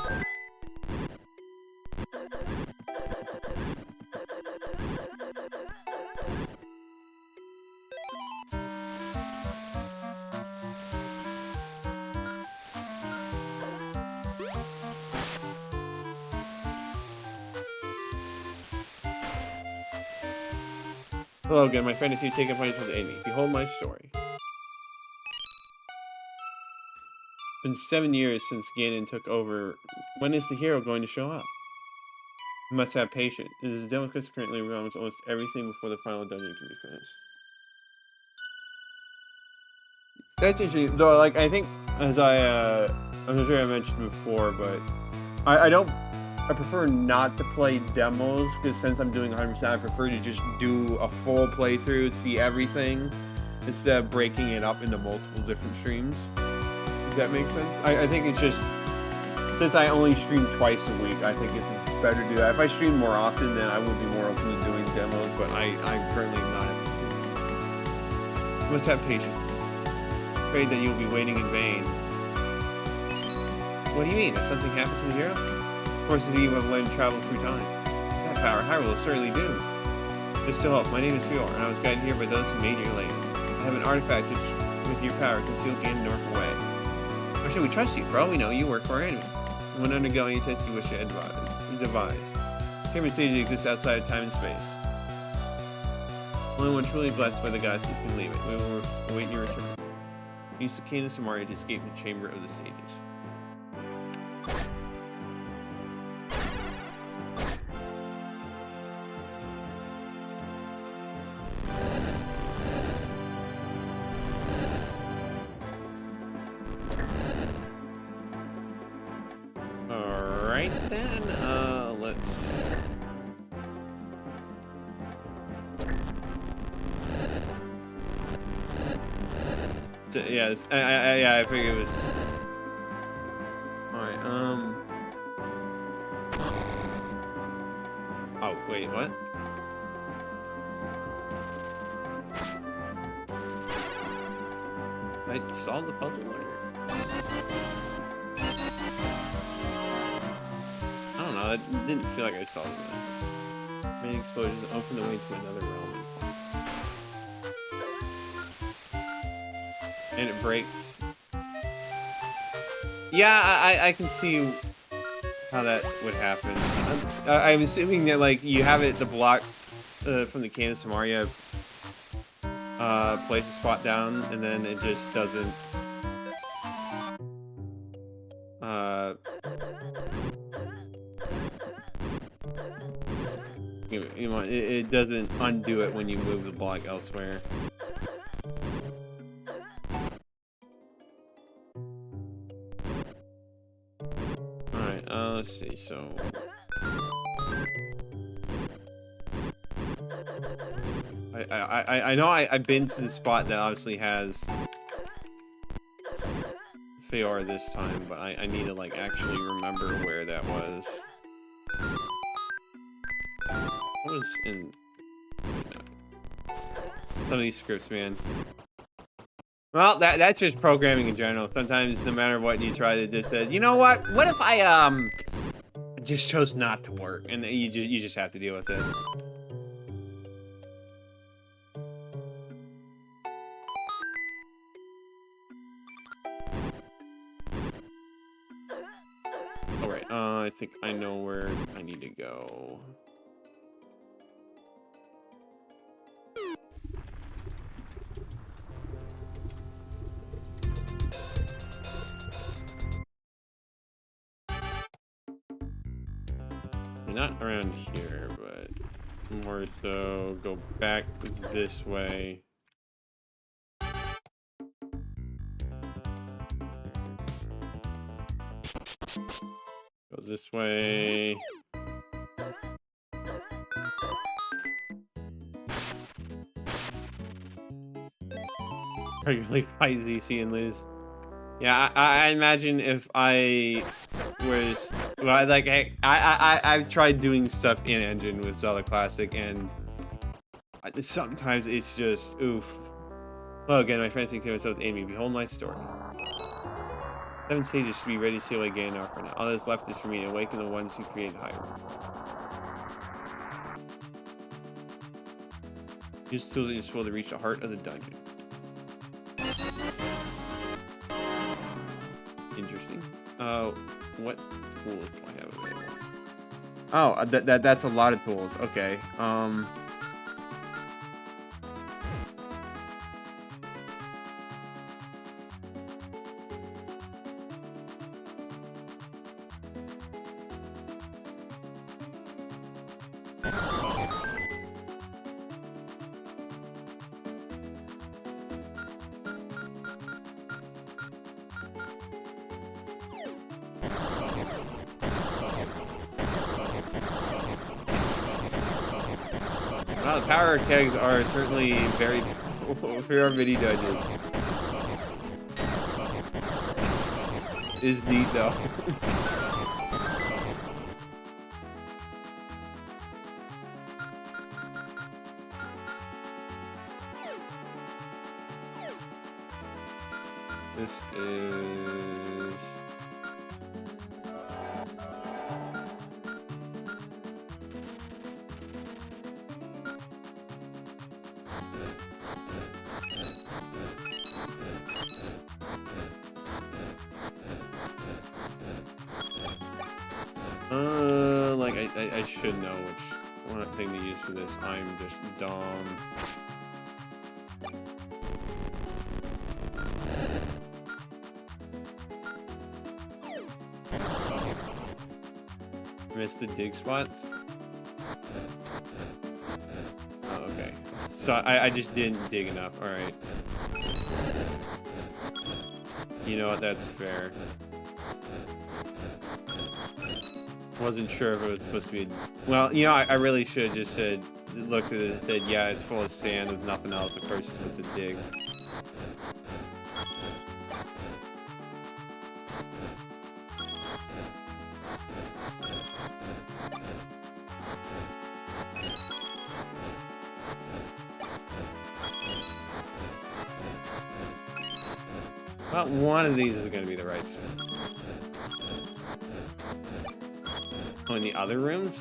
Hello again, my fantasy taken place with Amy. Behold my story. It's been 7 years since Ganon took over. When is the hero going to show up? You must have patience. It is a demo quest currently realms almost everything before the final dungeon can be finished. That's interesting, though. Like, I think, as I'm sure I mentioned before, but I prefer not to play demos, because since I'm doing 100%, I prefer to just do a full playthrough, see everything, instead of breaking it up into multiple different streams. Does that make sense? I think it's just, since I only stream twice a week, I think it's better to do that. If I stream more often, then I would be more open to doing demos, but I'm currently not interested. You must have patience. Afraid that you'll be waiting in vain. What do you mean? Has something happened to the hero? Of course, the evil have learned to travel through time. That power, Hyrule certainly do. But still help. My name is Fior, and I was guided here by those who made your land. I have an artifact which, with your power, concealed Ganon north away. Why should we trust you? For all we know, you work for our enemies. And when undergoing a test, you wish to devise. Pyramid Stage exists outside of time and space. Only one truly blessed by the goddesses can leave it. We will await your return. Use the cane of Samaria to escape the chamber of the stages. Alright then, let's... Yes, I figured it was... Alright, Oh, wait, what? I solved the puzzle later. I don't know, it didn't feel like I solved it. Many explosions open the way to another realm. And it breaks. Yeah, I can see how that would happen. I'm assuming that, like, you have it, the block from the Cane of Samaria place a spot down, and then it just doesn't it doesn't undo it when you move the block elsewhere. Alright, let's see, so... I know I've been to the spot that obviously has Fior this time, but I need to, like, actually remember where that was. What was in... Some of these scripts, man. Well, that's just programming in general. Sometimes, no matter what you try, to just say, you know what? What if I just chose not to work, and you just have to deal with it. All right. I think I know where I need to go. Not around here, but More so, go back this way. Go this way. Regularly fight ZC and lose. Yeah, I imagine if I was, well, like I've tried doing stuff in engine with Zelda Classic, and sometimes it's just oof. Hello again, my friends think to themselves, Amy, behold my story. 7 stages should be ready to see what I gain off right now. All that's left is for me to awaken the ones who created Hyrule. Use the tools at your disposal to reach the heart of the dungeon. Interesting. What tools do I have available? Oh, that's a lot of tools. Okay. Well, the power kegs are certainly very for our mini dungeon. Is neat though. This is like I should know which one thing to use for this. I'm just dumb. Missed the dig spots. Oh, okay. So I just didn't dig enough. All right. You know what? That's fair. Wasn't sure if it was supposed to be. Well, you know, I really should have just said, looked at it and said, yeah, it's full of sand with nothing else. Of course, you're supposed to dig. Well, one of these is going to be the right spot. Oh, in the other rooms?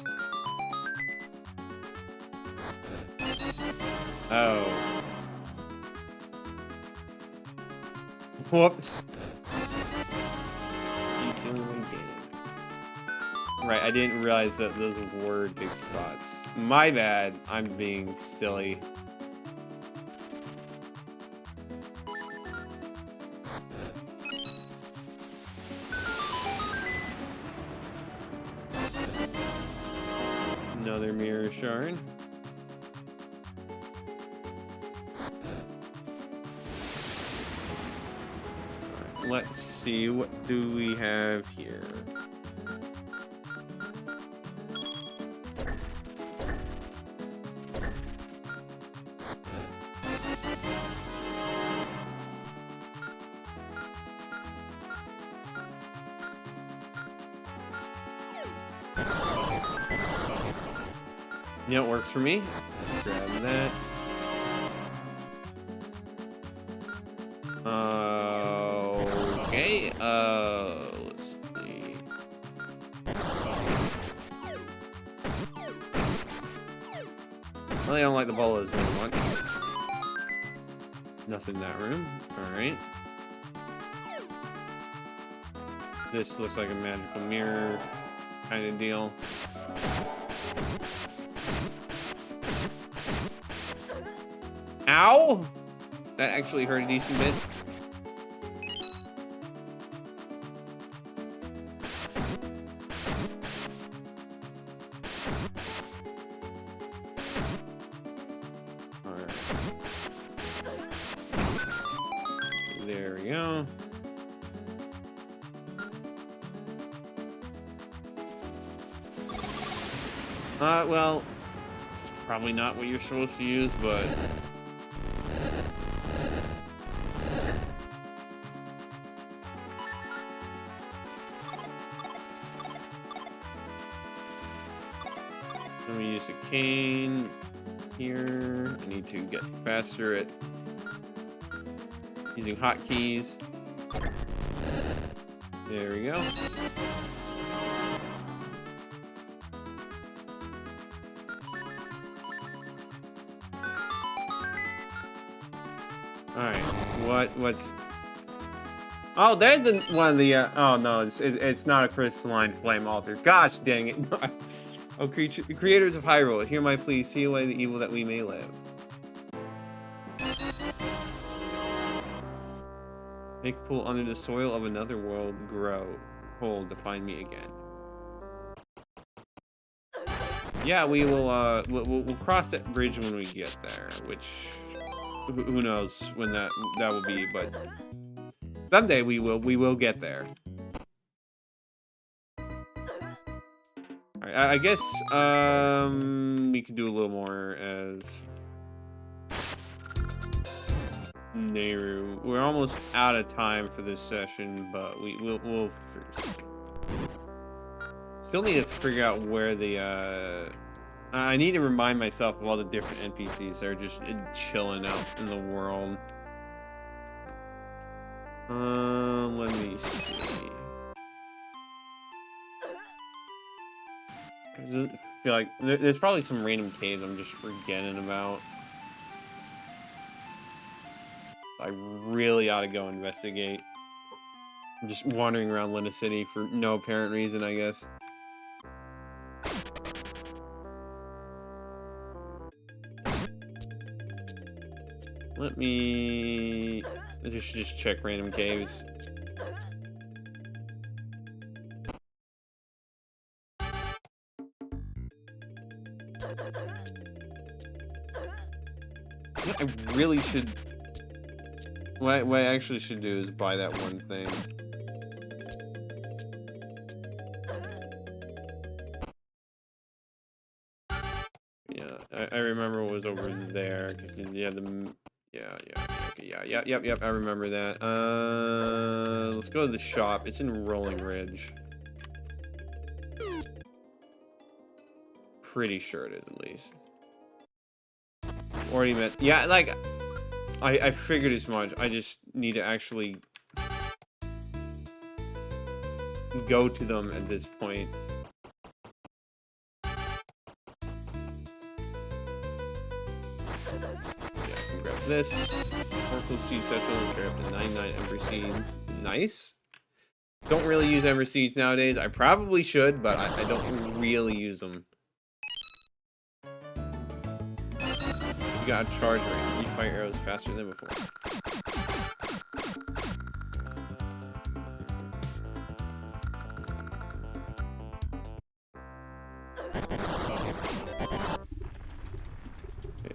Oh. Whoops. He's the only one getting. Right, I didn't realize that those were big spots. My bad. I'm being silly. Another mirror shard. Right, let's see, what do we have here? Yeah, it works for me. Grab that. Okay. Let's see. Well, I don't like the bolas very much. Nothing in that room. All right. This looks like a magical mirror kind of deal. Ow! That actually hurt a decent bit. There we go. Well, it's probably not what you're supposed to use, but... Let me use a cane here. I need to get faster at using hotkeys. There we go. All right, what's? Oh, there's one of the. Oh no, it's not a crystalline flame altar. Gosh dang it! Oh, creators of Hyrule, hear my plea. See away the evil that we may live. Make a pool under the soil of another world grow. Hold to find me again. Yeah, we will. We'll cross that bridge when we get there. Which, who knows when that will be? But someday we will get there. All right, I guess we could do a little more as Nehru. We're almost out of time for this session, but we'll still need to figure out where the I need to remind myself of all the different NPCs that are just chilling out in the world. Let me see. I feel like there's probably some random caves I'm just forgetting about. I really ought to go investigate. I'm just wandering around Lena City for no apparent reason, I guess. Let me just check random caves. What I really should... What I actually should do is buy that one thing. Yeah, I remember what was over there, because yeah, yep, I remember that. Let's go to the shop. It's in Rolling Ridge. Pretty sure it is, at least. Already met. Yeah, like, I figured as much. I just need to actually go to them at this point. Grab this. Oracle Seed Satchel, carry up to 99 Ember Seeds. Nice. Don't really use Ember Seeds nowadays. I probably should, but I don't really use them. You got a charge rate. You fire arrows faster than before.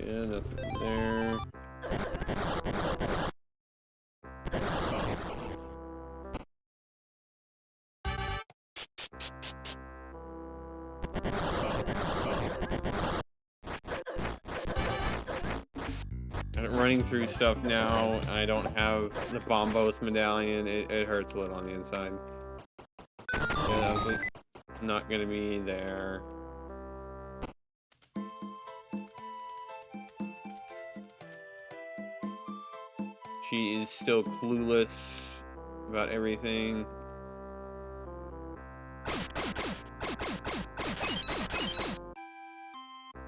Yeah, nothing there. Running through stuff now. I don't have the Bombos medallion. It hurts a little on the inside. Yeah, that was like not gonna be there. She is still clueless about everything.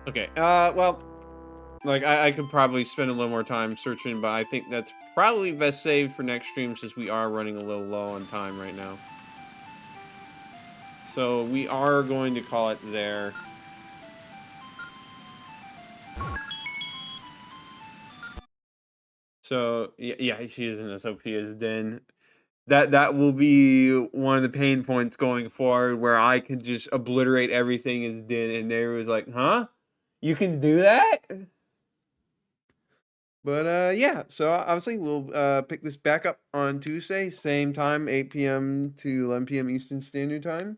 Okay, well, like, I could probably spend a little more time searching, but I think that's probably best saved for next stream since we are running a little low on time right now. So we are going to call it there. So, yeah, she is in Sophia's den. That will be one of the pain points going forward, where I can just obliterate everything in den, and they was like, huh? You can do that? But yeah, so obviously we'll pick this back up on Tuesday, same time, 8 p.m. to 11 p.m. Eastern Standard Time.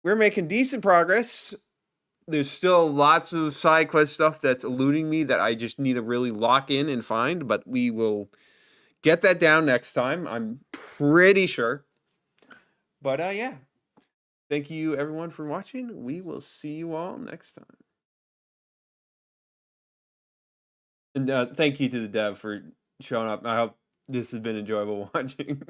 We're making decent progress. There's still lots of side quest stuff that's eluding me that I just need to really lock in and find, but we will get that down next time. I'm pretty sure. But yeah, thank you everyone for watching. We will see you all next time. And thank you to the dev for showing up. I hope this has been enjoyable watching.